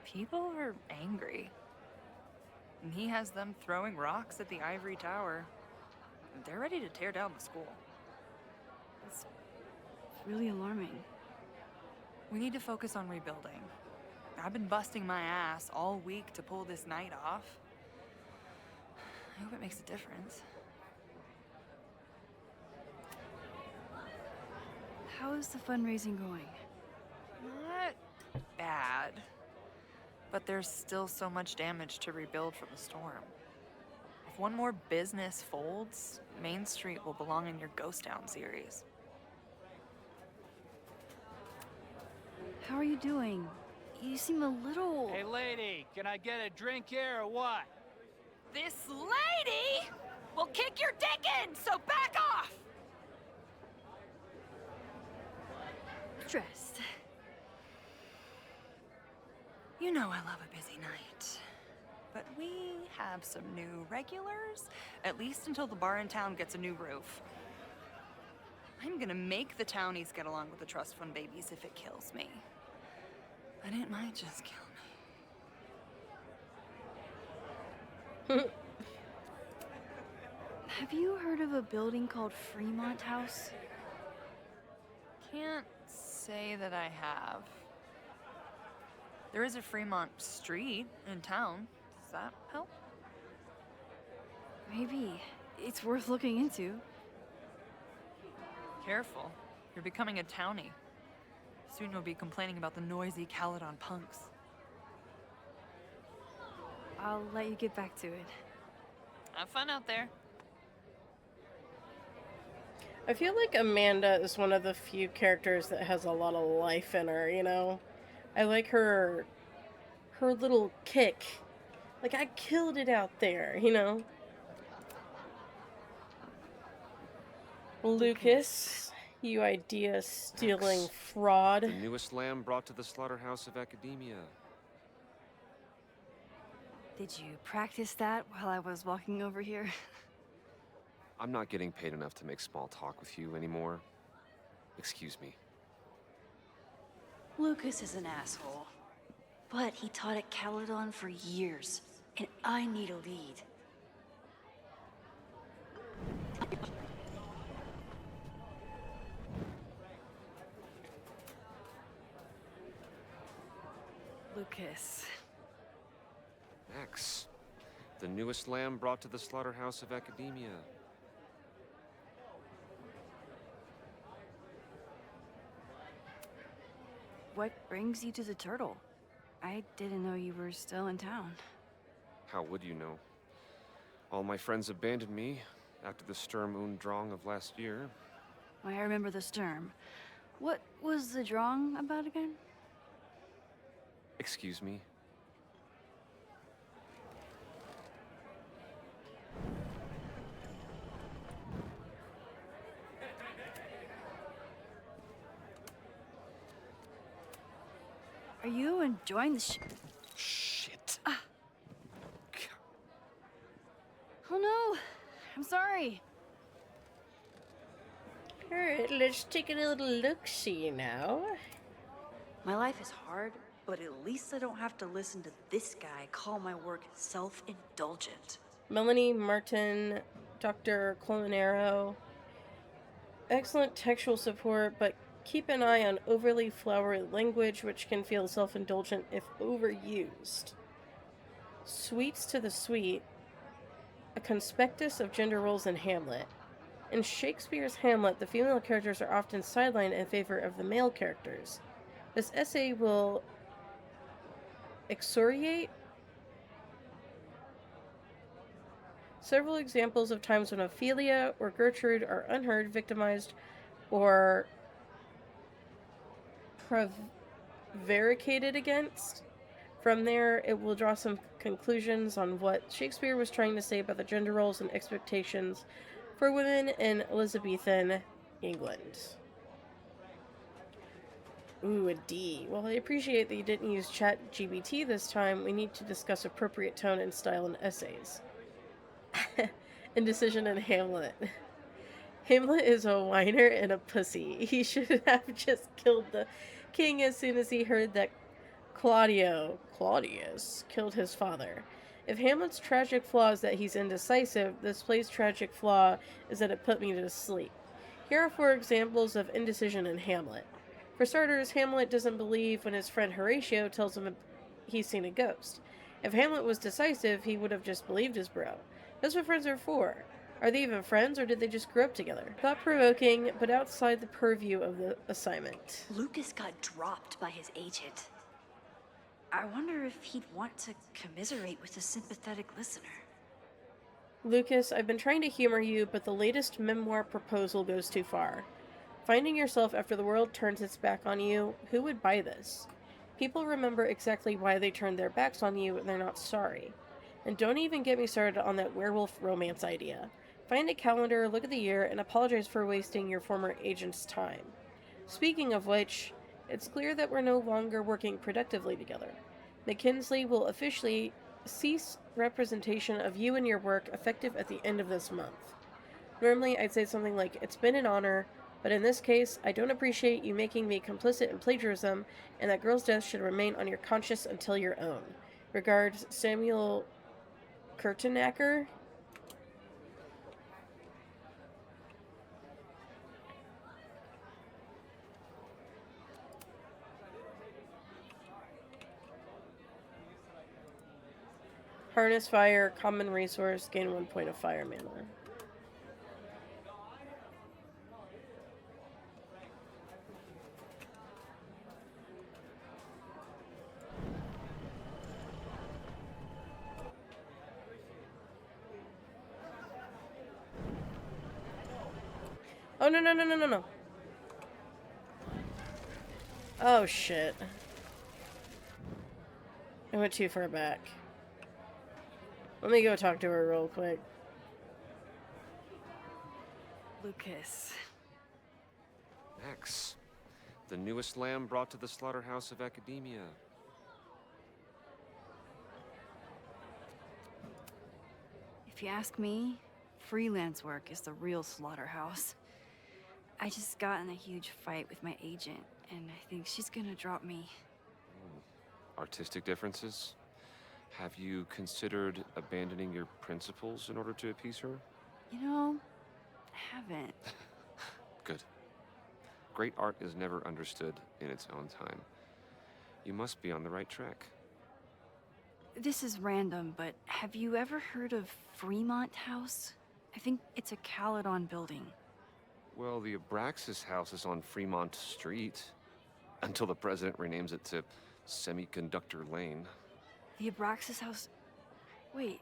Speaker 3: People are angry. And he has them throwing rocks at the Ivory Tower. They're ready to tear down the school.
Speaker 4: It's really alarming.
Speaker 3: We need to focus on rebuilding. I've been busting my ass all week to pull this night off. I hope it makes a difference.
Speaker 4: How is the fundraising going?
Speaker 3: Not bad. But there's still so much damage to rebuild from the storm. If one more business folds, Main Street will belong in your Ghost Town series.
Speaker 4: How are you doing? You seem a little...
Speaker 9: Hey, lady, can I get a drink here or what?
Speaker 3: This lady will kick your dick in, so back off!
Speaker 12: stressed.
Speaker 3: You know I love a busy night. But we have some new regulars, at least until the bar in town gets a new roof. I'm gonna make the townies get along with the trust fund babies if it kills me. But it might just kill me.
Speaker 12: Have you heard of a building called Fremont House?
Speaker 3: Can't say that I have. There is a Fremont Street in town. Does that help?
Speaker 12: Maybe. It's worth looking into.
Speaker 3: Careful. You're becoming a townie. Soon you'll be complaining about the noisy Caledon punks.
Speaker 12: I'll let you get back to it.
Speaker 3: Have fun out there.
Speaker 1: I feel like Amanda is one of the few characters that has a lot of life in her, you know? I like her little kick. Like, I killed it out there, you know? Lucas, you idea-stealing fraud.
Speaker 5: The newest lamb brought to the slaughterhouse of academia.
Speaker 12: Did you practice that while I was walking over here?
Speaker 5: I'm not getting paid enough to make small talk with you anymore. Excuse me.
Speaker 8: Lucas is an asshole. But he taught at Caledon for years, and I need a lead.
Speaker 12: Lucas.
Speaker 5: Max. The newest lamb brought to the slaughterhouse of academia.
Speaker 12: What brings you to the Turtle? I didn't know you were still in town.
Speaker 5: How would you know? All my friends abandoned me after the Sturm und Drang of last year.
Speaker 12: I remember the Sturm. What was the Drang about again?
Speaker 5: Excuse me?
Speaker 12: Are you enjoying the
Speaker 5: Shit.
Speaker 12: Oh no! I'm sorry.
Speaker 1: Alright, let's take a little look-see now.
Speaker 8: My life is hard, but at least I don't have to listen to this guy call my work self-indulgent.
Speaker 1: Melanie Martin, Dr. Colonero. Excellent textual support, but keep an eye on overly flowery language, which can feel self-indulgent if overused. Sweets to the Sweet, a conspectus of gender roles in Hamlet. In Shakespeare's Hamlet, the female characters are often sidelined in favor of the male characters. This essay will excoriate several examples of times when Ophelia or Gertrude are unheard, victimized, or prevaricated against. From there, it will draw some conclusions on what Shakespeare was trying to say about the gender roles and expectations for women in Elizabethan England. Ooh, a D. Well, I appreciate that you didn't use ChatGPT this time. We need to discuss appropriate tone and style in essays. Indecision in Hamlet. Hamlet is a whiner and a pussy. He should have just killed the king as soon as he heard that Claudius, killed his father. If Hamlet's tragic flaw is that he's indecisive, this play's tragic flaw is that it put me to sleep. Here are 4 examples of indecision in Hamlet. For starters, Hamlet doesn't believe when his friend Horatio tells him he's seen a ghost. If Hamlet was decisive, he would have just believed his bro. That's what friends are for. Are they even friends, or did they just grow up together? Thought-provoking, but outside the purview of the assignment.
Speaker 8: Lucas got dropped by his agent. I wonder if he'd want to commiserate with a sympathetic listener.
Speaker 1: Lucas, I've been trying to humor you, but the latest memoir proposal goes too far. Finding yourself after the world turns its back on you, who would buy this? People remember exactly why they turned their backs on you, and they're not sorry. And don't even get me started on that werewolf romance idea. Find a calendar, look at the year, and apologize for wasting your former agent's time. Speaking of which, It's clear that we're no longer working productively together. McKinsley will officially cease representation of you and your work effective at the end of this month. Normally, I'd say something like, it's been an honor, but in this case, I don't appreciate you making me complicit in plagiarism, and that girl's death should remain on your conscience until your own. Regards, Samuel Kurtenacker. Harness fire, common resource, gain 1 point of fire mana. Oh, no, no, no, no, no, no. Oh, shit. I went too far back. Let me go talk to her real quick.
Speaker 2: Lucas.
Speaker 5: Max, the newest lamb brought to the slaughterhouse of academia.
Speaker 2: If you ask me, freelance work is the real slaughterhouse. I just got in a huge fight with my agent, and I think she's gonna drop me.
Speaker 5: Artistic differences? Have you considered abandoning your principles in order to appease her?
Speaker 2: You know, I haven't.
Speaker 5: Good. Great art is never understood in its own time. You must be on the right track.
Speaker 2: This is random, but have you ever heard of Fremont House? I think it's a Caledon building.
Speaker 5: Well, the Abraxas house is on Fremont Street. Until the president renames it to Semiconductor Lane.
Speaker 2: The Abraxas House... Wait,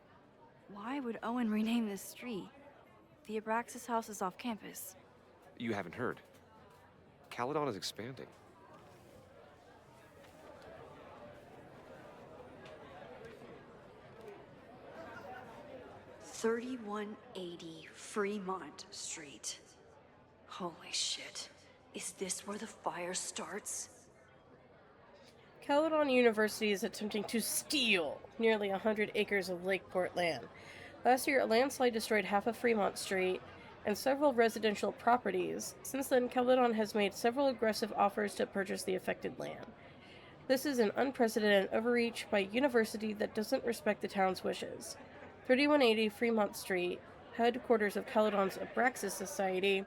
Speaker 2: why would Owen rename this street? The Abraxas House is off campus.
Speaker 5: You haven't heard. Caledon is expanding.
Speaker 8: $3180 Fremont Street. Holy shit. Is this where the fire starts?
Speaker 1: Caledon University is attempting to steal nearly 100 acres of Lakeport land. Last year, a landslide destroyed half of Fremont Street and several residential properties. Since then, Caledon has made several aggressive offers to purchase the affected land. This is an unprecedented overreach by a university that doesn't respect the town's wishes. 3180 Fremont Street, headquarters of Caledon's Abraxas Society,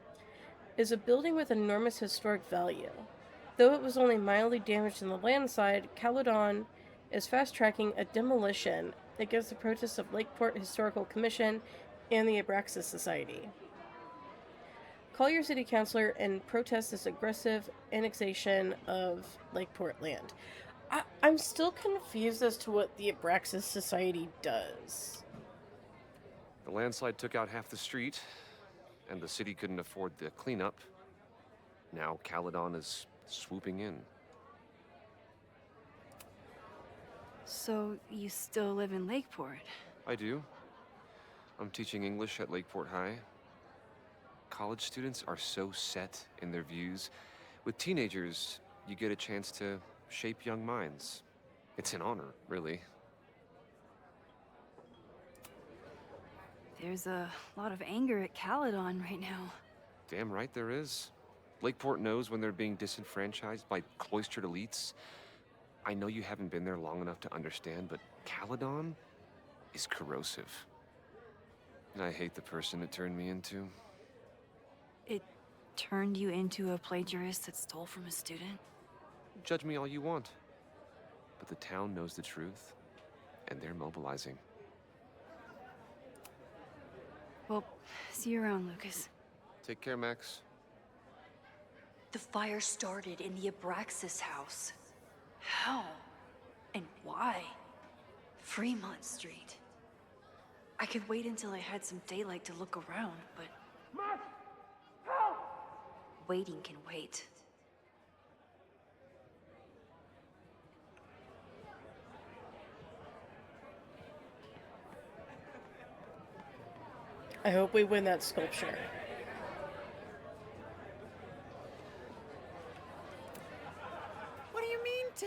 Speaker 1: is a building with enormous historic value. Though it was only mildly damaged in the landslide, Caledon is fast-tracking a demolition against the protests of Lakeport Historical Commission and the Abraxas Society. Call your city councilor and protest this aggressive annexation of Lakeport land. I'm still confused as to what the Abraxas Society does.
Speaker 5: The landslide took out half the street, and the city couldn't afford the cleanup. Now Caledon is swooping in.
Speaker 2: So, you still live in Lakeport?
Speaker 5: I do. I'm teaching English at Lakeport High. College students are so set in their views. With teenagers, you get a chance to shape young minds. It's an honor, really.
Speaker 2: There's a lot of anger at Caledon right now.
Speaker 5: Damn right there is. Lakeport knows when they're being disenfranchised by cloistered elites. I know you haven't been there long enough to understand, but Caledon is corrosive. And I hate the person it turned me into.
Speaker 2: It turned you into a plagiarist that stole from a student?
Speaker 5: Judge me all you want. But the town knows the truth, and they're mobilizing.
Speaker 2: Well, see you around, Lucas.
Speaker 5: Take care, Max.
Speaker 8: The fire started in the Abraxas house. How? And why? Fremont Street. I could wait until I had some daylight to look around, but...
Speaker 10: Max! Help!
Speaker 8: Waiting can wait.
Speaker 1: I hope we win that sculpture.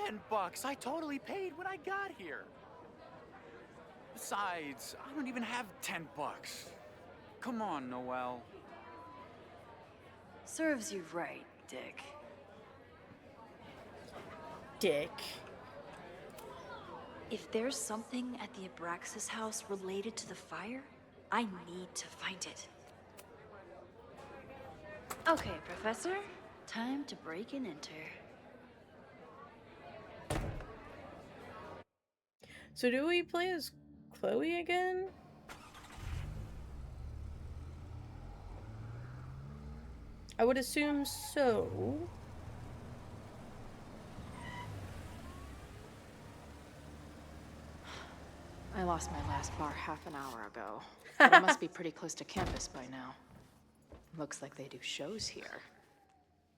Speaker 19: $10. I totally paid when I got here. Besides, I don't even have $10. Come on, Noelle.
Speaker 8: Serves you right, Dick.
Speaker 1: Dick.
Speaker 8: If there's something at the Abraxas house related to the fire, I need to find it. Okay, Professor. Time to break and enter.
Speaker 1: So do we play as Chloe again? I would assume so.
Speaker 11: I lost my last bar half an hour ago. But I must be pretty close to campus by now. Looks like they do shows here.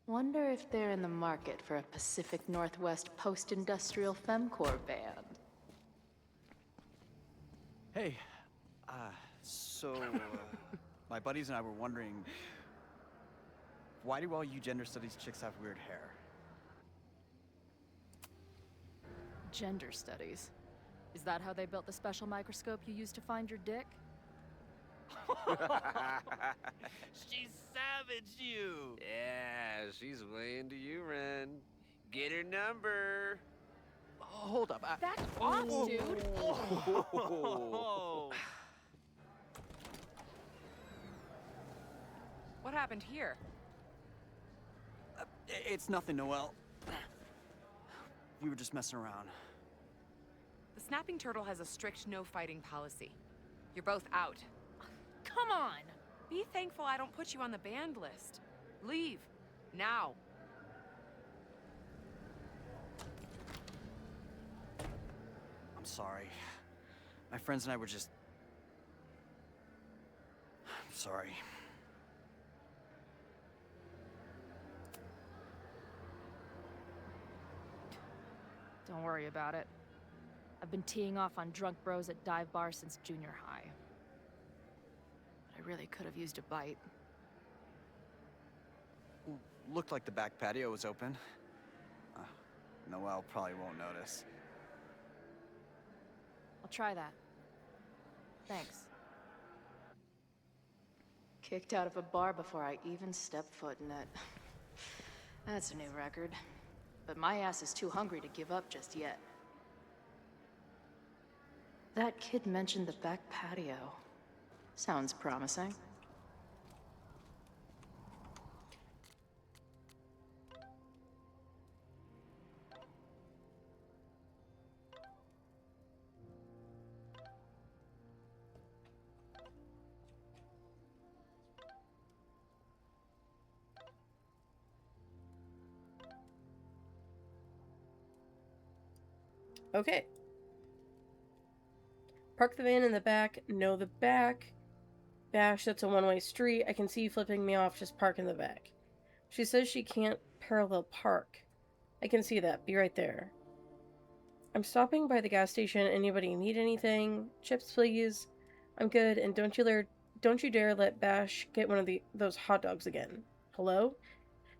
Speaker 11: Wonder if they're in the market for a Pacific Northwest post-industrial femcore band.
Speaker 14: Hey, my buddies and I were wondering, why do all you gender studies chicks have weird hair?
Speaker 4: Gender studies. Is that how they built the special microscope you used to find your dick?
Speaker 5: She savaged you. Yeah, she's way into you, Ren. Get her number.
Speaker 14: Hold up.
Speaker 4: Back off, dude!
Speaker 3: What happened here?
Speaker 14: It's nothing, Noelle. We were just messing around.
Speaker 3: The Snapping Turtle has a strict no-fighting policy. You're both out. Come on! Be thankful I don't put you on the banned list. Leave. Now.
Speaker 14: I'm sorry. My friends and I were just... I'm sorry.
Speaker 4: Don't worry about it. I've been teeing off on drunk bros at dive bars since junior high. But I really could have used a bite.
Speaker 14: Looked like the back patio was open. Noelle probably won't notice.
Speaker 4: I'll try that. Thanks.
Speaker 11: Kicked out of a bar before I even stepped foot in it. That's a new record. But my ass is too hungry to give up just yet. That kid mentioned the back patio. Sounds promising.
Speaker 1: Okay. Park the van in the back. No, the back. Bash, that's a one-way street. I can see you flipping me off. Just park in the back. She says she can't parallel park. I can see that. Be right there. I'm stopping by the gas station. Anybody need anything? Chips, please. I'm good, and don't you dare let Bash get one of those hot dogs again. Hello?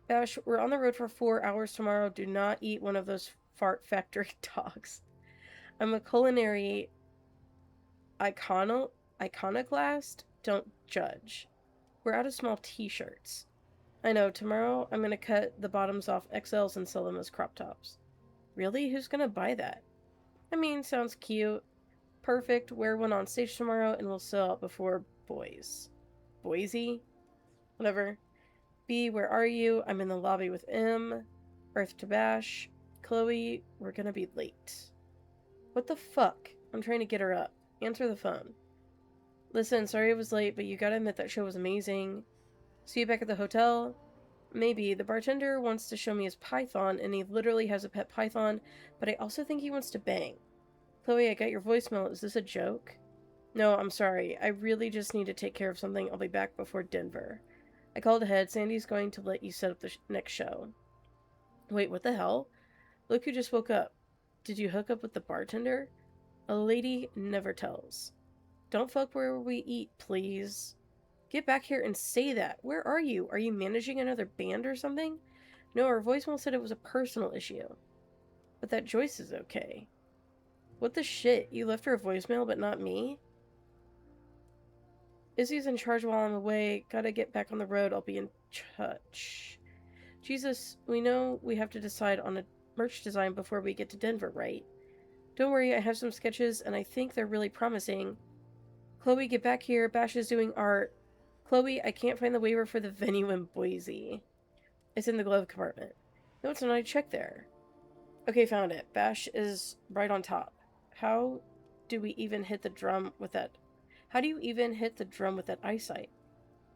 Speaker 1: Bash, we're on the road for 4 hours tomorrow. Do not eat one of those fart factory dogs. I'm a culinary iconoclast. Don't judge. We're out of small t-shirts. I know, tomorrow I'm gonna cut the bottoms off XLs and sell them as crop tops. Really? Who's gonna buy that? I mean, sounds cute. Perfect. Wear one on stage tomorrow and we'll sell out before boys. Boise? Whatever. B, where are you? I'm in the lobby with M. Earth to Bash. Chloe, we're gonna be late. What the fuck? I'm trying to get her up. Answer the phone. Listen, sorry I was late, but you gotta admit that show was amazing. See you back at the hotel? Maybe. The bartender wants to show me his python, and he literally has a pet python, but I also think he wants to bang. Chloe, I got your voicemail. Is this a joke? No, I'm sorry. I really just need to take care of something. I'll be back before Denver. I called ahead. Sandy's going to let you set up the next show. Wait, what the hell? Look who just woke up. Did you hook up with the bartender? A lady never tells. Don't fuck where we eat, please. Get back here and say that. Where are you? Are you managing another band or something? No, her voicemail said it was a personal issue. But that Joyce is okay. What the shit? You left her a voicemail, but not me? Izzy's in charge while I'm away. Gotta get back on the road. I'll be in touch. Jesus, we know we have to decide on a merch design before we get to Denver, right? Don't worry, I have some sketches, and I think they're really promising. Chloe, get back here. Bash is doing art. Chloe, I can't find the waiver for the venue in Boise. It's in the glove compartment. No, it's not. I checked there. Okay, found it. Bash is right on top. How do we even hit the drum with that? How do you even hit the drum with that eyesight?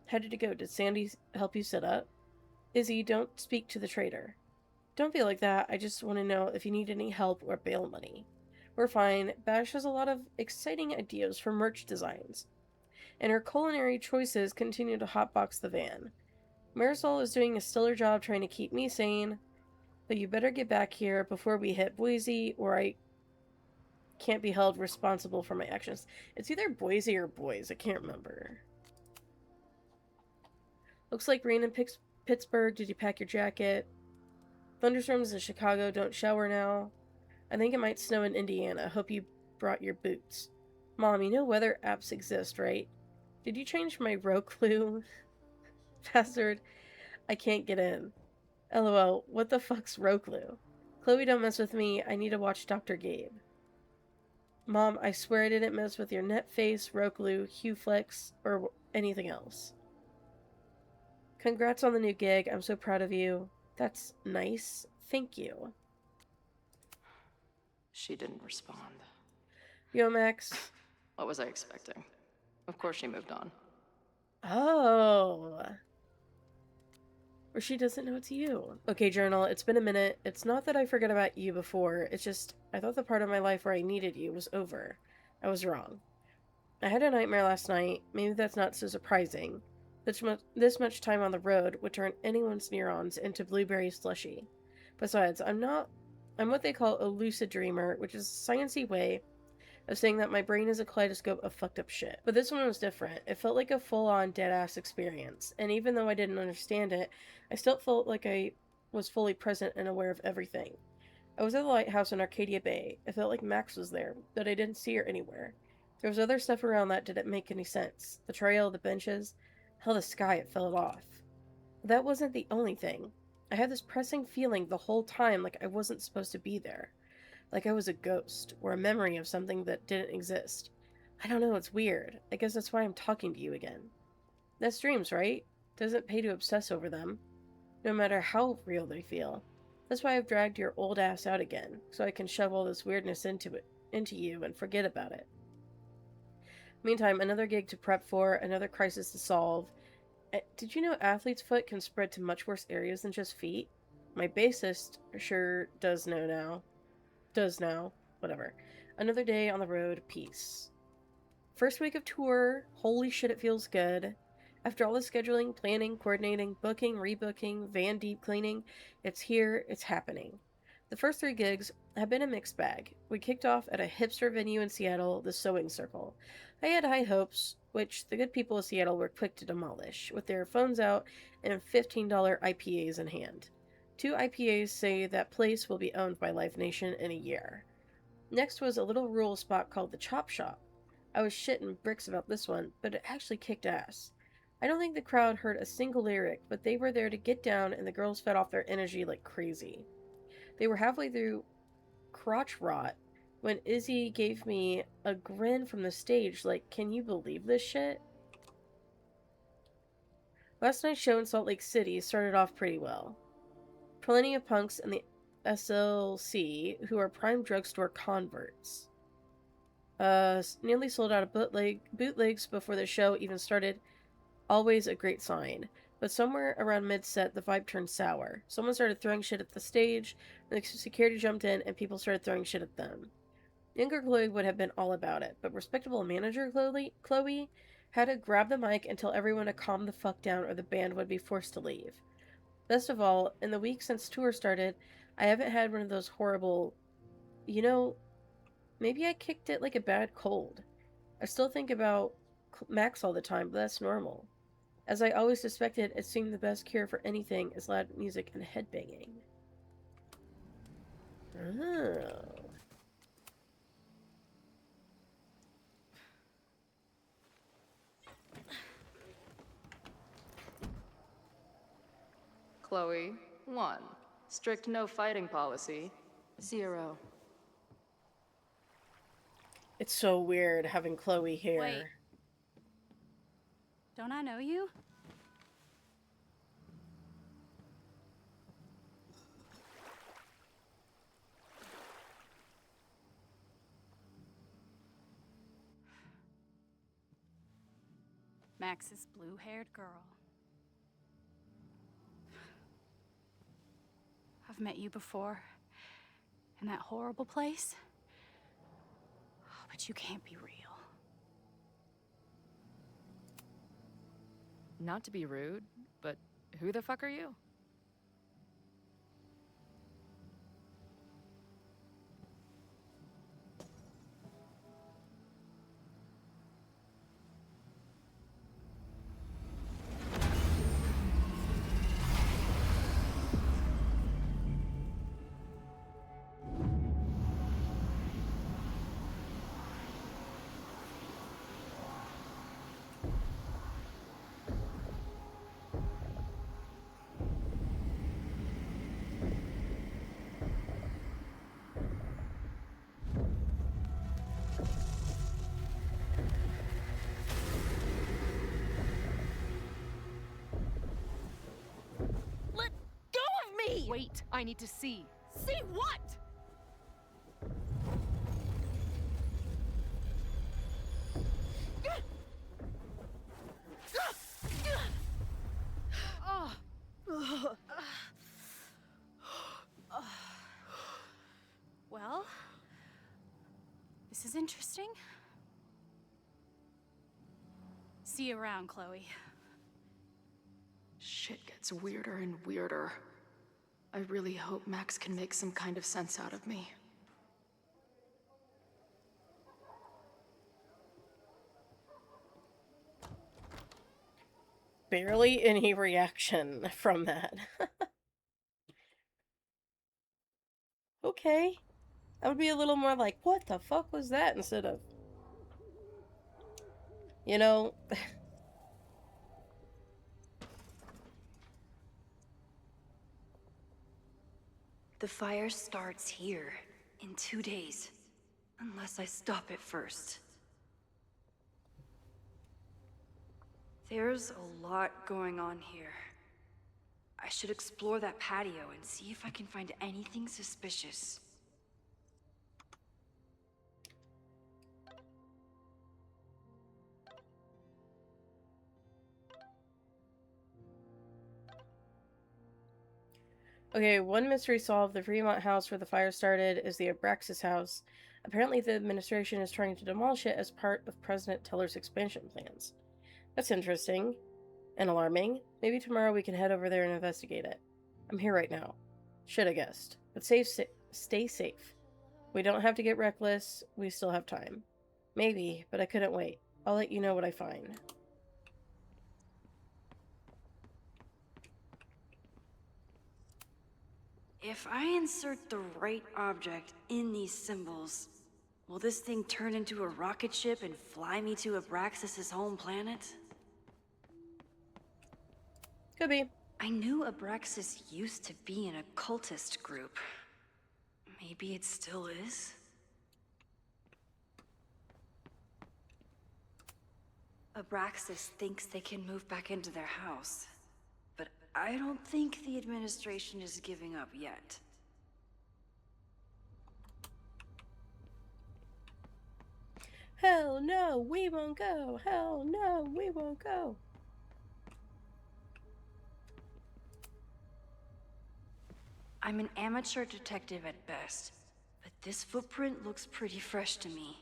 Speaker 1: How did it go? Did Sandy help you set up? Izzy, don't speak to the traitor. Don't feel like that. I just want to know if you need any help or bail money. We're fine. Bash has a lot of exciting ideas for merch designs, and her culinary choices continue to hotbox the van. Marisol is doing a stellar job trying to keep me sane, but you better get back here before we hit Boise, or I can't be held responsible for my actions. It's either Boise or Boys. I can't remember. Looks like rain in Pittsburgh. Did you pack your jacket? Thunderstorms in Chicago. Don't shower now. I think it might snow in Indiana. Hope you brought your boots. Mom, you know weather apps exist, right? Did you change my Roku password? I can't get in. LOL, what the fuck's Roku? Chloe, don't mess with me. I need to watch Dr. Gabe. Mom, I swear I didn't mess with your Netface, Roku, HughFlex, or anything else. Congrats on the new gig. I'm so proud of you. That's nice. Thank you.
Speaker 11: She didn't respond.
Speaker 1: Yo, Max.
Speaker 11: What was I expecting? Of course she moved on.
Speaker 1: Oh. Or she doesn't know it's you. Okay, journal, it's been a minute. It's not that I forgot about you before. It's just, I thought the part of my life where I needed you was over. I was wrong. I had a nightmare last night. Maybe that's not so surprising. This much time on the road would turn anyone's neurons into blueberry slushy. Besides, I'm what they call a lucid dreamer, which is a sciencey way of saying that my brain is a kaleidoscope of fucked up shit. But this one was different. It felt like a full-on dead-ass experience, and even though I didn't understand it, I still felt like I was fully present and aware of everything. I was at the lighthouse in Arcadia Bay. I felt like Max was there, but I didn't see her anywhere. There was other stuff around that didn't make any sense. The trail, the benches, hell, the sky, it fell off. But that wasn't the only thing. I had this pressing feeling the whole time like I wasn't supposed to be there. Like I was a ghost, or a memory of something that didn't exist. I don't know, it's weird. I guess that's why I'm talking to you again. That's dreams, right? Doesn't pay to obsess over them, no matter how real they feel. That's why I've dragged your old ass out again, so I can shove all this weirdness into you and forget about it. Meantime, another gig to prep for, another crisis to solve. Did you know athlete's foot can spread to much worse areas than just feet? My bassist sure does know now. Whatever. Another day on the road, peace. First week of tour, holy shit, it feels good. After all the scheduling, planning, coordinating, booking, rebooking, van deep cleaning, it's here, it's happening. The first 3 gigs have been a mixed bag. We kicked off at a hipster venue in Seattle, the Sewing Circle. I had high hopes, which the good people of Seattle were quick to demolish, with their phones out and $15 IPAs in hand. 2 IPAs say that place will be owned by Live Nation in a year. Next was a little rural spot called the Chop Shop. I was shitting bricks about this one, but it actually kicked ass. I don't think the crowd heard a single lyric, but they were there to get down and the girls fed off their energy like crazy. They were halfway through Crotch Rot when Izzy gave me a grin from the stage like, can you believe this shit? Last night's show in Salt Lake City started off pretty well. Plenty of punks in the SLC who are prime drugstore converts. Nearly sold out of bootlegs before the show even started. Always a great sign. But somewhere around mid-set, the vibe turned sour. Someone started throwing shit at the stage, the security jumped in, and people started throwing shit at them. Younger Chloe would have been all about it, but respectable manager Chloe had to grab the mic and tell everyone to calm the fuck down or the band would be forced to leave. Best of all, in the week since tour started, I haven't had one of those horrible, maybe I kicked it like a bad cold. I still think about Max all the time, but that's normal. As I always suspected, it seemed the best cure for anything is loud music and headbanging. Oh.
Speaker 11: Chloe, 1. Strict no fighting policy. 0.
Speaker 1: It's so weird having Chloe here.
Speaker 15: Wait. Don't I know you? Max's blue-haired girl. I've met you before. In that horrible place. But you can't be real.
Speaker 17: Not to be rude, but who the fuck are you?
Speaker 15: Let go of me!
Speaker 17: Wait, I need to see.
Speaker 15: See what? Well, this is interesting. See you around, Chloe.
Speaker 11: Shit gets weirder and weirder. I really hope Max can make some kind of sense out of me.
Speaker 1: Barely any reaction from that. Okay. I would be a little more like, what the fuck was that? Instead of, you know.
Speaker 8: The fire starts here in 2 days. Unless I stop it first. There's a lot going on here. I should explore that patio and see if I can find anything suspicious.
Speaker 1: Okay, one mystery solved. The Fremont house where the fire started is the Abraxas house. Apparently the administration is trying to demolish it as part of President Teller's expansion plans. That's interesting. And alarming. Maybe tomorrow we can head over there and investigate it. I'm here right now. Should have guessed. But stay safe. We don't have to get reckless. We still have time. Maybe, but I couldn't wait. I'll let you know what I find.
Speaker 8: If I insert the right object in these symbols, will this thing turn into a rocket ship and fly me to Abraxas' home planet?
Speaker 1: Could be.
Speaker 8: I knew Abraxas used to be an occultist group. Maybe it still is? Abraxas thinks they can move back into their house. But I don't think the administration is giving up yet.
Speaker 1: Hell no, we won't go. Hell no, we won't go.
Speaker 8: I'm an amateur detective at best, but this footprint looks pretty fresh to me.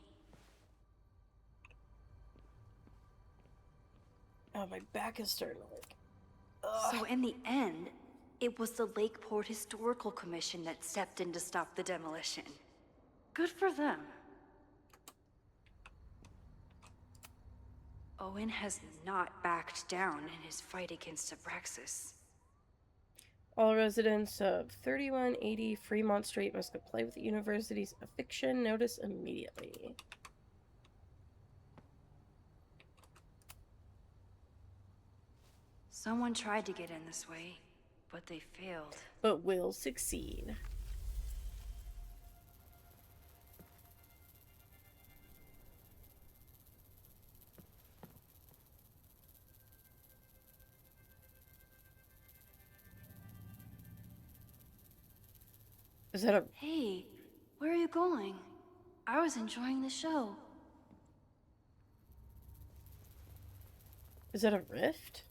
Speaker 1: Oh, my back is starting to like...
Speaker 8: So in the end, it was the Lakeport Historical Commission that stepped in to stop the demolition. Good for them. Owen has not backed down in his fight against Abraxas.
Speaker 1: All residents of 3180 Fremont Street must comply with the university's eviction notice immediately.
Speaker 8: Someone tried to get in this way, but they failed.
Speaker 1: But will succeed. Is that a...
Speaker 8: Hey, where are you going? I was enjoying the show.
Speaker 1: Is that a rift?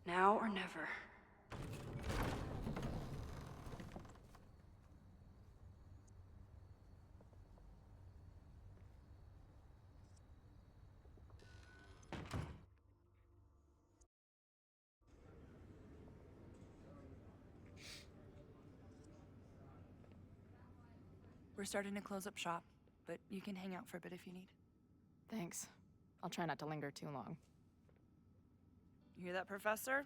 Speaker 8: Now or never.
Speaker 3: We're starting to close up shop, but you can hang out for a bit if you need.
Speaker 17: Thanks. I'll try not to linger too long.
Speaker 3: You hear that, Professor?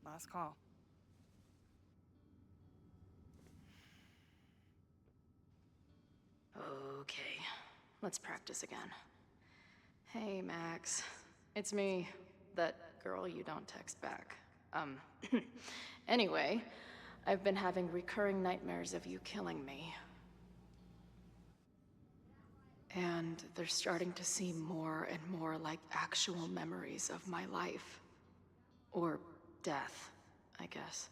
Speaker 3: Last call.
Speaker 11: Okay, let's practice again. Hey, Max. It's me, that girl you don't text back. Anyway, I've been having recurring nightmares of you killing me. And they're starting to seem more and more like actual memories of my life. Or death, I guess.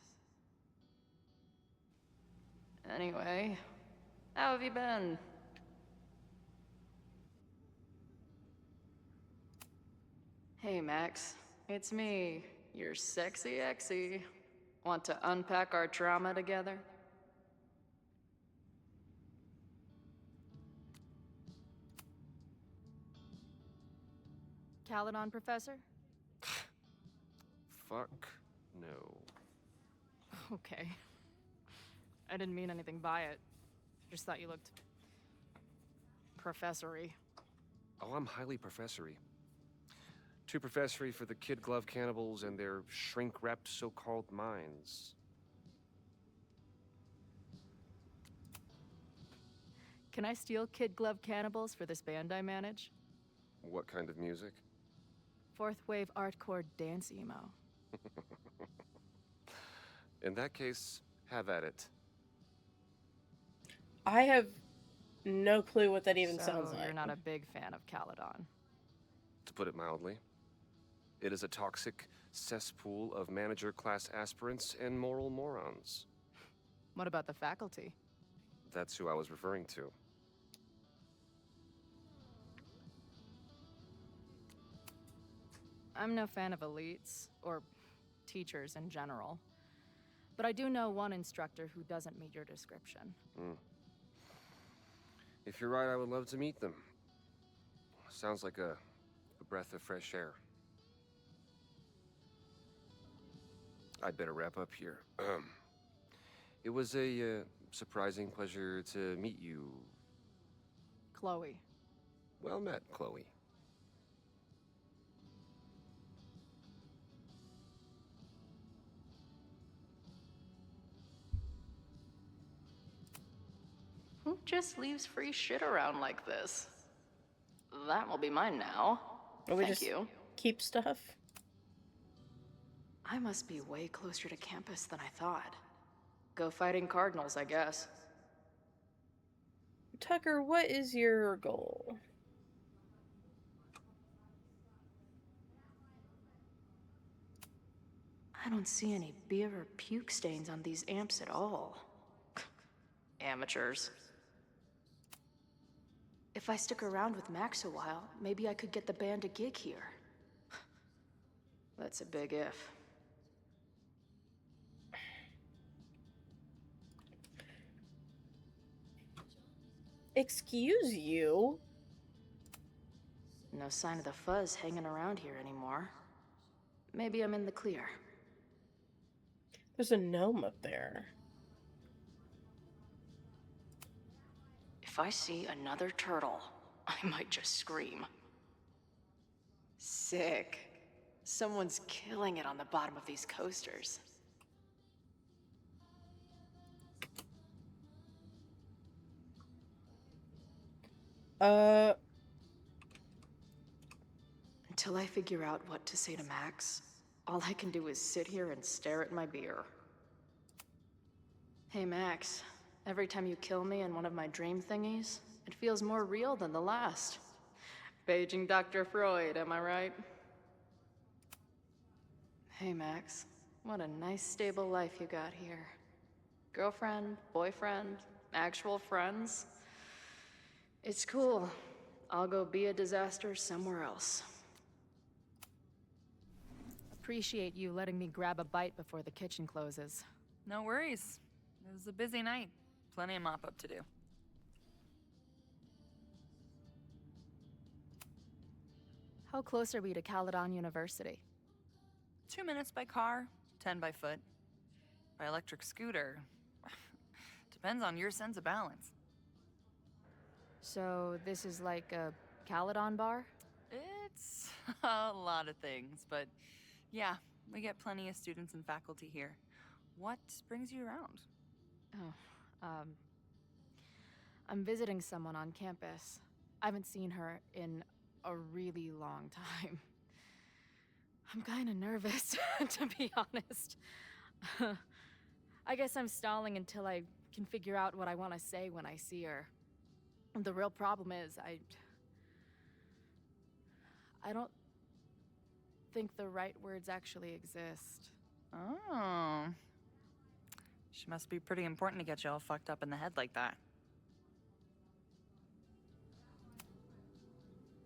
Speaker 11: Anyway, how have you been? Hey, Max. It's me, your sexy exy. Want to unpack our trauma together?
Speaker 17: Caledon, Professor?
Speaker 5: Fuck no.
Speaker 17: Okay. I didn't mean anything by it. Just thought you looked... professory.
Speaker 5: Oh, I'm highly professory. Too professory for the kid glove cannibals and their shrink-wrapped so-called minds.
Speaker 17: Can I steal kid glove cannibals for this band I manage?
Speaker 5: What kind of music?
Speaker 17: Fourth wave artcore dance emo.
Speaker 5: In that case, have at it.
Speaker 1: I have no clue what that even
Speaker 17: So
Speaker 1: sounds like.
Speaker 17: you're not a big fan of Caledon.
Speaker 5: To put it mildly, it is a toxic cesspool of manager-class aspirants and moral morons.
Speaker 17: What about the faculty?
Speaker 5: That's who I was referring to.
Speaker 17: I'm no fan of elites, or teachers in general. But I do know one instructor who doesn't meet your description.
Speaker 5: If you're right, I would love to meet them. Sounds like a breath of fresh air. I'd better wrap up here. It was a surprising pleasure to meet you.
Speaker 17: Chloe.
Speaker 5: Well met, Chloe.
Speaker 11: Who just leaves free shit around like this? That will be mine now. Thank you.
Speaker 1: Keep stuff?
Speaker 11: I must be way closer to campus than I thought. Go fighting cardinals, I guess.
Speaker 1: Tucker, what is your goal?
Speaker 11: I don't see any beer or puke stains on these amps at all. Amateurs. If I stick around with Max a while, maybe I could get the band a gig here. That's a big if.
Speaker 1: Excuse you?
Speaker 11: No sign of the fuzz hanging around here anymore. Maybe I'm in the clear.
Speaker 1: There's a gnome up there.
Speaker 11: If I see another turtle, I might just scream. Sick. Someone's killing it on the bottom of these coasters. Until I figure out what to say to Max, all I can do is sit here and stare at my beer. Hey Max, every time you kill me in one of my dream thingies, it feels more real than the last. Paging Dr. Freud, am I right? Hey Max, what a nice stable life you got here. Girlfriend, boyfriend, actual friends. It's cool. I'll go be a disaster somewhere else.
Speaker 17: Appreciate you letting me grab a bite before the kitchen closes.
Speaker 3: No worries. It was a busy night. Plenty of mop-up to do.
Speaker 17: How close are we to Caledon University?
Speaker 3: 2 minutes by car, 10 by foot. By electric scooter. Depends on your sense of balance.
Speaker 17: So this is like a Caledon bar?
Speaker 3: It's a lot of things, but yeah, we get plenty of students and faculty here. What brings you around?
Speaker 17: Oh, I'm visiting someone on campus. I haven't seen her in a really long time. I'm kinda nervous, to be honest. I guess I'm stalling until I can figure out what I want to say when I see her. The real problem is, I don't think the right words actually exist.
Speaker 3: Oh. She must be pretty important to get you all fucked up in the head like that.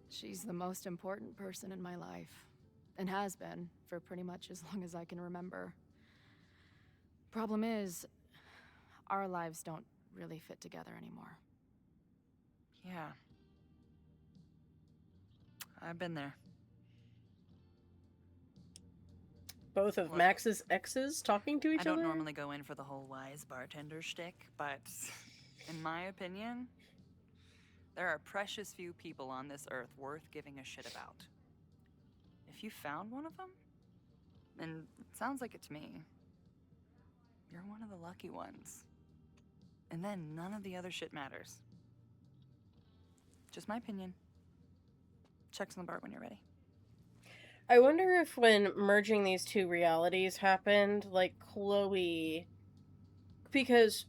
Speaker 17: She's the most important person in my life, and has been for pretty much as long as I can remember. Problem is, our lives don't really fit together anymore.
Speaker 3: Yeah. I've been there.
Speaker 1: Both of Max's exes talking to each other?
Speaker 3: I don't normally go in for the whole wise bartender shtick, but in my opinion, there are precious few people on this earth worth giving a shit about. If you found one of them, and it sounds like it to me, you're one of the lucky ones. And then none of the other shit matters. Just my opinion. Checks on the bar when you're ready.
Speaker 1: I wonder if when merging these two realities happened, like Chloe... Because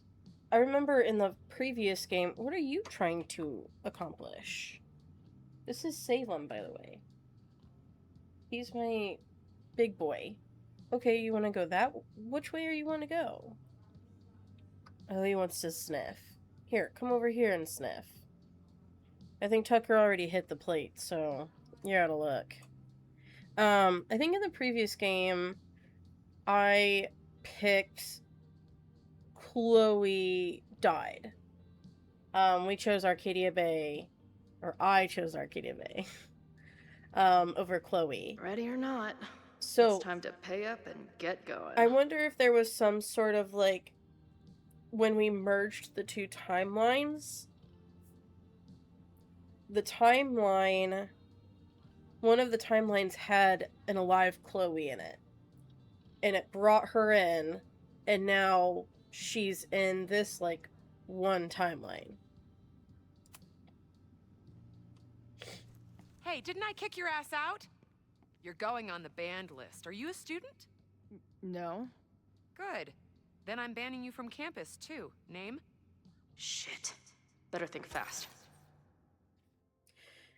Speaker 1: I remember in the previous game, what are you trying to accomplish? This is Salem, by the way. He's my big boy. Okay, you want to go that... Which way are you want to go? Oh, he wants to sniff. Here, come over here and sniff. I think Tucker already hit the plate, so you're out of luck. I think in the previous game, I picked Chloe died. We chose Arcadia Bay, or I chose Arcadia Bay, over Chloe.
Speaker 11: Ready or not,
Speaker 1: so
Speaker 11: it's time to pay up and get going.
Speaker 1: I wonder if there was some sort of, like, when we merged the two timelines, the timeline, one of the timelines had an alive Chloe in it. And it brought her in, and now she's in this, like, one timeline.
Speaker 13: Hey, didn't I kick your ass out? You're going on the banned list. Are you a student?
Speaker 17: No.
Speaker 13: Good. Then I'm banning you from campus, too. Name?
Speaker 11: Shit. Better think fast.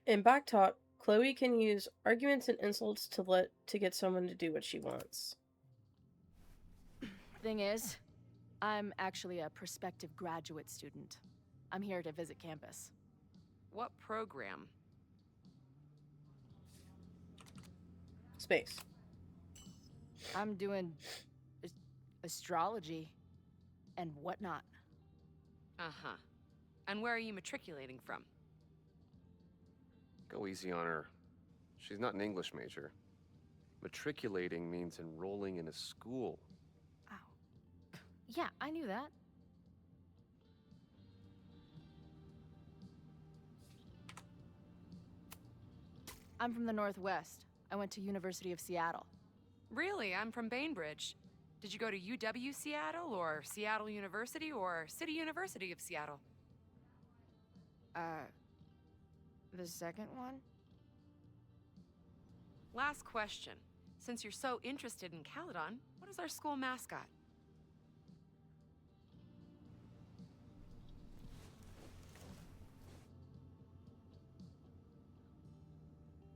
Speaker 1: In Backtalk, Chloe can use arguments and insults to get someone to do what she wants.
Speaker 17: Thing is, I'm actually a prospective graduate student. I'm here to visit campus.
Speaker 13: What program?
Speaker 1: Space.
Speaker 17: I'm doing astrology and whatnot.
Speaker 13: Uh-huh. And where are you matriculating from?
Speaker 5: Go easy on her. She's not an English major. Matriculating means enrolling in a school.
Speaker 17: Yeah, I knew that. I'm from the Northwest. I went to University of Seattle.
Speaker 13: Really? I'm from Bainbridge. Did you go to UW Seattle, or Seattle University, or City University of Seattle?
Speaker 17: The second one?
Speaker 13: Last question. Since you're so interested in Caledon, what is our school mascot?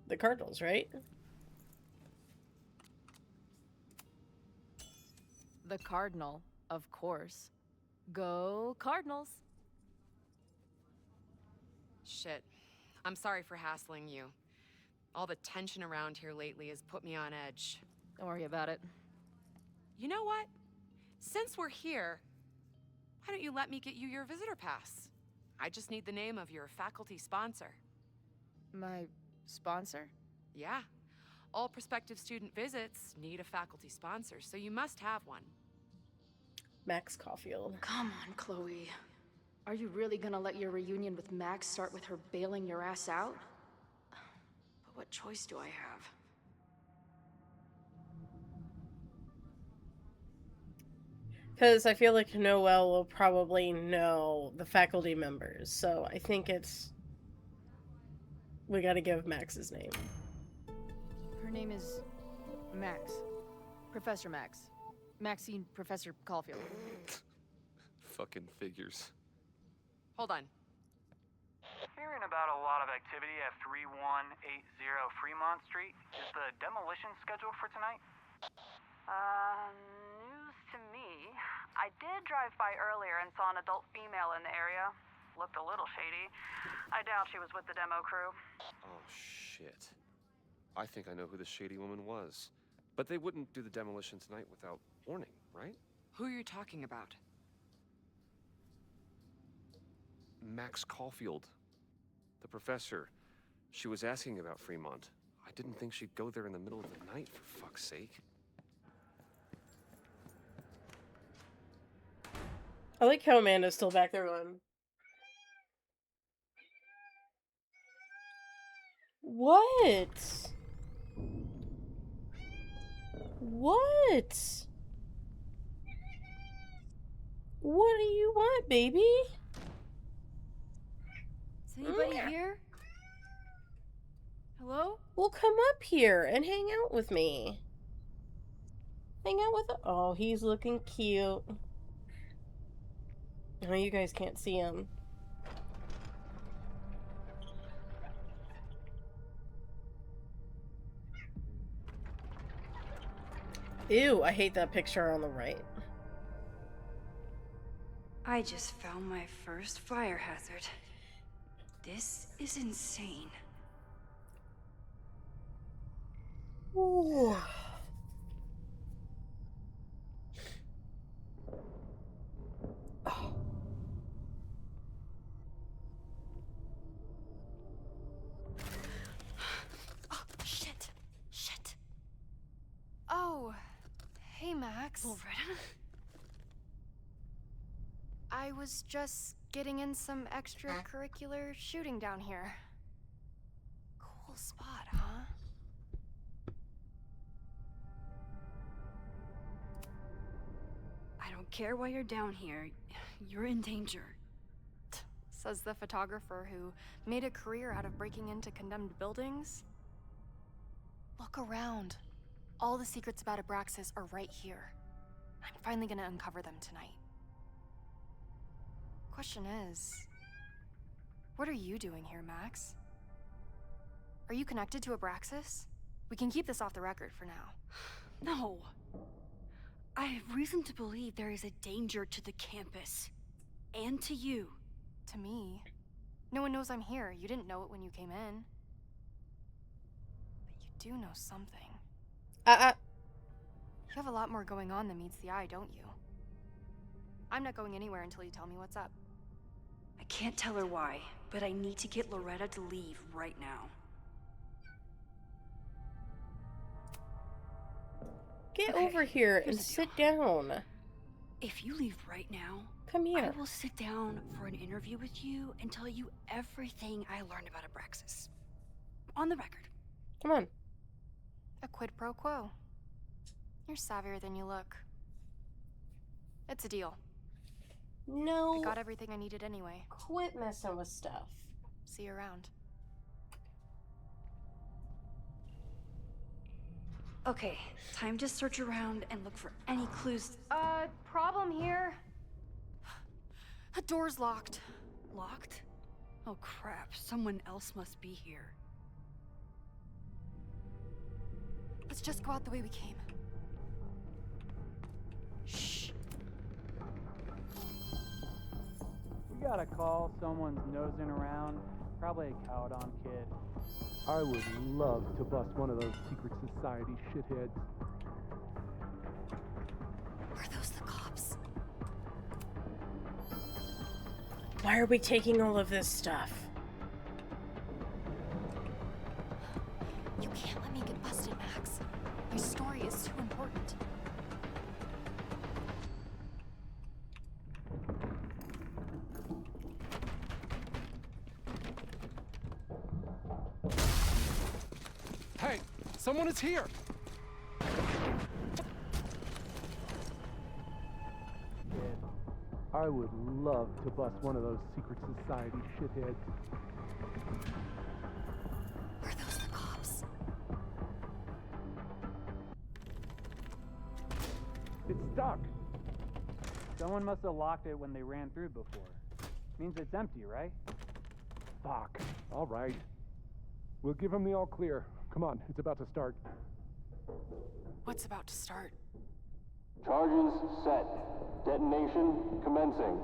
Speaker 1: The Cardinals, right?
Speaker 17: The Cardinal, of course. Go Cardinals!
Speaker 13: Shit. I'm sorry for hassling you. All the tension around here lately has put me on edge.
Speaker 17: Don't worry about it.
Speaker 13: You know what? Since we're here, why don't you let me get you your visitor pass? I just need the name of your faculty sponsor.
Speaker 17: My sponsor?
Speaker 13: Yeah. All prospective student visits need a faculty sponsor, so you must have one.
Speaker 1: Max Caulfield.
Speaker 4: Come on, Chloe. Are you really gonna let your reunion with Max start with her bailing your ass out? But what choice do I have?
Speaker 1: Because I feel like Noelle will probably know the faculty members, so I think we gotta give Max's name.
Speaker 17: Her name is Max. Professor Max. Maxine Professor Caulfield.
Speaker 5: Fucking figures.
Speaker 13: Hold on.
Speaker 16: Hearing about a lot of activity at 3180 Fremont Street. Is the demolition scheduled for tonight?
Speaker 15: News to me. I did drive by earlier and saw an adult female in the area. Looked a little shady. I doubt she was with the demo crew.
Speaker 5: Oh, shit. I think I know who the shady woman was. But they wouldn't do the demolition tonight without warning, right?
Speaker 13: Who are you talking about?
Speaker 5: Max Caulfield. The professor. She was asking about Fremont. I didn't think she'd go there in the middle of the night, for fuck's sake.
Speaker 1: I like how Amanda's still back there going, what? What? What do you want, baby?
Speaker 12: Is anybody here? Hello?
Speaker 1: Well, come up here and hang out with me. Hang out with... Oh, he's looking cute. Oh, you guys can't see him. Ew, I hate that picture on the right.
Speaker 8: I just found my first fire hazard. This is insane.
Speaker 1: Ooh. Oh.
Speaker 12: Oh, shit. Shit.
Speaker 17: Oh, hey, Max.
Speaker 12: Loretta?
Speaker 17: I was just getting in some extracurricular shooting down here. Cool spot, huh?
Speaker 15: I don't care why you're down here. You're in danger.
Speaker 17: Says the photographer who made a career out of breaking into condemned buildings. Look around. All the secrets about Abraxas are right here. I'm finally gonna uncover them tonight. Question is, what are you doing here, Max? Are you connected to Abraxas? We can keep this off the record for now.
Speaker 15: No. I have reason to believe there is a danger to the campus. And to you.
Speaker 17: To me? No one knows I'm here. You didn't know it when you came in. But you do know something. You have a lot more going on than meets the eye, don't you? I'm not going anywhere until you tell me what's up.
Speaker 8: I can't tell her why, but I need to get Loretta to leave right now.
Speaker 1: Get over here and sit down.
Speaker 15: If you leave right now,
Speaker 1: come here.
Speaker 15: I will sit down for an interview with you and tell you everything I learned about Abraxas. On the record.
Speaker 1: Come on.
Speaker 18: A quid pro quo. You're savvier than you look. It's a deal.
Speaker 1: No.
Speaker 18: I got everything I needed anyway.
Speaker 1: Quit messing with stuff.
Speaker 18: See you around.
Speaker 8: Okay, time to search around and look for any clues.
Speaker 18: Problem here. The door's locked.
Speaker 12: Locked? Oh crap, someone else must be here.
Speaker 18: Let's just go out the way we came. Shh.
Speaker 9: We got a call, someone's nosing around. Probably a Caledon kid.
Speaker 20: I would love to bust one of those secret society shitheads.
Speaker 18: Are those the cops?
Speaker 1: Why are we taking all of this stuff?
Speaker 18: You can't let me get busted, Max. My story is too important.
Speaker 5: Hey, someone is here!
Speaker 20: I would love to bust one of those secret society shitheads.
Speaker 18: Are those the cops?
Speaker 20: It's stuck.
Speaker 9: Someone must have locked it when they ran through before. Means it's empty, right?
Speaker 20: Fuck. All right. We'll give him the all clear. Come on, it's about to start.
Speaker 18: What's about to start?
Speaker 23: Charges set. Detonation commencing.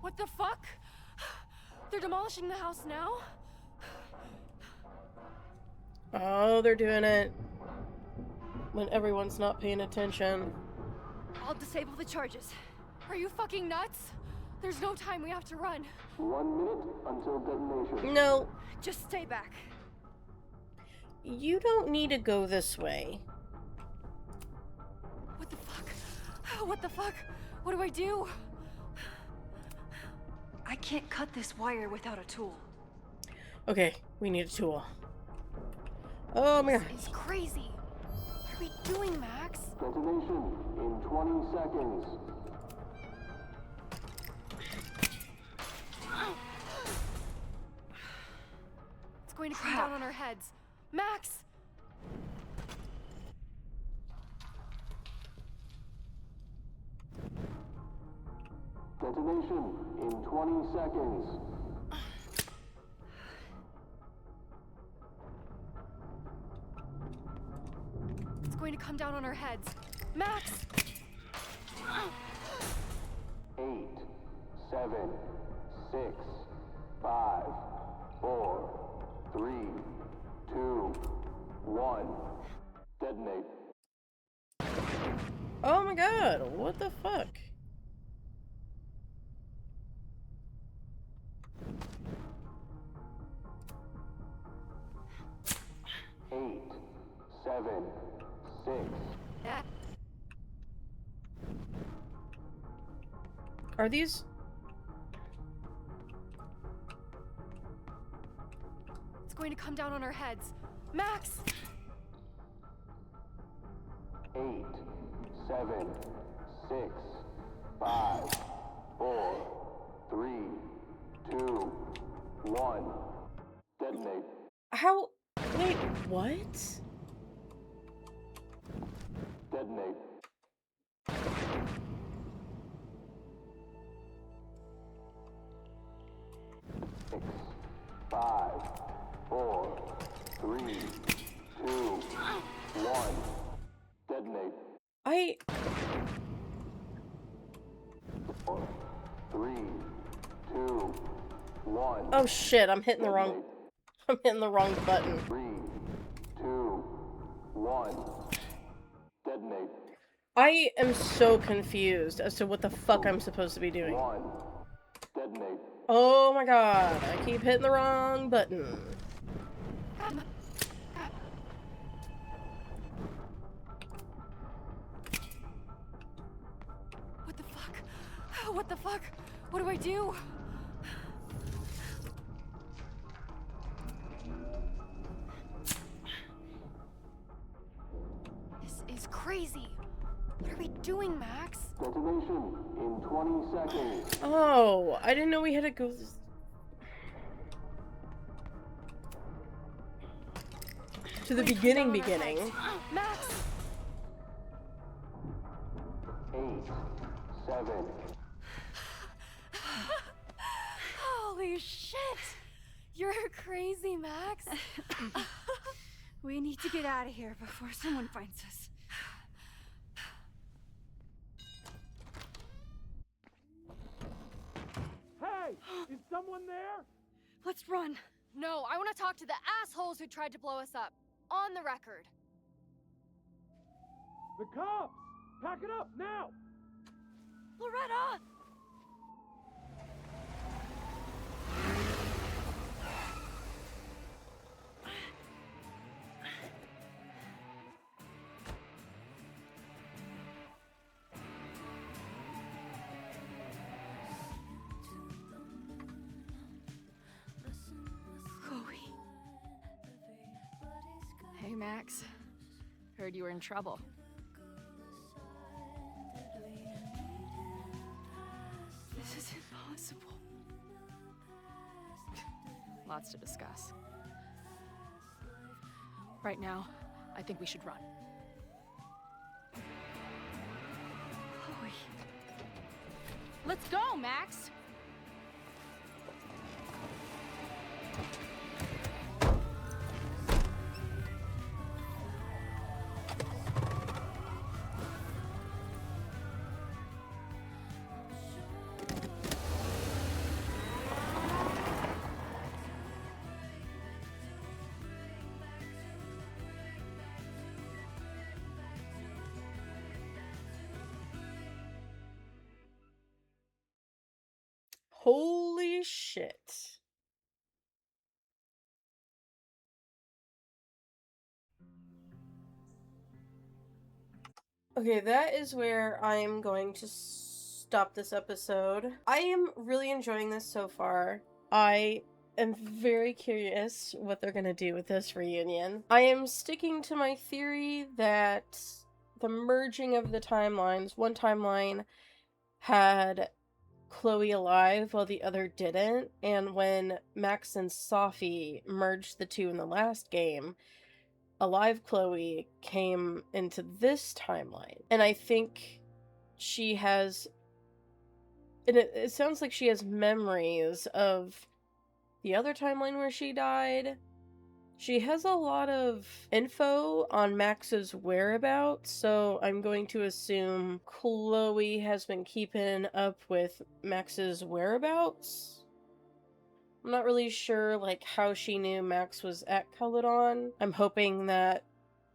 Speaker 18: What the fuck? They're demolishing the house now?
Speaker 1: Oh, they're doing it when everyone's not paying attention.
Speaker 18: I'll disable the charges. Are you fucking nuts? There's no time, we have to run.
Speaker 23: 1 minute until detonation.
Speaker 1: No.
Speaker 18: Just stay back.
Speaker 1: You don't need to go this way.
Speaker 18: What the fuck? What the fuck? What do I do?
Speaker 8: I can't cut this wire without a tool.
Speaker 1: Okay, we need a tool. Oh my god.
Speaker 18: This is crazy. What are we doing, Max?
Speaker 23: Detonation in 20 seconds.
Speaker 18: It's going to come down on our heads. Max!
Speaker 23: Detonation in 20 seconds.
Speaker 18: It's going to come down on our heads. Max!
Speaker 23: 8, 7, 6, 5, 4, 3, 2, 1. Detonate.
Speaker 1: Oh my god, what the fuck?
Speaker 23: Eight, 7, 6.
Speaker 1: Are these...
Speaker 18: It's going to come down on our heads. Max!
Speaker 23: 8, 7, 6, 5, 4, 3, 2, 1. Detonate.
Speaker 1: How... Wait, what?
Speaker 23: Detonate. 6, 5, 4, 3, 2, 1. Detonate.
Speaker 1: I...
Speaker 23: 4, 3, 2, 1.
Speaker 1: Oh shit, I'm hitting the wrong... I'm hitting the wrong button.
Speaker 23: 3, 2, 1. Detonate.
Speaker 1: I am so confused as to what the fuck I'm supposed to be doing.
Speaker 23: 1. Detonate.
Speaker 1: Oh my god, I keep hitting the wrong button.
Speaker 18: What the fuck? What the fuck? What do I do? doing, Max?
Speaker 23: Detonation in 20 seconds.
Speaker 1: Oh, I didn't know we had to go to the
Speaker 18: Please come down
Speaker 1: beginning.
Speaker 18: on our heads. Max!
Speaker 23: 8, 7.
Speaker 18: Holy shit! You're crazy, Max.
Speaker 12: We need to get out of here before someone finds us.
Speaker 20: Hey! Is someone there?
Speaker 12: Let's run.
Speaker 18: No, I want to talk to the assholes who tried to blow us up. On the record.
Speaker 20: The cops! Pack it up, now!
Speaker 18: Loretta!
Speaker 12: Chloe.
Speaker 17: Hey, Max. Heard you were in trouble.
Speaker 12: This is impossible.
Speaker 17: Lots to discuss. Right now, I think we should run.
Speaker 12: Chloe.
Speaker 18: Let's go, Max!
Speaker 1: Holy shit. Okay, that is where I'm going to stop this episode. I am really enjoying this so far. I am very curious what they're gonna do with this reunion. I am sticking to my theory that the merging of the timelines, one timeline had Chloe alive while the other didn't, and when Max and Sophie merged the two in the last game, alive Chloe came into this timeline. And I think she has, and it sounds like she has memories of the other timeline where she died. She has a lot of info on Max's whereabouts, so I'm going to assume Chloe has been keeping up with Max's whereabouts. I'm not really sure, like, how she knew Max was at Caledon. I'm hoping that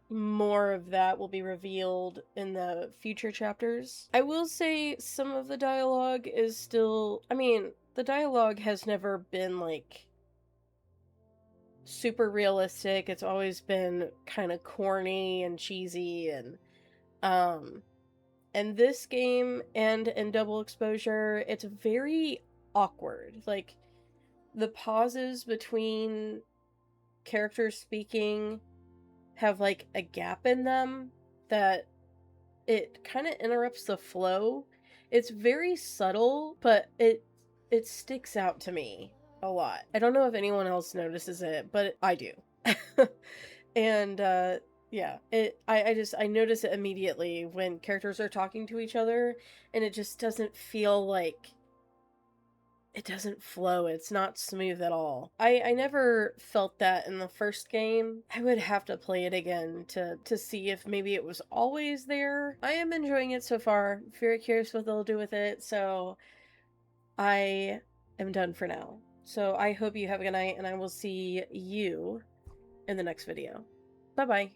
Speaker 1: more of that will be revealed in the future chapters. I will say some of the dialogue is still, I mean, the dialogue has never been, like, super realistic. It's always been kind of corny and cheesy, and this game and in Double Exposure, it's very awkward. Like, the pauses between characters speaking have like a gap in them that it kind of interrupts the flow. It's very subtle, but it sticks out to me a lot. I don't know if anyone else notices it, but I do. And yeah, I notice it immediately when characters are talking to each other, and it just doesn't feel like it doesn't flow. It's not smooth at all. I never felt that in the first game. I would have to play it again to see if maybe it was always there. I am enjoying it so far. Very curious what they'll do with it, so I am done for now. So I hope you have a good night, and I will see you in the next video. Bye-bye.